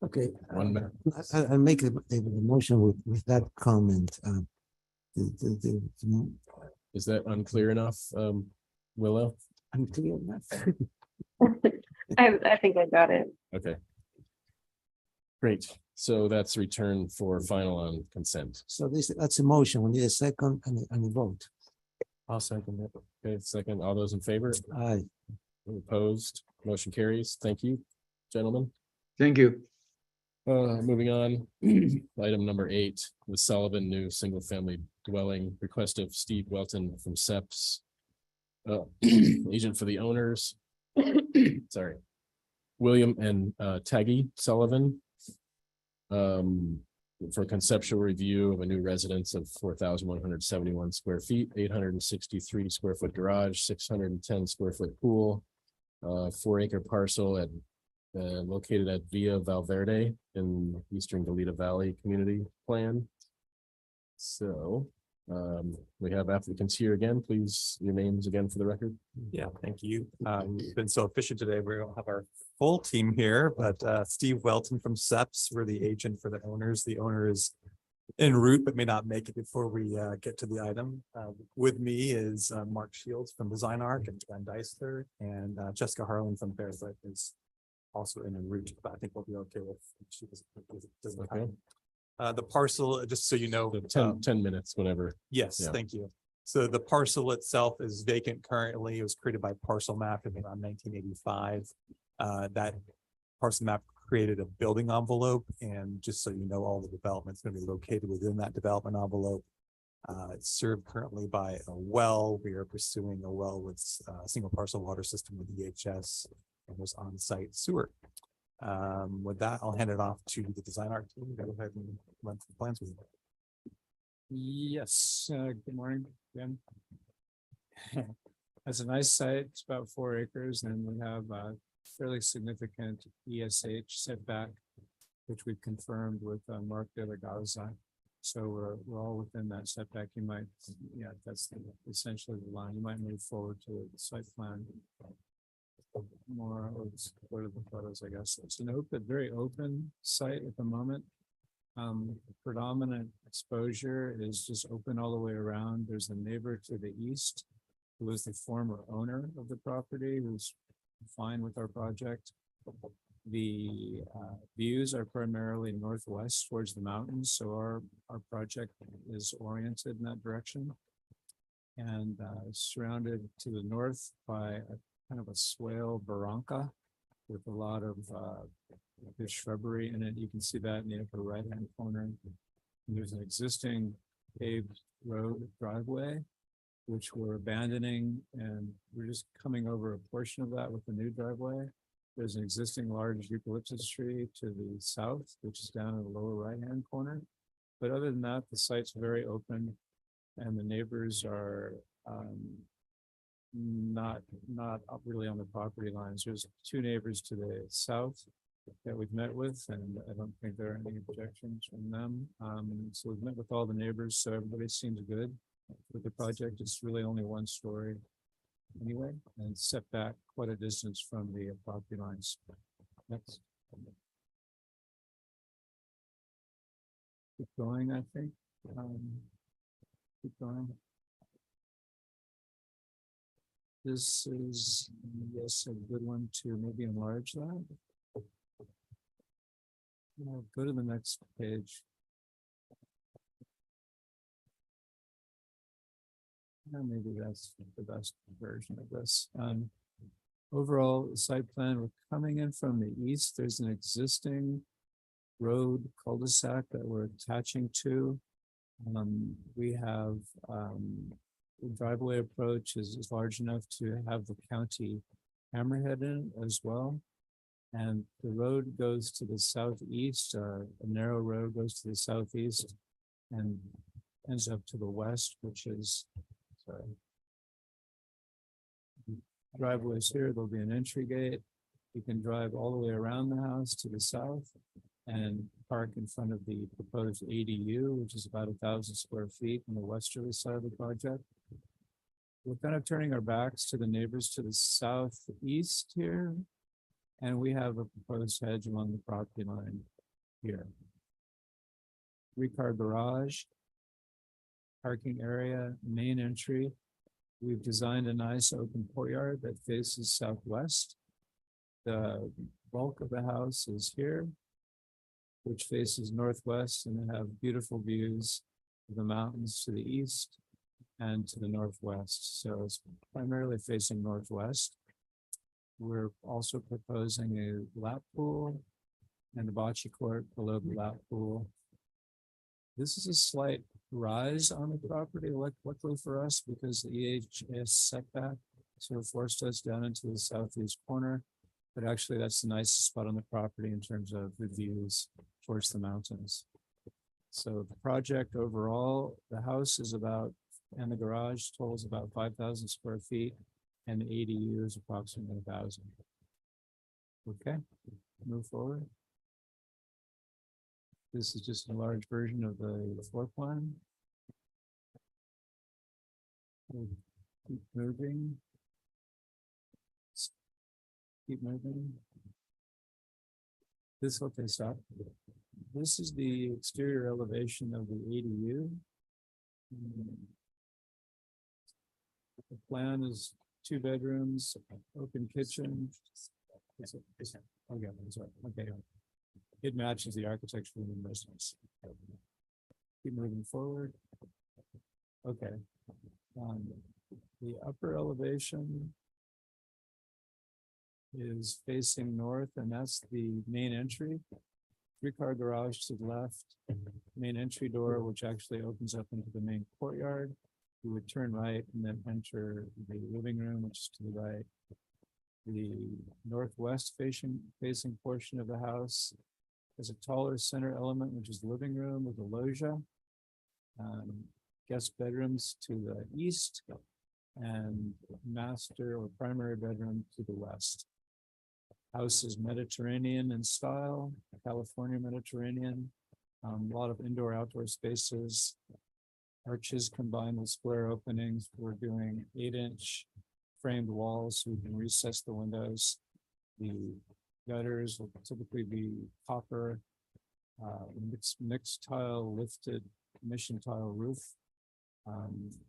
Okay. One minute. I'll make the motion with that comment. Is that unclear enough, Willow? Unclear enough. I think I got it. Okay. Great, so that's return for final on consent. So that's a motion. We need a second and a vote. I'll second it. Okay, second, all those in favor? Aye. Opposed, motion carries. Thank you, gentlemen. Thank you. Moving on, item number 8, the Sullivan new single-family dwelling request of Steve Welton from SEPS. Agent for the owners. Sorry. William and Taggy Sullivan. For conceptual review of a new residence of 4,171 square feet, 863 square foot garage, 610 square foot pool. 4-acre parcel located at Via Valverde in Eastern Goleta Valley Community Plan. So We have applicants here again. Please, your names again for the record. Yeah, thank you. You've been so efficient today. We don't have our full team here, but Steve Welton from SEPS, we're the agent for the owners. The owner is en route, but may not make it before we get to the item. With me is Mark Shields from Design Arc and Glenn Deisler, and Jessica Harlan from Barefoot is also en route, but I think we'll be okay with. She doesn't Okay. come. The parcel, just so you know. 10 minutes, whenever. Yes, Yeah. thank you. So the parcel itself is vacant currently. It was created by Parcel Map in around 1985. That parcel map created a building envelope, and just so you know, all the development's going to be located within that development envelope. It's served currently by a well. We are pursuing a well with a single parcel water system with EHS, and there's on-site sewer. With that, I'll hand it off to the Design Arc team. Go ahead and run through the plans with you. Yes, good morning, Ben. That's a nice site. It's about 4 acres, and we have a fairly significant ESH setback, which we've confirmed with Mark de la Garza. So we're all within that setback. You might, yeah, that's essentially the line. You might move forward to the site plan. More, let's go to the photos, I guess. It's an open, very open site at the moment. Predominant exposure is just open all the way around. There's a neighbor to the east who is the former owner of the property, who's fine with our project. The views are primarily northwest towards the mountains, so our project is oriented in that direction. And surrounded to the north by a kind of a swale barranca with a lot of there's shrubbery in it. You can see that in the upper right-hand corner. And there's an existing paved road driveway, which we're abandoning, and we're just coming over a portion of that with the new driveway. There's an existing large eucalyptus tree to the south, which is down in the lower right-hand corner. But other than that, the site's very open, and the neighbors are not really on the property lines. There's 2 neighbors to the south that we've met with, and I don't think there are any objections from them. So we've met with all the neighbors, so everybody seems good with the project. It's really only 1 story anyway, and set back quite a distance from the property lines. Next. Keep going, I think. Keep going. This is, yes, a good one to maybe enlarge that. Go to the next page. Maybe that's the best version of this. Overall, the site plan, we're coming in from the east. There's an existing road cul-de-sac that we're attaching to. We have the driveway approach is large enough to have the county hammerhead in as well. And the road goes to the southeast, a narrow road goes to the southeast and ends up to the west, which is, sorry. Driveways here, there'll be an entry gate. You can drive all the way around the house to the south and park in front of the proposed ADU, which is about 1,000 square feet on the westerly side of the project. We're kind of turning our backs to the neighbors to the southeast here. And we have a proposed hedge along the property line here. 3-car garage, parking area, main entry. We've designed a nice open courtyard that faces southwest. The bulk of the house is here, which faces northwest, and they have beautiful views of the mountains to the east and to the northwest. So it's primarily facing northwest. We're also proposing a lap pool and a bocce court below the lap pool. This is a slight rise on the property, luckily for us, because the EHS setback sort of forced us down into the southeast corner. But actually, that's the nicest spot on the property in terms of the views towards the mountains. So the project overall, the house is about, and the garage totals about 5,000 square feet. And the ADU is approximately 1,000. Okay, move forward. This is just a large version of the floor plan. We'll keep moving. Keep moving. This, okay, stop. This is the exterior elevation of the ADU. The plan is 2 bedrooms, open kitchen. Okay, I'm sorry. Okay. It matches the architectural residence. Keep moving forward. Okay. The upper elevation is facing north, and that's the main entry. 3-car garage to the left, main entry door, which actually opens up into the main courtyard. You would turn right and then enter the living room, which is to the right. The northwest facing portion of the house has a taller center element, which is the living room with a loggia. Guest bedrooms to the east and master or primary bedroom to the west. House is Mediterranean in style, California Mediterranean. A lot of indoor outdoor spaces, arches combined with square openings. We're doing 8-inch framed walls so we can recess the windows. The gutters will typically be copper, mixed tile, lifted mission tile roof,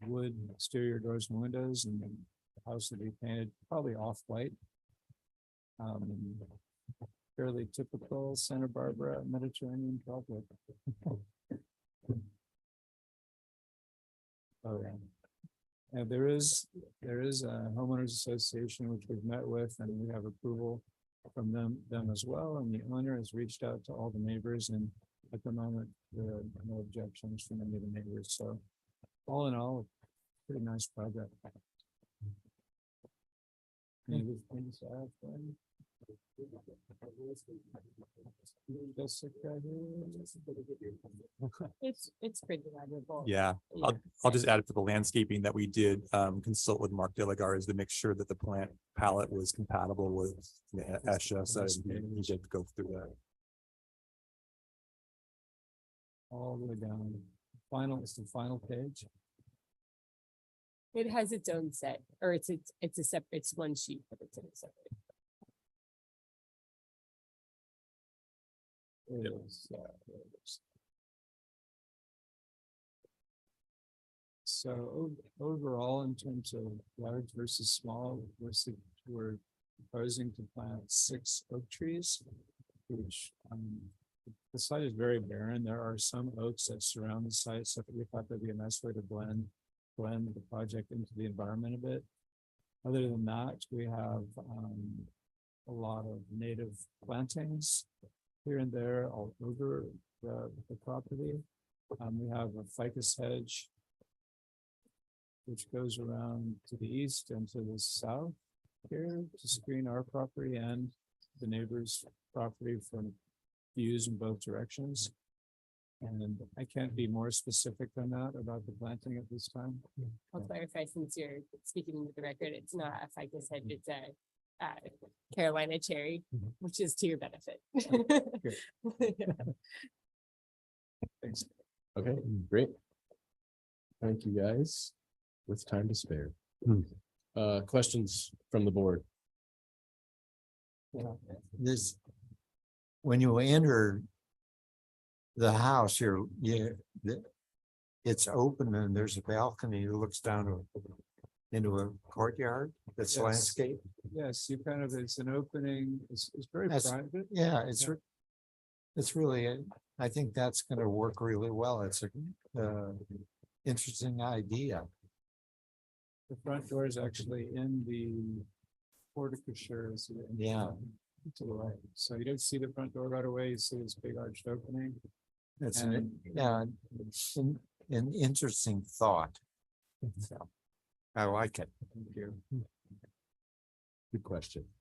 wood exterior doors and windows, and the house will be painted probably off-white. Fairly typical Santa Barbara Mediterranean project. Oh yeah. And there is a homeowners association which we've met with, and we have approval from them as well. And the owner has reached out to all the neighbors, and at the moment there are no objections from any of the neighbors. So all in all, pretty nice project. Any other things to add, Brian? It's pretty valuable. Yeah, I'll just add for the landscaping that we did consult with Mark Delagarze to make sure that the plant palette was compatible with the ESHA, so he did go through that. All the way down. It's the final page. It has its own set, or it's a separate, it's one sheet, but it's in a separate. It is. So overall, in terms of large versus small, we're proposing to plant 6 oak trees, which the site is very barren. There are some oaks that surround the site, so we thought that'd be a nice way to blend the project into the environment a bit. Other than that, we have a lot of native plantings here and there all over the property. We have a ficus hedge which goes around to the east and to the south here to screen our property and the neighbor's property from views in both directions. And I can't be more specific than that about the planting at this time. I'll clarify, since you're speaking into the record, it's not a ficus hedge, it's a Carolina cherry, which is to your benefit. Thanks. Okay, great. Thank you, guys. With time to spare. Questions from the board? This, when you enter the house, it's open and there's a balcony that looks down into a courtyard that's Yes. landscape. Yes, it's an opening. It's very private. Yeah, it's really, I think that's gonna work really well. It's a interesting idea. The front door is actually in the portico. Yeah. To the right. So you don't see the front door right away. You see this big arched opening. It's And- an interesting thought. So I like it. Thank you. Good question.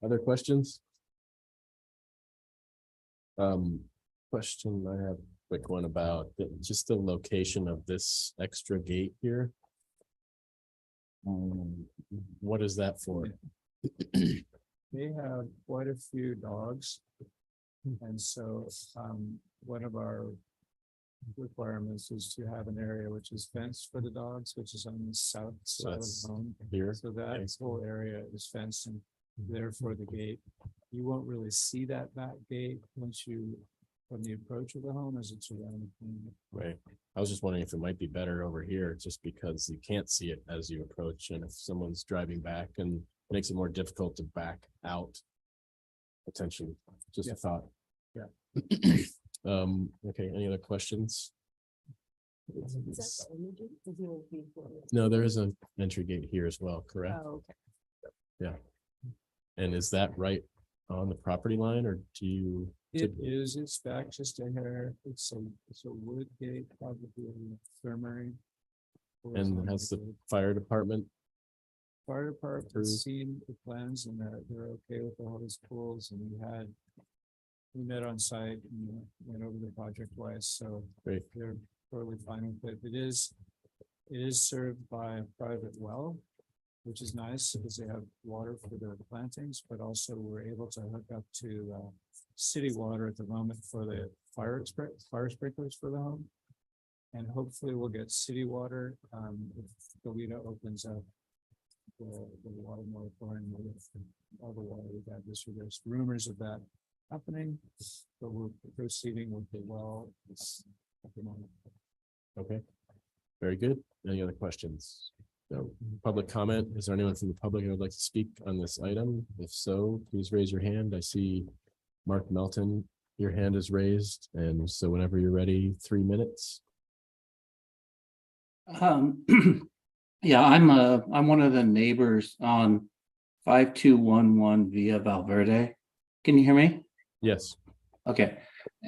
Other questions? Question I have a quick one about just the location of this extra gate here. What is that for? They have quite a few dogs. And so one of our requirements is to have an area which is fenced for the dogs, which is on the south side of that's the home. here. So that whole area is fenced and therefore the gate, you won't really see that back gate once you, from the approach of the home as it's around. the corner. Right. I was just wondering if it might be better over here, just because you can't see it as you approach, and if someone's driving back, and it makes it more difficult to back out. Potentially, just a thought. Yeah. Okay, any other questions? Is that the only gate? Is there a gate for it? No, there is an entry gate here as well, correct? Oh, okay. Yeah. And is that right on the property line, or do you? It is, it's back just a hair. It's a wood gate, probably a infirmary. And has the fire department? Fire department approved? seen the plans and they're okay with all these pools, and we met on site and went over the project twice, so Great. they're totally fine with it. It is served by a private well, which is nice because they have water for their plantings, but also we're able to hook up to city water at the moment for the fire sprinklers for the home. And hopefully we'll get city water if Goleta opens up the water moratorium with all the water we've had this year. There's rumors of that happening, but we're proceeding with the well at the moment. Okay, very good. Any other questions? No. Public comment? Is there anyone from the public who would like to speak on this item? If so, please raise your hand. I see Mark Melton, your hand is raised, and so whenever you're ready, 3 minutes. Yeah, I'm one of the neighbors on 5211 Via Valverde. Can you hear me? Yes. Okay.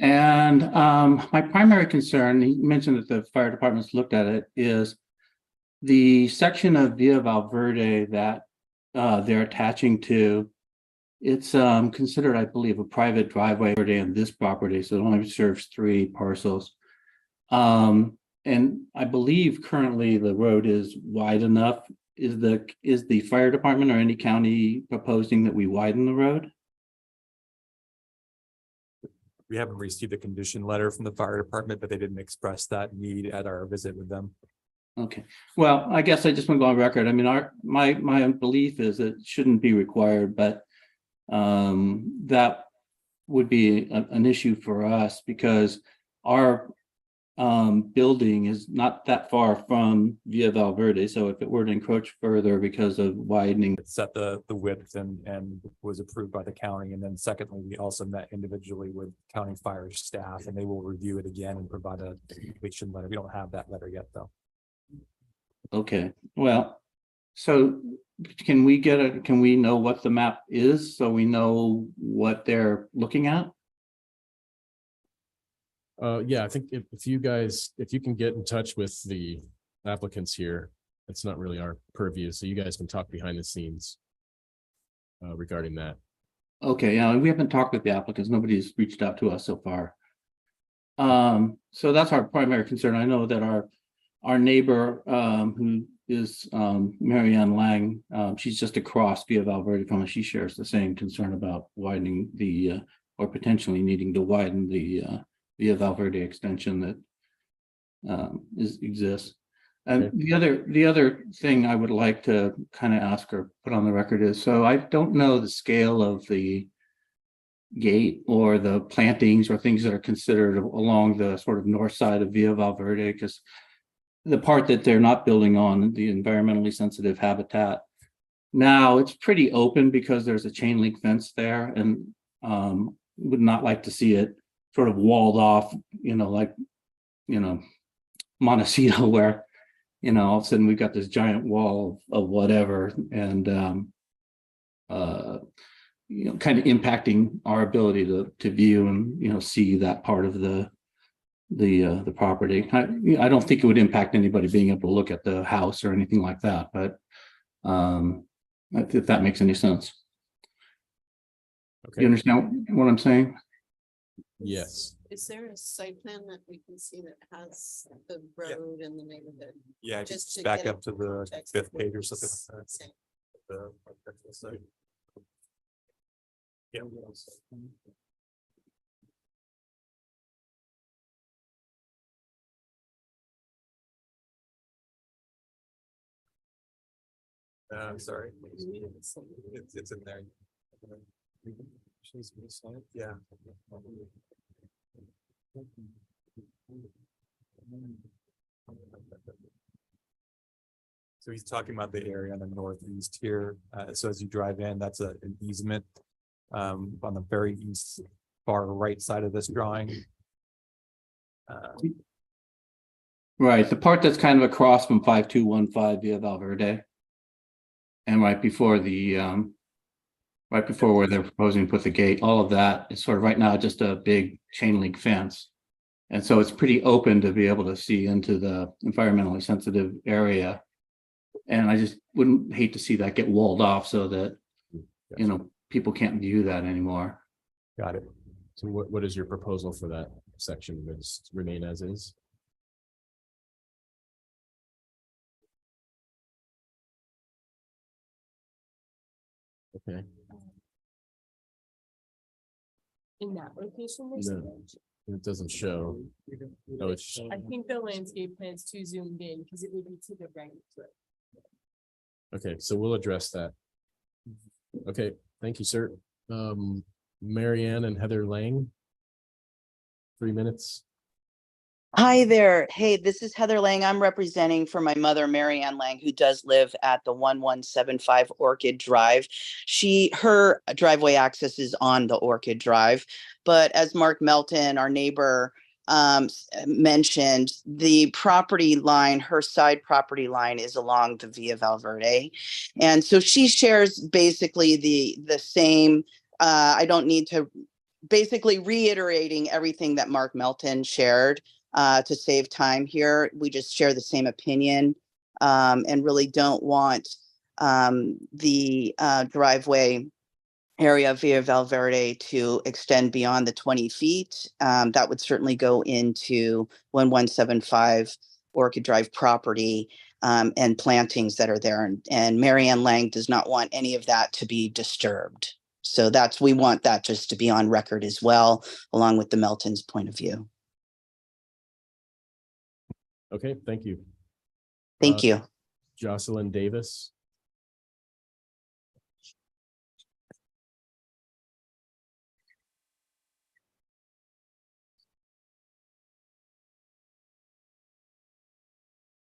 And my primary concern, you mentioned that the fire department's looked at it, is the section of Via Valverde that they're attaching to. It's considered, I believe, a private driveway in this property, so it only serves 3 parcels. And I believe currently the road is wide enough. Is the fire department or any county proposing that we widen the road? We haven't received a condition letter from the fire department, but they didn't express that need at our visit with them. Okay, well, I guess I just want to go on record. I mean, my belief is it shouldn't be required, but that would be an issue for us because our building is not that far from Via Valverde. So if it were to encroach further because of widening. It set the width and was approved by the county. And then secondly, we also met individually with county fire staff, and they will review it again and provide a completion letter. We don't have that letter yet, though. Okay, well, so can we know what the map is so we know what they're looking at? Yeah, I think if you can get in touch with the applicants here, it's not really our purview, so you guys can talk behind the scenes regarding that. Okay, yeah, we haven't talked with the applicants. Nobody's reached out to us so far. So that's our primary concern. I know that our neighbor who is Marianne Lang, she's just across Via Valverde from us. She shares the same concern about widening the or potentially needing to widen the Via Valverde extension that exists. And Okay. the other thing I would like to kind of ask or put on the record is, so I don't know the scale of the gate or the plantings or things that are considered along the sort of north side of Via Valverde, because the part that they're not building on, the environmentally sensitive habitat, now it's pretty open because there's a chain link fence there, and would not like to see it sort of walled off, like, Montecito, where, all of a sudden we've got this giant wall of whatever, and kind of impacting our ability to view and see that part of the property. I don't think it would impact anybody being able to look at the house or anything like that, but if that makes any sense. Okay. You understand what I'm saying? Yes. Is there a site plan that we can see that has the road and the neighborhood? Yeah, Just to back get up to the context 5th of page or what's something like that. saying. The architectural site. Yeah. I'm sorry. It's in there. Yeah. So he's talking about the area on the northeast here. So as you drive in, that's an easement on the very east far right side of this drawing. Right, the part that's kind of across from 5215 via Valverde. And right before where they're proposing to put the gate, all of that is sort of right now just a big chain link fence. And so it's pretty open to be able to see into the environmentally sensitive area. And I just wouldn't hate to see that get walled off so that, you know, people can't view that anymore. Got it. So what is your proposal for that section? Would it just remain as is? Okay. In that location, there's No, it doesn't show. No, it's I think the landscape plan's too zoomed in because it would be to the right. okay. So we'll address that. Okay, thank you, sir. Marianne and Heather Lang. 3 minutes. Hi there. Hey, this is Heather Lang. I'm representing for my mother, Marianne Lang, who does live at the 1175 Orchid Drive. Her driveway access is on the Orchid Drive, but as Mark Melton, our neighbor, mentioned, the property line, her side property line is along the Via Valverde. And so she shares basically the same, I don't need to, basically reiterating everything that Mark Melton shared. To save time here, we just share the same opinion and really don't want the driveway area via Valverde to extend beyond the 20 feet. That would certainly go into 1175 Orchid Drive property and plantings that are there. And Marianne Lang does not want any of that to be disturbed. So we want that just to be on record as well, along with the Melton's point of view. Okay, thank you. Thank you. Jocelyn Davis.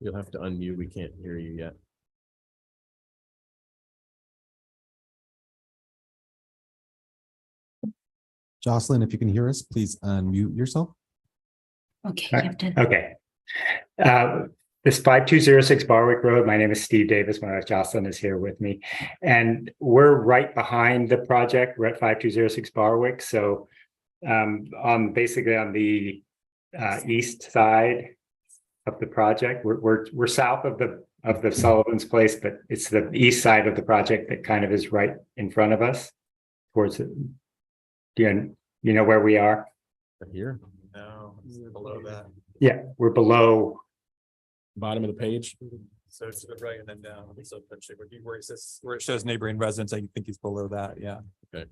You'll have to unmute. We can't hear you yet. Jocelyn, if you can hear us, please unmute yourself. Okay. Okay. This 5206 Barwick Road. My name is Steve Davis. My wife Jocelyn is here with me. And we're right behind the project. We're at 5206 Barwick. So basically on the east side of the project. We're south of the Sullivan's place, but it's the east side of the project that kind of is right in front of us towards it. Do you know where we are? Here? No, below that. Yeah, we're below. Bottom of the page. So to the right and then down. So where it shows neighboring residents, I think he's below that. Yeah. Okay.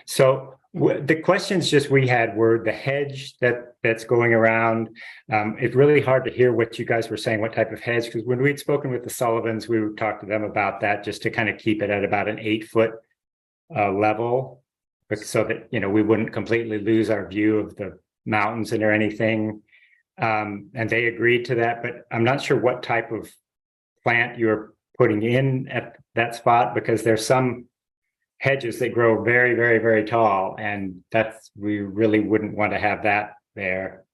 So the questions just we had were the hedge that's going around. It's really hard to hear what you guys were saying, what type of hedge, because when we'd spoken with the Sullivans, we would talk to them about that just to kind of keep it at about an 8-foot level, so that, you know, we wouldn't completely lose our view of the mountains or anything. And they agreed to that, but I'm not sure what type of plant you're putting in at that spot, because there's some hedges that grow very, very, very tall, and we really wouldn't want to have that there.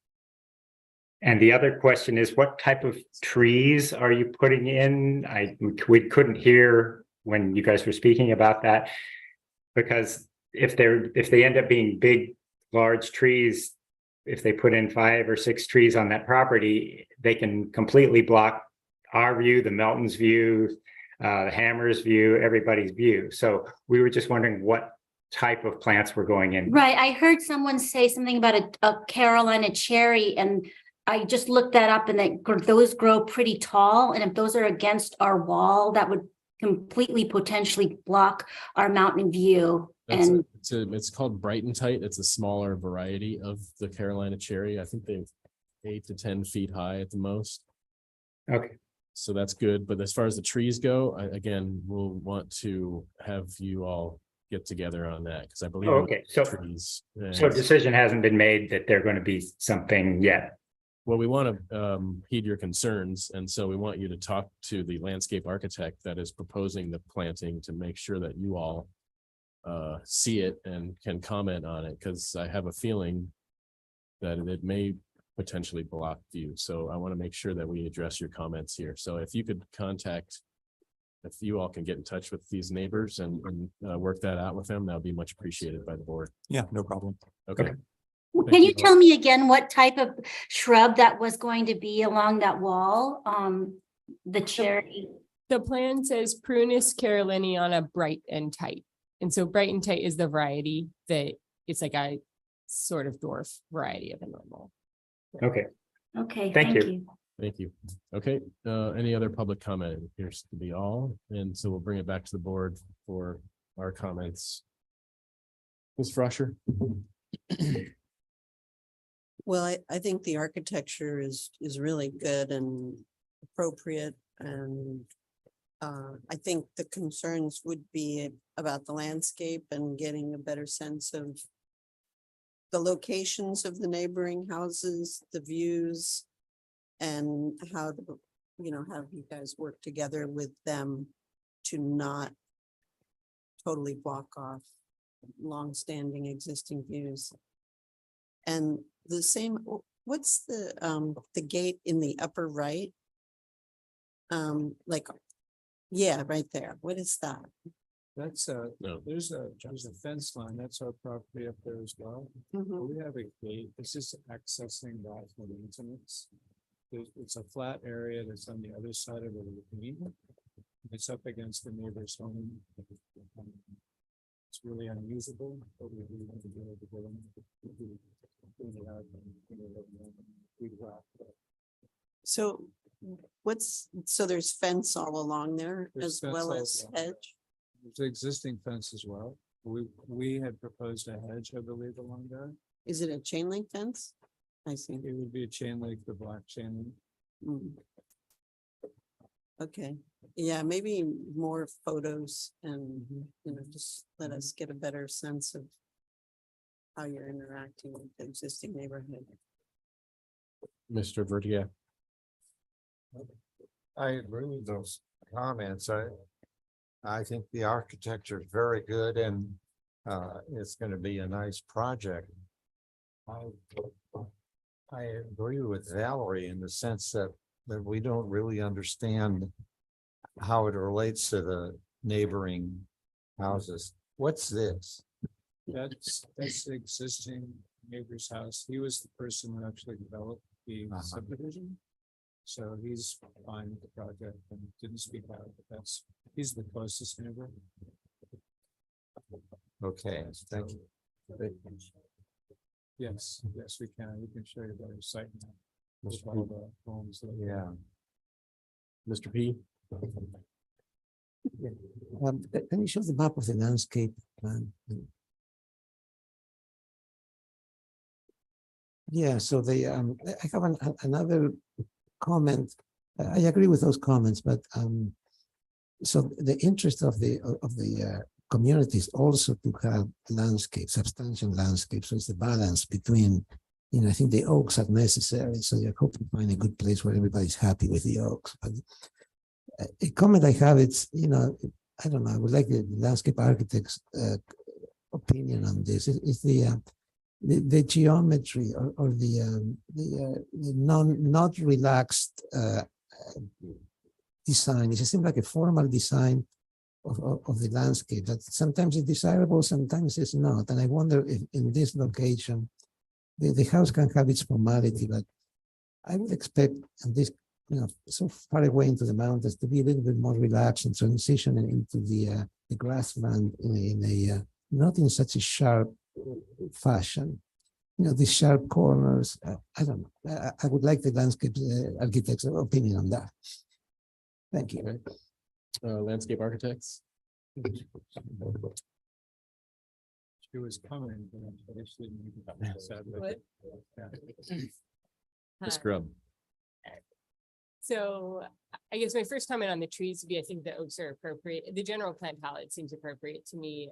And the other question is, what type of trees are you putting in? We couldn't hear when you guys were speaking about that, because if they end up being big, large trees, if they put in 5 or 6 trees on that property, they can completely block our view, the Melton's view, the Hammer's view, everybody's view. So we were just wondering what type of plants were going in. Right. I heard someone say something about a Carolina cherry, and I just looked that up, and those grow pretty tall. And if those are against our wall, that would completely potentially block our mountain view. It's called Brighton Tight. It's a smaller variety of the Carolina cherry. I think they're 8 to 10 feet high at the most. Okay. So that's good, but as far as the trees go, again, we'll want to have you all get together on that, because I believe. Oh, okay, so- trees. So and- decision hasn't been made that they're going to be something yet. Well, we want to heed your concerns, and so we want you to talk to the landscape architect that is proposing the planting to make sure that you all see it and can comment on it, because I have a feeling that it may potentially block view. So I want to make sure that we address your comments here. So if you could if you all can get in touch with these neighbors and work that out with them, that would be much appreciated by the board. Yeah, no problem. Okay. Can you tell me again what type of shrub that was going to be along that wall? The cherry. The plan says Prunus caroliniana bright and tight. And so bright and tight is the variety that it's like a sort of dwarf variety of a normal. Okay. Okay, Thank thank you. you. Thank you. Okay, any other public comment? It appears to be all, and so we'll bring it back to the board for our comments. Ms. Frosher? Well, I think the architecture is really good and appropriate, and I think the concerns would be about the landscape and getting a better sense of the locations of the neighboring houses, the views, and how to, have you guys work together with them to not totally block off longstanding existing views. And the same, what's the gate in the upper right? Yeah, right there. What is that? That's there's a fence line, that's our property up there as well. Mhm. We have a gate, it's just accessing that for the maintenance. It's a flat area that's on the other side of the ravine. It's up against the neighbor's home. It's really unusable, but we do want to be able to go in. Clean it out and clean it up and weed whack. So so there's fence all along there There's as fence well all as along. hedge? There's an existing fence as well. We had proposed a hedge, I believe, along there. Is it a chain link fence? I see. It would be a chain link, the black chain link. Mm. Okay, yeah, maybe more photos and, just let us get a better sense of how you're interacting with the existing neighborhood. Mr. Verdia? I agree with those comments. I think the architecture is very good and it's going to be a nice project. I agree with Valerie in the sense that we don't really understand how it relates to the neighboring houses. What's this? That's the existing neighbor's house. He was the person who actually developed the subdivision. So he's fine with the project and didn't speak out, but he's the closest neighbor. Okay, thank you. Yes, we can. We can show you the site now. With all the homes that- Yeah. Mr. P? Can you show the map of the landscape plan? Yeah, so I have another comment. I agree with those comments, but so the interest of the community is also to have landscape, substantial landscape. So it's the balance between, I think the oaks are necessary. So you hope to find a good place where everybody's happy with the oaks. But a comment I have, it's, I don't know, I would like the landscape architect's opinion on this. It's the geometry or the not relaxed design. It seems like a formal design of the landscape that sometimes is desirable, sometimes it's not. And I wonder if in this location, the house can have its formality, but I would expect this, so far away into the mountains to be a little bit more relaxed and transitioning into the grassland in a not in such a sharp fashion. These sharp corners. I don't know. I would like the landscape architect's opinion on that. Thank you. Landscape architects? She was coming. But I just didn't sadly. What? Yeah. Ms. Grubb? So I guess my first comment on the trees would be, I think the oaks are appropriate. The general plant palette seems appropriate to me.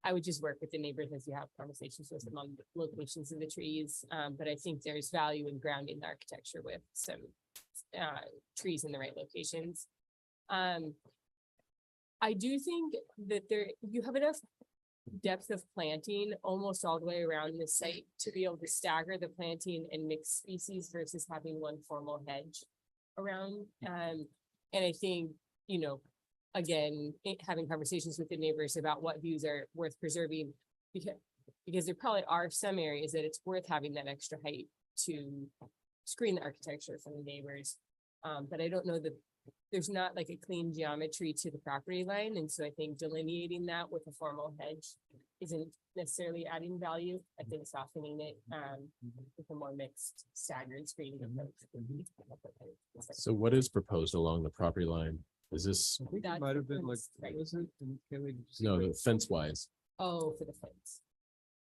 I would just work with the neighbors as you have conversations with them on the locations of the trees. But I think there's value in grounding the architecture with some trees in the right locations. I do think that you have enough depth of planting almost all the way around the site to be able to stagger the planting and mix species versus having one formal hedge around. And I think, again, having conversations with the neighbors about what views are worth preserving, because there probably are some areas that it's worth having that extra height to screen the architecture from the neighbors. But I don't know that there's not like a clean geometry to the property line. And so I think delineating that with a formal hedge isn't necessarily adding value. I think softening it with a more mixed staggered screening approach. So what is proposed along the property line? Is this, I think it might have been like, no, the fence wise, Oh, for the fence.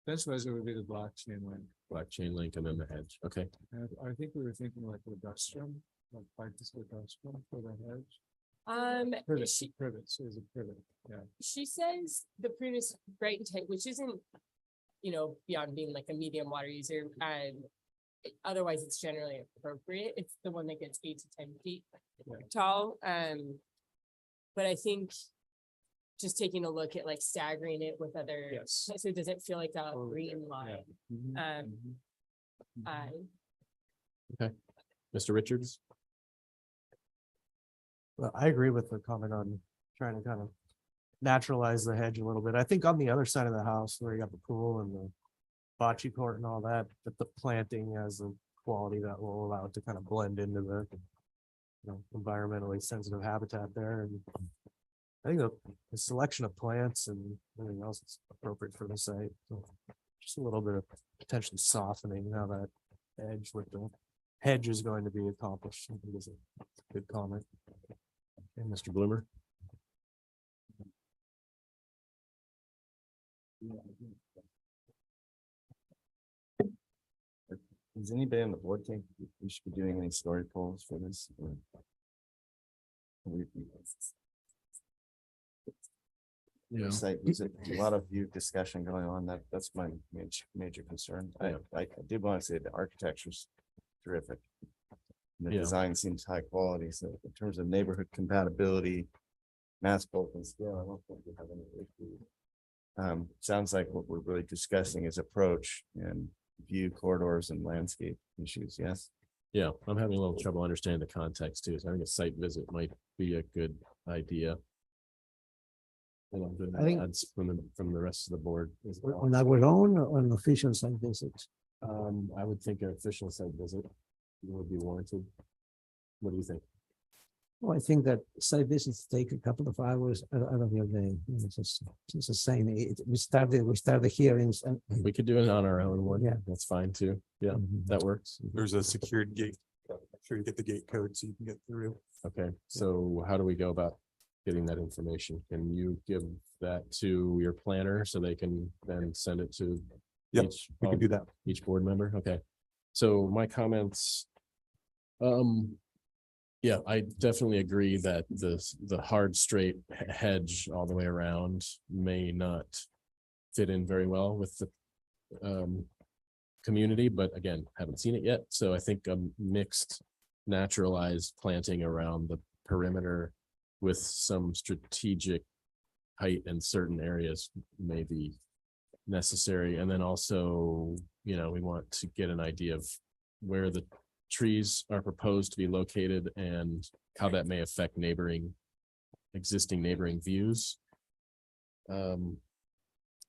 That's why it would be the block chain link. black chain link and then the hedge, okay? I think we were thinking like industrial, like practice industrial for the hedge. Privet, is a privet, yeah. She says the previous bright and tight, which isn't, beyond being like a medium water user. Otherwise, it's generally appropriate. It's the one that gets 8 to 10 feet tall. But I think just taking a look at like staggering it with other, so it doesn't feel like a green line. Okay, Mr. Richards? Well, I agree with the comment on trying to kind of naturalize the hedge a little bit. I think on the other side of the house where you got the pool and the bocce court and all that, that the planting has a quality that will allow it to kind of blend into the environmentally sensitive habitat there. And I think the selection of plants and everything else is appropriate for the site. So just a little bit of potentially softening how that edge with the hedge is going to be accomplished. I think is a good comment. And Mr. Bloomer? Does anybody on the board think we should be doing any story polls for this? Yeah. Site visit, a lot of view discussion going on. That's my major concern. I did want to say the architecture's terrific. The Yeah. design seems high quality. So in terms of neighborhood compatibility, mass bulk and scale, I don't think we have any issue. Sounds like what we're really discussing is approach and view corridors and landscape issues. Yes. Yeah, I'm having a little trouble understanding the context too. So I think a site visit might be a good idea. And I'm doing I think- ads from the rest of the board. as well. On our own or an official site visit? I would think an official site visit would be warranted. What do you think? Well, I think that site visits take a couple of hours out of your day. It's just the same. We start the hearings and. We could do it on our own one. Yeah. That's fine too. Yeah, that works. There's a secured gate. Make sure you get the gate code so you can get through. Okay, so how do we go about getting that information? Can you give that to your planner so they can then send it to? Yep, each, we can do that. Each board member, okay. So my comments. Yeah, I definitely agree that the hard straight hedge all the way around may not fit in very well with the community, but again, haven't seen it yet. So I think a mixed naturalized planting around the perimeter with some strategic height in certain areas may be necessary. And then also, we want to get an idea of where the trees are proposed to be located and how that may affect existing neighboring views. And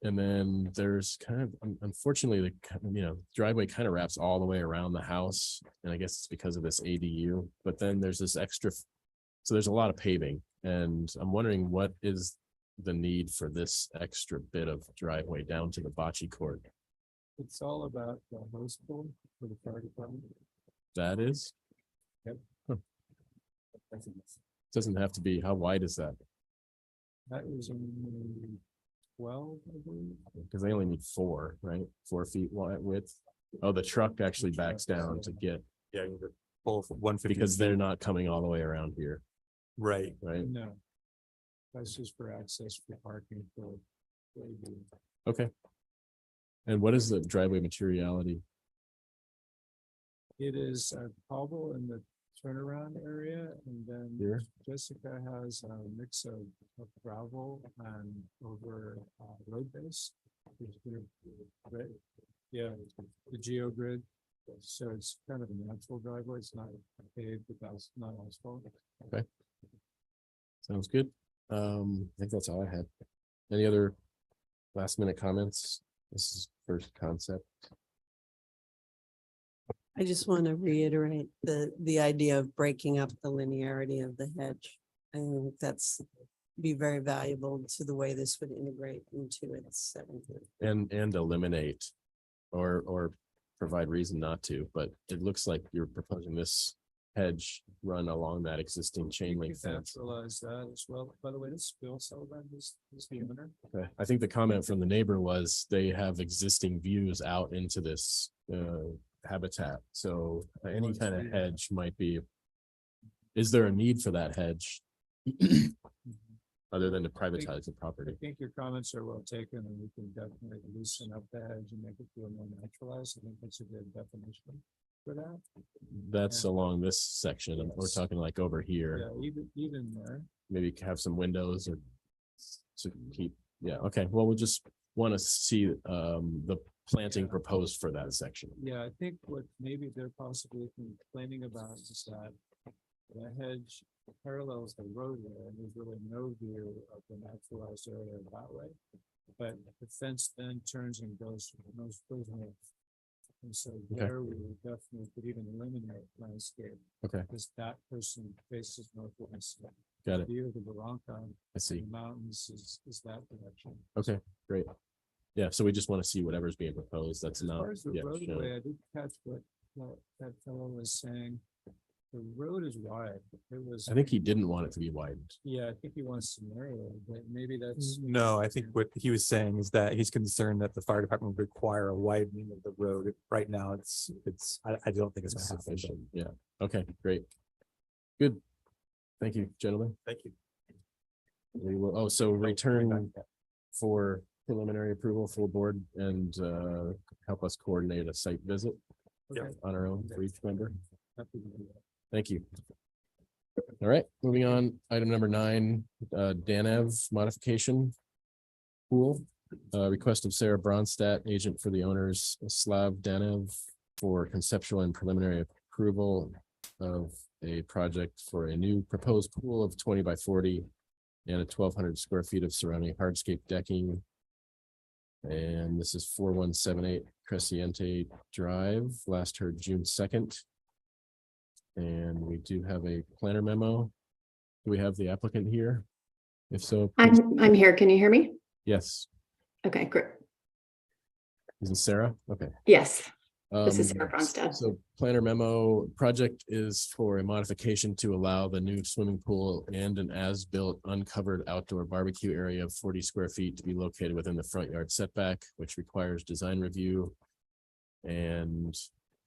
then there's kind of, unfortunately, the driveway kind of wraps all the way around the house. And I guess it's because of this ADU, but then there's this extra, so there's a lot of paving. And I'm wondering what is the need for this extra bit of driveway down to the bocce court? It's all about the hose pool for the fire department. That is? Yep. Huh. Doesn't have to be, how wide is that? That was 12, I believe. Because they only need 4, right? 4 feet wide width. Oh, the truck actually backs down to get. Yeah. full 150. Because they're not coming all the way around here, Right. right? No. That's just for access for parking for. Okay. And what is the driveway materiality? It is a cobble in the turnaround area, and then Here? Jessica has a mix of gravel and over road base. There's grid. Yeah, the geogrid. So it's kind of a natural driveway. It's not paved, but that's not asphalt. Okay. Sounds good. I think that's all I had. Any other last minute comments? This is first concept. I just want to reiterate the idea of breaking up the linearity of the hedge. I think that's be very valuable to the way this would integrate into its 7th. And eliminate or provide reason not to, but it looks like you're proposing this hedge run along that existing chain link fence. Realize that as well. By the way, this Bill Sullivan is the owner. Okay. I think the comment from the neighbor was they have existing views out into this habitat. So any kind of hedge might be, is there a need for that hedge? Other than to privatize the property? I think your comments are well taken, and we can definitely loosen up the hedge and make it feel more naturalized. I think that's a good definition for that. That's along this section. And we're talking like over here. Yeah, even there. Maybe have some windows or to keep, yeah, okay. Well, we'll just want to see the planting proposed for that section. Yeah, I think what maybe they're possibly complaining about is that the hedge parallels the roadway, and there's really no view of the naturalized area that way. But the fence then turns and goes north. And so there we would definitely could even eliminate landscape. Okay. Because that person faces northwest. Got it. The view of the Barranca. I see. The mountains is that direction. Okay, great. Yeah, so we just want to see whatever's being proposed. That's As not far as the yet roadway, shown. I did catch what that fellow was saying. The road is wide. It was. I think he didn't want it to be widened. Yeah, I think he wants to narrow it, but maybe that's. No, I think what he was saying is that he's concerned that the fire department would require a widening of the road. Right now, I don't think it's gonna happen. Sufficient. Yeah, okay, great. Good. Thank you, gentlemen. Thank you. We will, so return for preliminary approval full board and help us coordinate a site visit on our own for each member. Thank you. All right, moving on, item number 9, Danev modification pool. Request of Sarah Bronstadt, agent for the owners, Slav Danev, for conceptual and preliminary approval of a project for a new proposed pool of 20 by 40 and a 1,200 square feet of surrounding hardscape decking. And this is 4178 Cresciente Drive, last heard June 2nd. And we do have a planner memo. Do we have the applicant here? If so, please. I'm here. Can you hear me? Yes. Okay, great. Is it Sarah? Okay. Yes. This is Sarah Um, Bronstadt. So planner memo project is for a modification to allow the new swimming pool and an as-built uncovered outdoor barbecue area of 40 square feet to be located within the front yard setback, which requires design review. And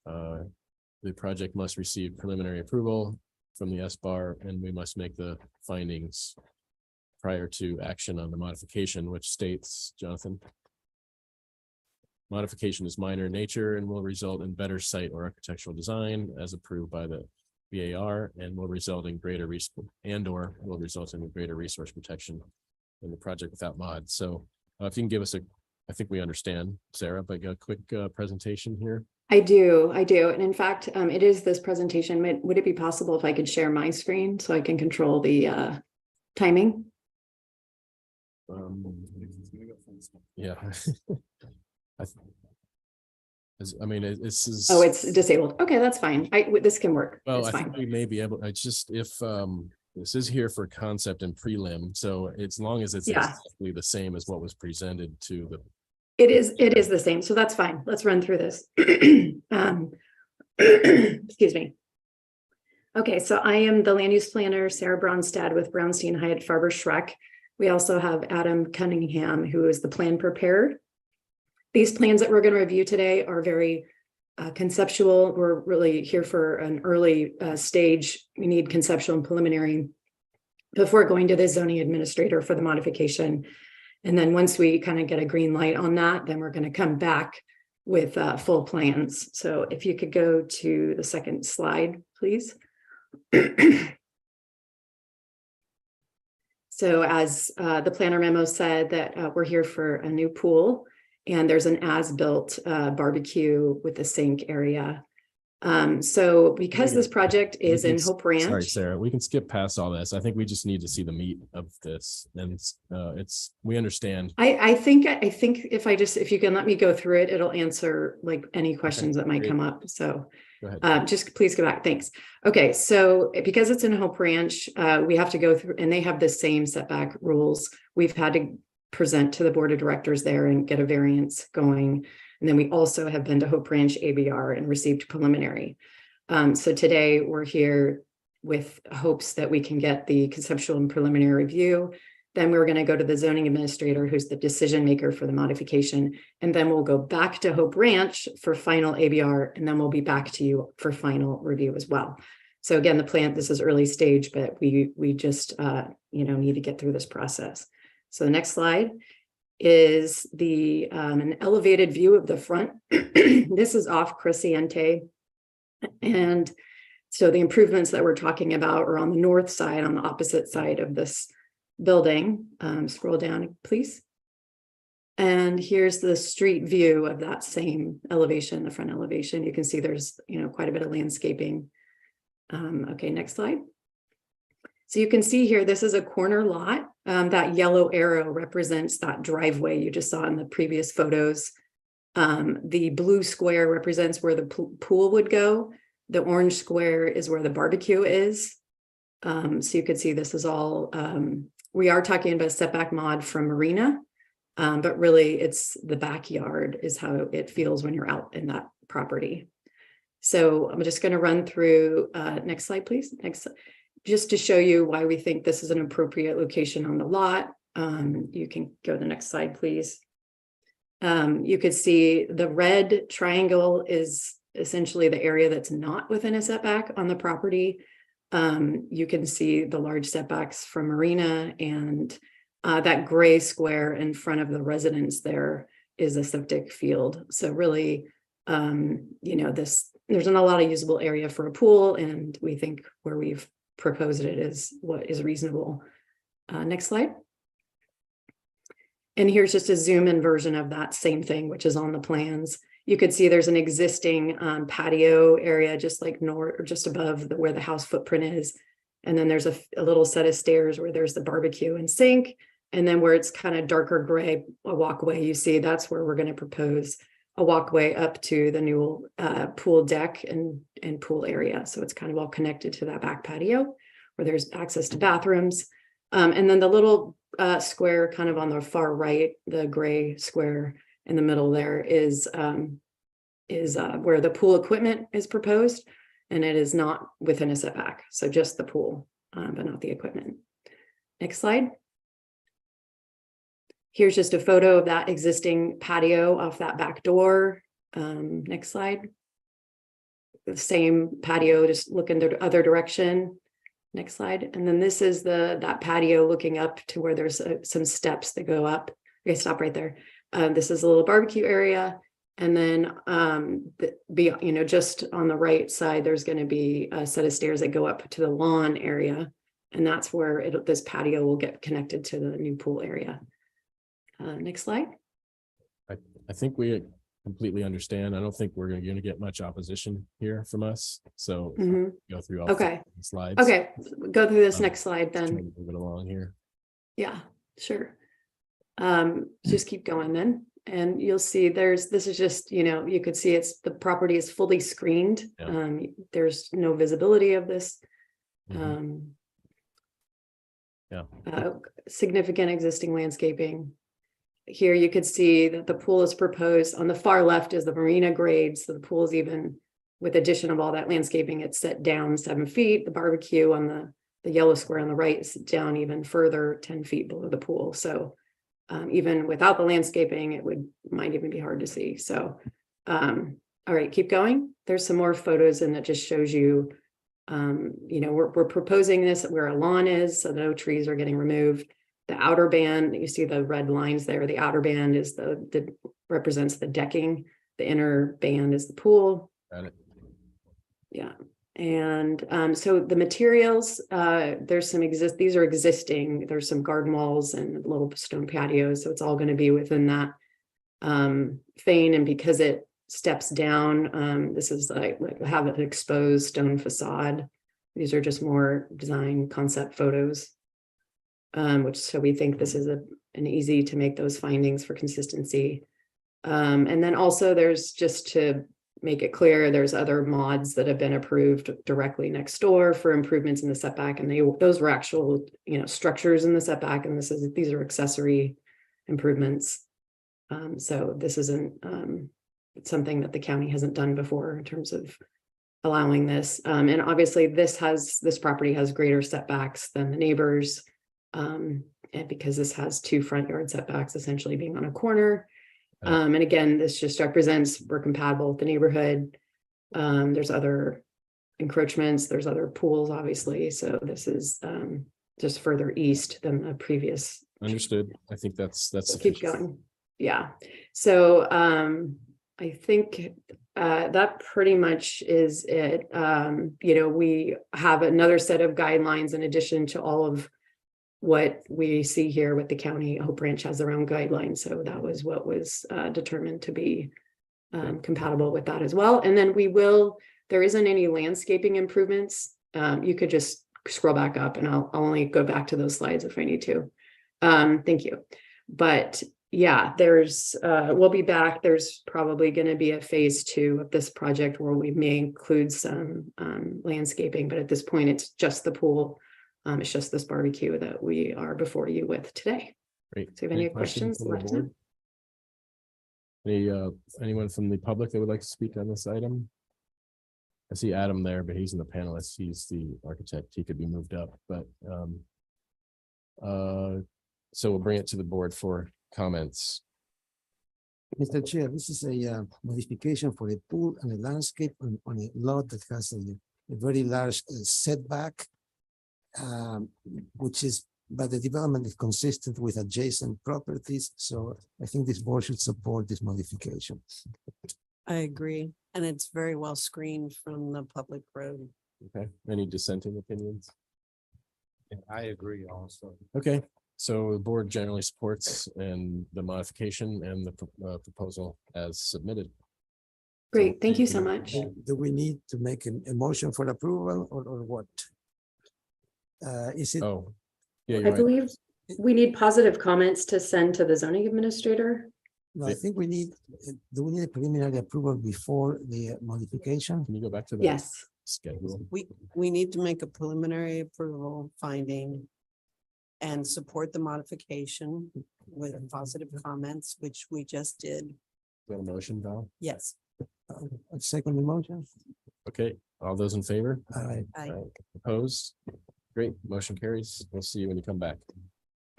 the project must receive preliminary approval from the SBAR, and we must make the findings prior to action on the modification, which states, Jonathan, modification is minor in nature and will result in better site or architectural design as approved by the VAR and will result in greater or will result in greater resource protection in the project without mod. So if you can give us I think we understand, Sarah, but a quick presentation here. I do. And in fact, it is this presentation. Would it be possible if I could share my screen so I can control the timing? Yeah. I mean, this is. Oh, it's disabled. Okay, that's fine. This can work. Well, It's I fine. think we may be able, it's just if this is here for concept and prelim, so as long as it's exactly the same as what was presented to the. It is the same. So that's fine. Let's run through this. Excuse me. Okay, so I am the land use planner, Sarah Bronstadt with Brownstein Hyatt Farber Schreck. We also have Adam Cunningham, who is the plan preparer. These plans that we're going to review today are very conceptual. We're really here for an early stage. We need conceptual and preliminary before going to the zoning administrator for the modification. And then once we kind of get a green light on that, then we're going to come back with full plans. So if you could go to the second slide, please. So as the planner memo said, that we're here for a new pool, and there's an as-built barbecue with a sink area. So because this project is in Hope Ranch. Sorry, Sarah, we can skip past all this. I think we just need to see the meat of this, and we understand. I think if you can let me go through it, it'll answer like any questions that might great. come up. So Go ahead. just please go back. Thanks. Okay, so because it's in Hope Ranch, we have to go through, and they have the same setback rules. We've had to present to the board of directors there and get a variance going. And then we also have been to Hope Ranch ABR and received preliminary. So today we're here with hopes that we can get the conceptual and preliminary review. Then we're going to go to the zoning administrator, who's the decision maker for the modification. And then we'll go back to Hope Ranch for final ABR, and then we'll be back to you for final review as well. So again, the plan, this is early stage, but we just need to get through this process. So the next slide is the an elevated view of the front. This is off Crescente. And so the improvements that we're talking about are on the north side, on the opposite side of this building. Scroll down, please. And here's the street view of that same elevation, the front elevation. You can see there's quite a bit of landscaping. Okay, next slide. So you can see here, this is a corner lot. That yellow arrow represents that driveway you just saw in the previous photos. The blue square represents where the pool would go. The orange square is where the barbecue is. So you could see this is all, we are talking about setback mod from Marina, but really it's the backyard is how it feels when you're out in that property. So I'm just going to run through, next slide, please. Next, just to show you why we think this is an appropriate location on the lot. You can go to the next slide, please. You could see the red triangle is essentially the area that's not within a setback on the property. You can see the large setbacks from Marina, and that gray square in front of the residence there is a septic field. So really, there's not a lot of usable area for a pool, and we think where we've proposed it is what is reasonable. Next slide. And here's just a zoom in version of that same thing, which is on the plans. You could see there's an existing patio area just like north or just above where the house footprint is. And then there's a little set of stairs where there's the barbecue and sink. And then where it's kind of darker gray, a walkway, you see that's where we're going to propose a walkway up to the new pool deck and pool area. So it's kind of all connected to that back patio where there's access to bathrooms. And then the little square kind of on the far right, the gray square in the middle there is where the pool equipment is proposed, and it is not within a setback. So just the pool, but not the equipment. Next slide. Here's just a photo of that existing patio off that back door. Next slide. The same patio, just looking the other direction. Next slide. And then this is that patio looking up to where there's some steps that go up. Okay, stop right there. This is a little barbecue area. And then just on the right side, there's going to be a set of stairs that go up to the lawn area. And that's where this patio will get connected to the new pool area. Next slide. I think we completely understand. I don't think we're going to get much opposition here from us. So go through all the slides. Okay, go through this next slide then. Move it along here. Yeah, sure. Just keep going then. And you'll see this is just, you could see the property is fully screened. Yeah. There's no visibility of this. Significant existing landscaping. Here you could see that the pool is proposed. On the far left is the marina grade. So the pool is even, with addition of all that landscaping, it's set down 7 feet. The barbecue on the yellow square on the right is down even further, 10 feet below the pool. So even without the landscaping, might even be hard to see. So All right, keep going. There's some more photos and that just shows you, you know, we're proposing this where a lawn is, so no trees are getting removed. The outer band, you see the red lines there. The outer band is the represents the decking. The inner band is the pool. Got it. Yeah. And so the materials, there's some these are existing. There's some garden walls and little stone patios. So it's all going to be within that vein. And because it steps down, this is like have an exposed stone facade. These are just more design concept photos. Which so we think this is an easy to make those findings for consistency. And then also there's, just to make it clear, there's other mods that have been approved directly next door for improvements in the setback, and those were actual, you know, structures in the setback, and these are accessory improvements. So this isn't something that the county hasn't done before in terms of allowing this. And obviously this property has greater setbacks than the neighbors. And because this has 2 front yard setbacks, essentially being on a corner. And again, this just represents we're compatible with the neighborhood. There's other encroachments, there's other pools, obviously. So this is just further east than the previous. Understood. I think that's Keep going. Yeah. So I think that pretty much is it. You know, we have another set of guidelines in addition to all of what we see here with the county. Hope Ranch has their own guidelines. So that was what was determined to be compatible with that as well. And then there isn't any landscaping improvements. You could just scroll back up and I'll only go back to those slides if I need to. Thank you. But yeah, we'll be back. There's probably going to be a phase 2 of this project where we may include some landscaping, but at this point, it's just the pool. It's just this barbecue that we are before you with today. Great. So if you have any questions, from the let us know. board? Anyone from the public that would like to speak on this item? I see Adam there, but he's in the panelists. He's the architect. He could be moved up, but so we'll bring it to the board for comments. Mr. Chair, this is a modification for a pool and a landscape on a lot that has a very large setback, but the development is consistent with adjacent properties. So I think this board should support this modification. I agree. And it's very well screened from the public road. Okay, any dissenting opinions? I agree also. Okay, so the board generally supports and the modification and the proposal as submitted. Great, thank you so much. Do we need to make a motion for approval or what? Is it? Oh, yeah, I you're right. believe we need positive comments to send to the zoning administrator. No, I think do we need a preliminary approval before the modification? Can you go back to the Yes. schedule? We need to make a preliminary approval finding and support the modification with positive comments, which we just did. Got a motion, Val? Yes. Second the motion. Okay, all those in favor? Aye. Opposed? Great, motion carries. We'll see you when you come back.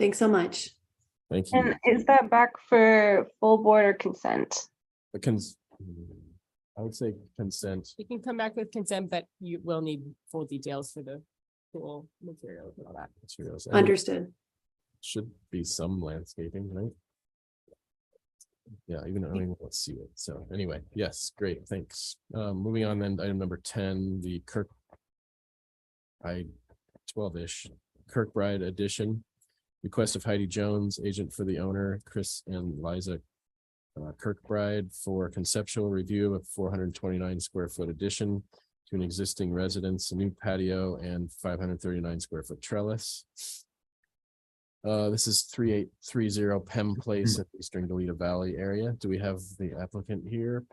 Thanks so much. Thank you. And is that back for full board or consent? I would say consent. You can come back with consent, but you will need full details for the pool materials and all that. Materials. Understood. Should be some landscaping, right? Yeah, even let's see it. So anyway, yes, great, thanks. Moving on then, item number 10, the 12-ish Kirkbride addition. Request of Heidi Jones, agent for the owner, Chris and Liza Kirkbride, for conceptual review of 429 square foot addition to an existing residence, a new patio, and 539 square foot trellis. This is 3830 Penn Place in Eastern Goleta Valley area. Do we have the applicant here?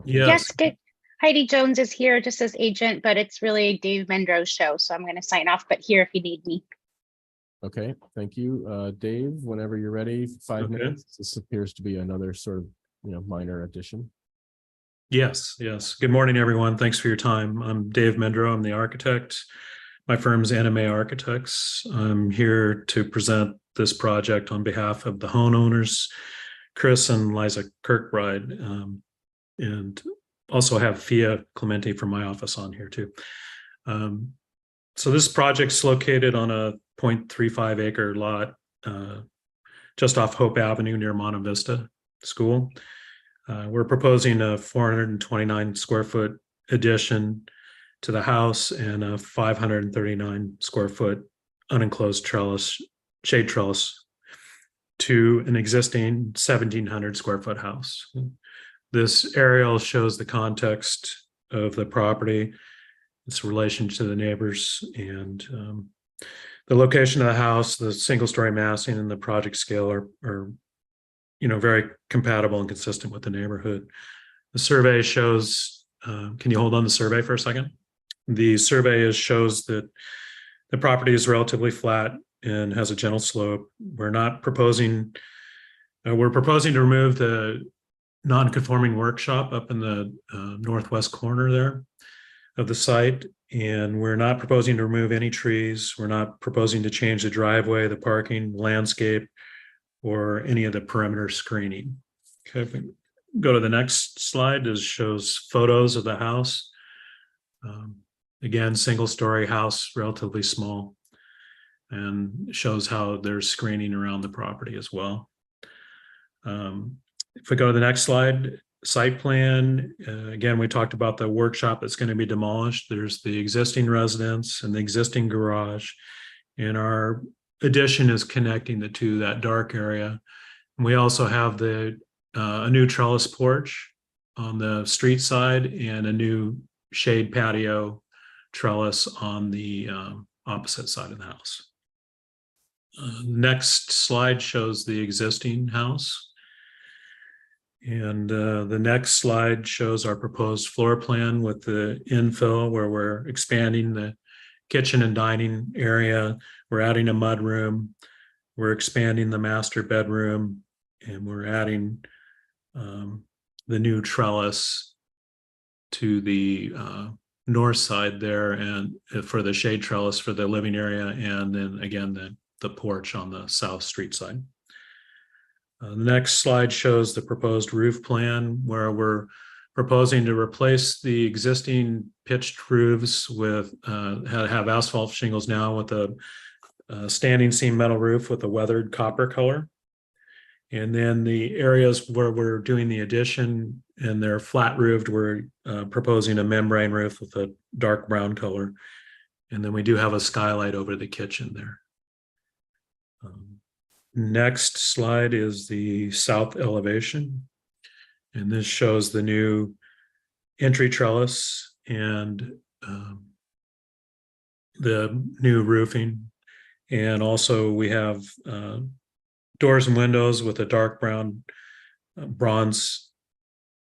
Yes, good. Heidi Jones is here just as agent, but it's really Dave Mendro's show, so I'm going to sign off, but here if you need me. Okay, thank you. Dave, whenever you're ready, 5 minutes. This appears to be another sort of, minor addition. Yes. Good morning, everyone. Thanks for your time. I'm Dave Mendro. I'm the architect. My firm's Anime Architects. I'm here to present this project on behalf of the homeowners, Chris and Liza Kirkbride. and also have Fia Clemente from my office on here too. So this project's located on a 0.35 acre lot just off Hope Avenue near Monte Vista School. We're proposing a 429 square foot addition to the house and a 539 square foot unenclosed trellis, shade trellis to an existing 1,700 square foot house. This aerial shows the context of the property, its relation to the neighbors, and the location of the house, the single story massing, and the project scale are very compatible and consistent with the neighborhood. The survey shows, can you hold on the survey for a second? The survey shows that the property is relatively flat and has a gentle slope. We're proposing to remove the non-conforming workshop up in the northwest corner there of the site. And we're not proposing to remove any trees. We're not proposing to change the driveway, the parking, landscape, or any of the perimeter screening. Okay, if we go to the next slide, it shows photos of the house. Again, single story house, relatively small, and shows how there's screening around the property as well. If we go to the next slide, site plan, again, we talked about the workshop that's going to be demolished. There's the existing residence and the existing garage, and our addition is connecting the two, that dark area. And we also have a new trellis porch on the street side and a new shade patio trellis on the opposite side of the house. Next slide shows the existing house. And the next slide shows our proposed floor plan with the infill, where we're expanding the kitchen and dining area. We're adding a mudroom. We're expanding the master bedroom, and we're adding the new trellis to the north side there, and for the shade trellis for the living area, and then again the porch on the south street side. The next slide shows the proposed roof plan, where we're proposing to replace the existing pitched roofs with have asphalt shingles now with a standing seam metal roof with a weathered copper color. And then the areas where we're doing the addition and they're flat roofed, we're proposing a membrane roof with a dark brown color. And then we do have a skylight over the kitchen there. Next slide is the south elevation. And this shows the new entry trellis and the new roofing. And also we have doors and windows with a dark brown bronze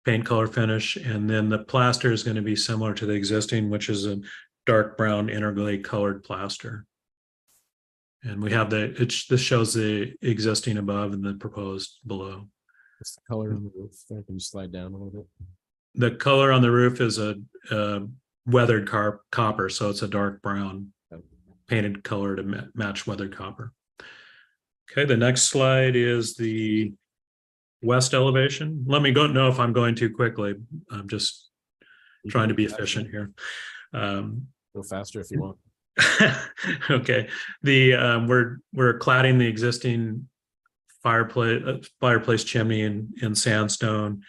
paint color finish. And then the plaster is going to be similar to the existing, which is a dark brown interglade colored plaster. And we have this shows the existing above and the proposed below. What's the color on the roof? Can you slide down a little bit? The color on the roof is a weathered copper, so it's a dark brown painted color to match weathered copper. Okay, the next slide is the west elevation. Let me know if I'm going too quickly. I'm just trying to be efficient here. Go faster if you want. Okay, we're cladding the existing fireplace chimney in sandstone,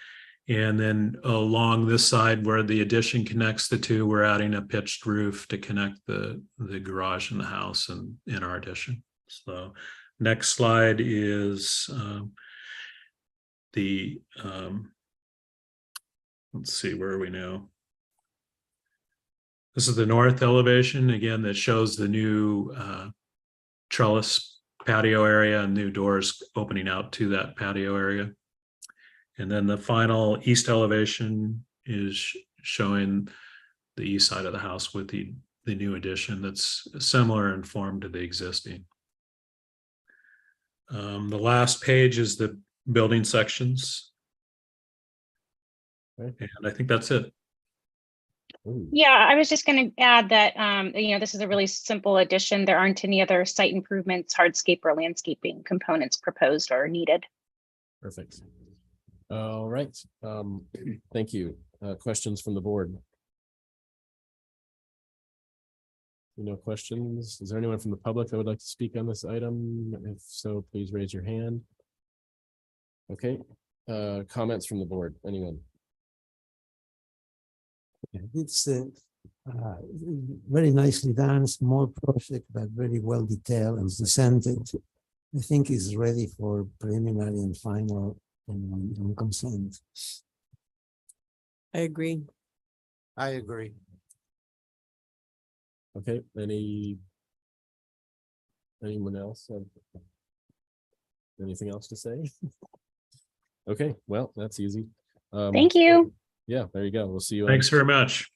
and then along this side where the addition connects the two, we're adding a pitched roof to connect the garage and the house and in our addition. So next slide is let's see, where are we now? This is the north elevation, again, that shows the new trellis patio area and new doors opening out to that patio area. And then the final east elevation is showing the east side of the house with the new addition that's similar in form to the existing. The last page is the building sections. And I think that's it. Yeah, I was just going to add that, this is a really simple addition. There aren't any other site improvements, hardscape or landscaping components proposed or needed. Perfect. All right, thank you. Questions from the board? No questions? Is there anyone from the public that would like to speak on this item? If so, please raise your hand. Okay, comments from the board, anyone? It's very nicely done, small project, but very well detailed and presented. I think it's ready for preliminary and final and consent. I agree. I agree. Okay, anyone else have anything else to say? Okay, well, that's easy. Thank you. Yeah, there you go. We'll see you. Thanks very much.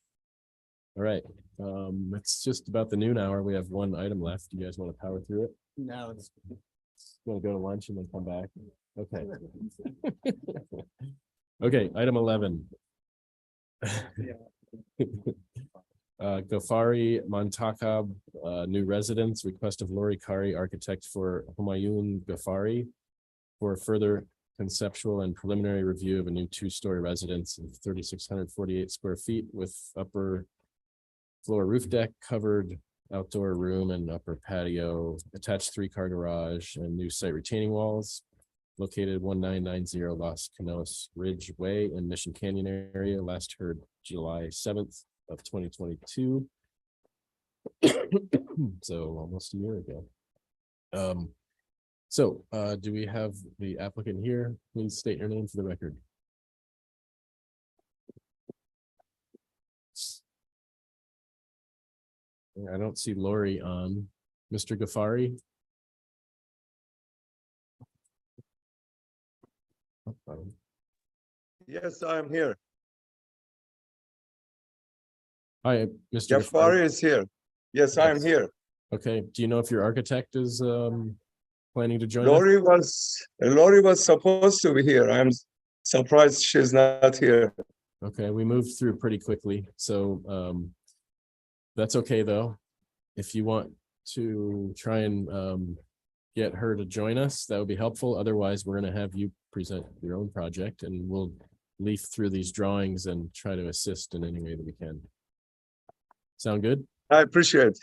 All right. It's just about the noon hour. We have one item left. Do you guys want to power through it? No, it's Want to go to lunch and then come back? Okay. Okay, item 11. Ghaffari Montakab, new residence, request of Lori Kari, architect for Humayun Ghaffari for further conceptual and preliminary review of a new two-story residence of 3,648 square feet with upper floor roof deck, covered outdoor room and upper patio, attached 3-car garage and new site retaining walls. Located 1990 Los Canoas Ridge Way in Mission Canyon area, last heard July 7th of 2022. So almost a year ago. Do we have the applicant here? Please state your name for the record. I don't see Lori on. Mr. Ghaffari? Yes, I'm here. Hi, Mr. Ghaffari is here. Yes, I'm here. Okay, do you know if your architect is planning to join us? Lori was supposed to be here. I'm surprised she's not here. Okay, we moved through pretty quickly, so that's okay though. If you want to try and get her to join us, that would be helpful. Otherwise, we're going to have you present your own project and we'll leaf through these drawings and try to assist in any way that we can. Sound good? I appreciate it.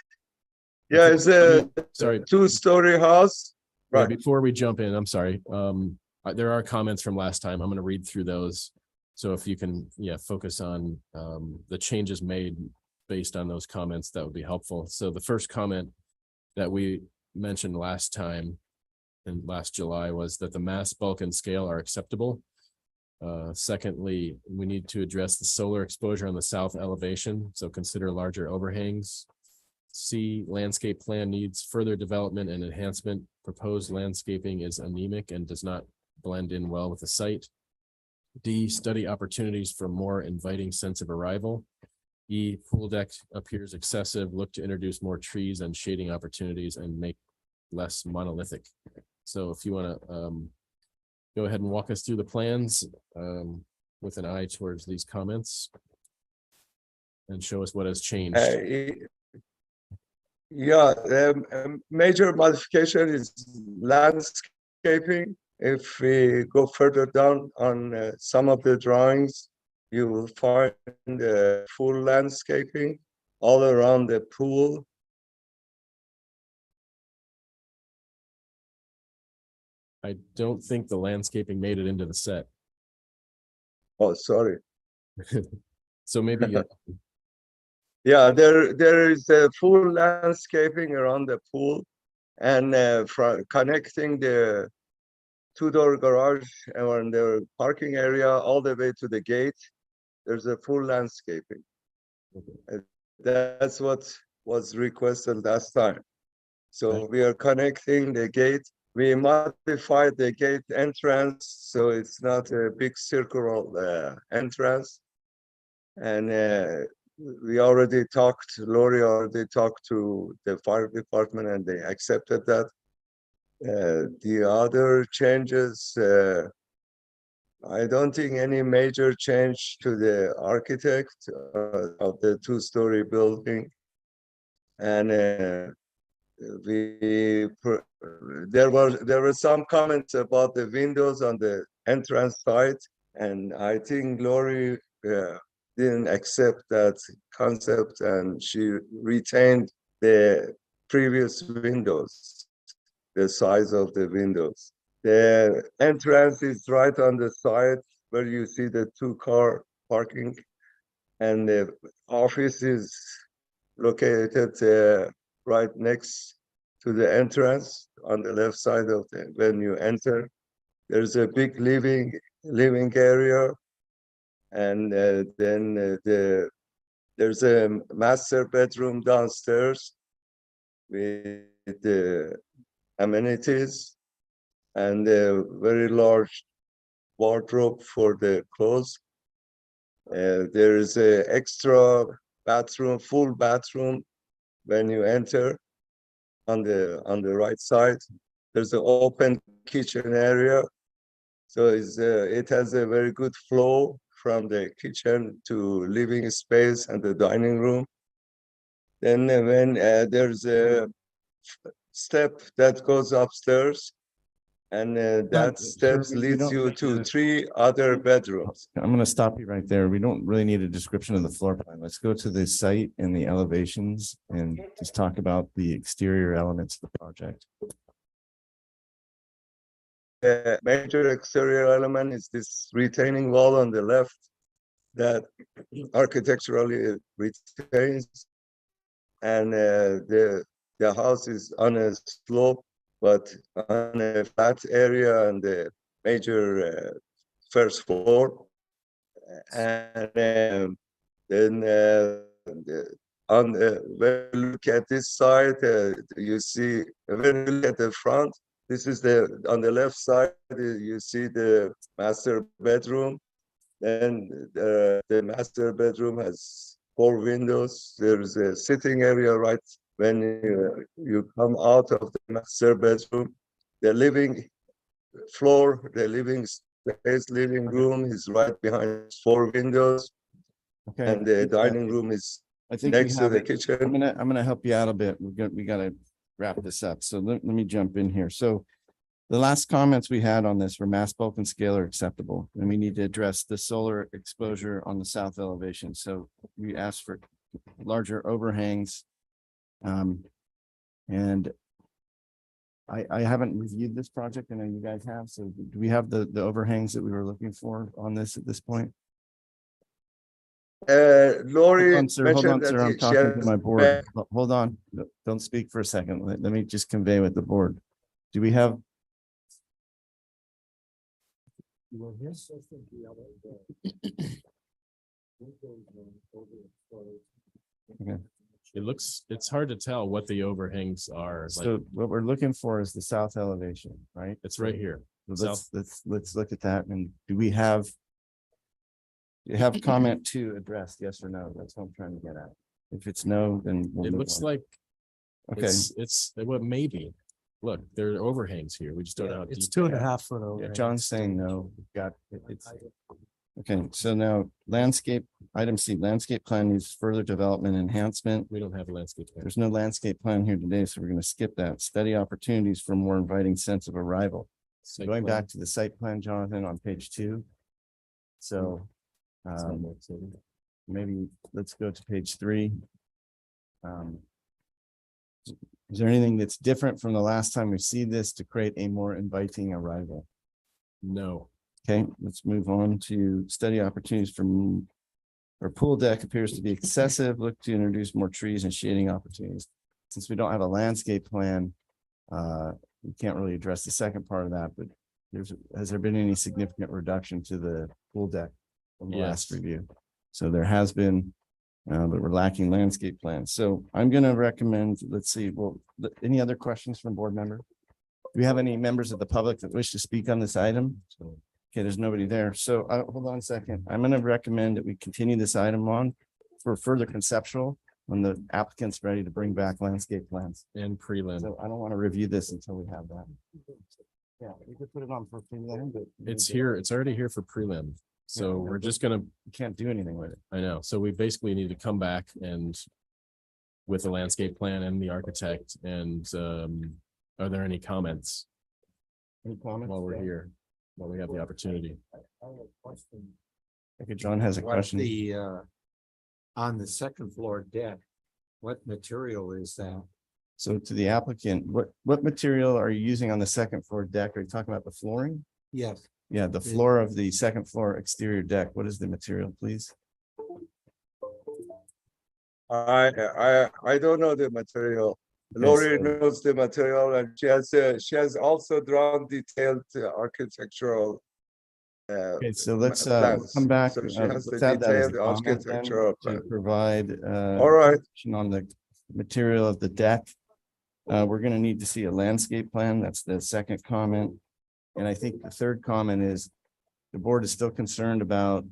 Yeah, it's a two-story house. Right. Before we jump in, I'm sorry. There are comments from last time. I'm going to read through those. So if you can, focus on the changes made based on those comments, that would be helpful. So the first comment that we mentioned last time and last July was that the mass, bulk, and scale are acceptable. Secondly, we need to address the solar exposure on the south elevation, so consider larger overhangs. C, landscape plan needs further development and enhancement. Proposed landscaping is anemic and does not blend in well with the site. D, study opportunities for more inviting sense of arrival. E, pool deck appears excessive. Look to introduce more trees and shading opportunities and make less monolithic. So if you want to go ahead and walk us through the plans with an eye towards these comments and show us what has changed. The major modification is landscaping. If we go further down on some of the drawings, you will find full landscaping all around the pool. I don't think the landscaping made it into the set. Oh, sorry. So maybe. Yeah, there is a full landscaping around the pool, and connecting the two-door garage and the parking area all the way to the gate. There's a full landscaping. That's what was requested last time. So we are connecting the gate. We modified the gate entrance, so it's not a big circular entrance. And Lori already talked to the fire department and they accepted that. The other changes, I don't think any major change to the architect of the two-story building. And there were some comments about the windows on the entrance side. And I think Lori didn't accept that concept, and she retained the previous windows, the size of the windows. The entrance is right on the side where you see the 2-car parking, and the office is located right next to the entrance on the left side of the, when you enter. There's a big living area, and then there's a master bedroom downstairs with the amenities and a very large wardrobe for the clothes. There is a extra bathroom, full bathroom when you enter on the right side. There's an open kitchen area, so it has a very good flow from the kitchen to living space and the dining room. Then when there's a step that goes upstairs, and that steps leads you to 3 other bedrooms. I'm going to stop you right there. We don't really need a description of the floor plan. Let's go to the site and the elevations and just talk about the exterior elements of the project. The major exterior element is this retaining wall on the left that architecturally retains, and the house is on a slope, but on a flat area on the major first floor. And then when you look at this side, you see, when you look at the front, this is on the left side, you see the master bedroom. Then the master bedroom has 4 windows. There's a sitting area right when you come out of the master bedroom. The living floor, the living space, living room is right behind 4 windows. Okay. And the dining room is next to the kitchen. I'm gonna help you out a bit. We gotta wrap this up. So let me jump in here. So the last comments we had on this were mass bulk and scale are acceptable, and we need to address the solar exposure on the south elevation. So we asked for larger overhangs. And I haven't reviewed this project. I know you guys have. So do we have the overhangs that we were looking for on this at this point? Lori Hold on, sir. I'm talking to my board. Hold on. No, don't speak for a second. Let me just convey with the board. Do we have? Okay. It's hard to tell what the overhangs are. So what we're looking for is the south elevation, right? It's right here. So let's look at that. And do we have? You have comment to address, yes or no? That's what I'm trying to get at. If it's no, then we'll It move looks on. like Okay. it's what maybe. Look, there are overhangs here. We just don't know. how It's deep they are. 2.5 foot over. Yeah, John's saying no. We've got it's. Okay, so now landscape, item C, landscape plan needs further development enhancement. We don't have a landscape plan. There's no landscape plan here today, so we're going to skip that. Study opportunities for more inviting sense of arrival. Site Going plan. back to the site plan, Jonathan, on page 2. So maybe let's go to page 3. Is there anything that's different from the last time we see this to create a more inviting arrival? No. Okay, let's move on to study opportunities from our pool deck appears to be excessive. Look to introduce more trees and shading opportunities. Since we don't have a landscape plan, we can't really address the second part of that, but has there been any significant reduction to the pool deck from the last review? So there has been, but we're lacking landscape plans. So I'm going to recommend, let's see, well, any other questions from board member? Do we have any members of the public that wish to speak on this item? Okay, there's nobody there. So hold on a second. I'm going to recommend that we continue this item on for further conceptual when the applicant's ready to bring back landscape plans. And prelim. So I don't want to review this until we have that. Yeah, we could put it on for prelim, but It's here. It's already here for prelim. So we're just gonna. we can't do anything with it. I know. So we basically need to come back and with the landscape plan and the architect. And are there any comments Any comments? while we're here? while we have the opportunity. Okay, John has a What question. On the second floor deck, what material is that? So to the applicant, what material are you using on the second floor deck? Are you talking about the flooring? Yes. Yeah, the floor of the second floor exterior deck. What is the material, please? I don't know the material. Okay, Lori so- knows the material, and she has also drawn detailed architectural. Okay, so let's plans. come back. So she has Let's the add that as a detailed comment then architectural to plan. provide All right. on the material of the deck. We're gonna need to see a landscape plan. That's the second comment. And I think the third comment is the board is still concerned about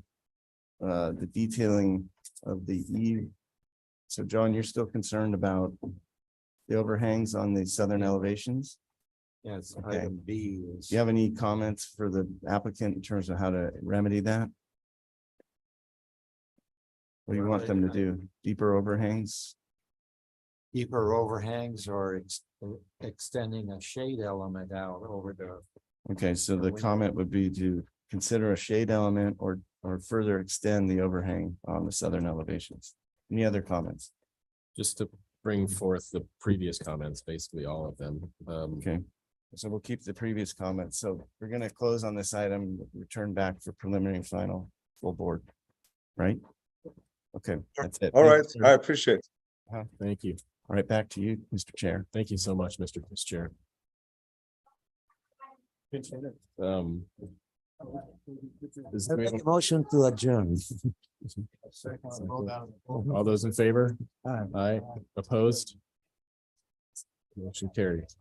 the detailing of the eave. So John, you're still concerned about the overhangs on the southern elevations? Yes, Okay. item B is. Do you have any comments for the applicant in terms of how to remedy that? What do you want them to do? Deeper overhangs? Deeper overhangs or extending a shade element out over the. Okay, so the comment would be to consider a shade element or further extend the overhang on the southern elevations. Any other comments? Just to bring forth the previous comments, basically all of them. Okay, so we'll keep the previous comments. So we're gonna close on this item, return back for preliminary and final full board. Right? Okay, that's it. All Thank right, you, sir. I appreciate it. Thank you. All right, back to you, Mr. Chair. Thank you so much, Mr. Vice Chair. Is I make a motion to adjourn. all those in favor? Aye. Aye, opposed? Motion carries.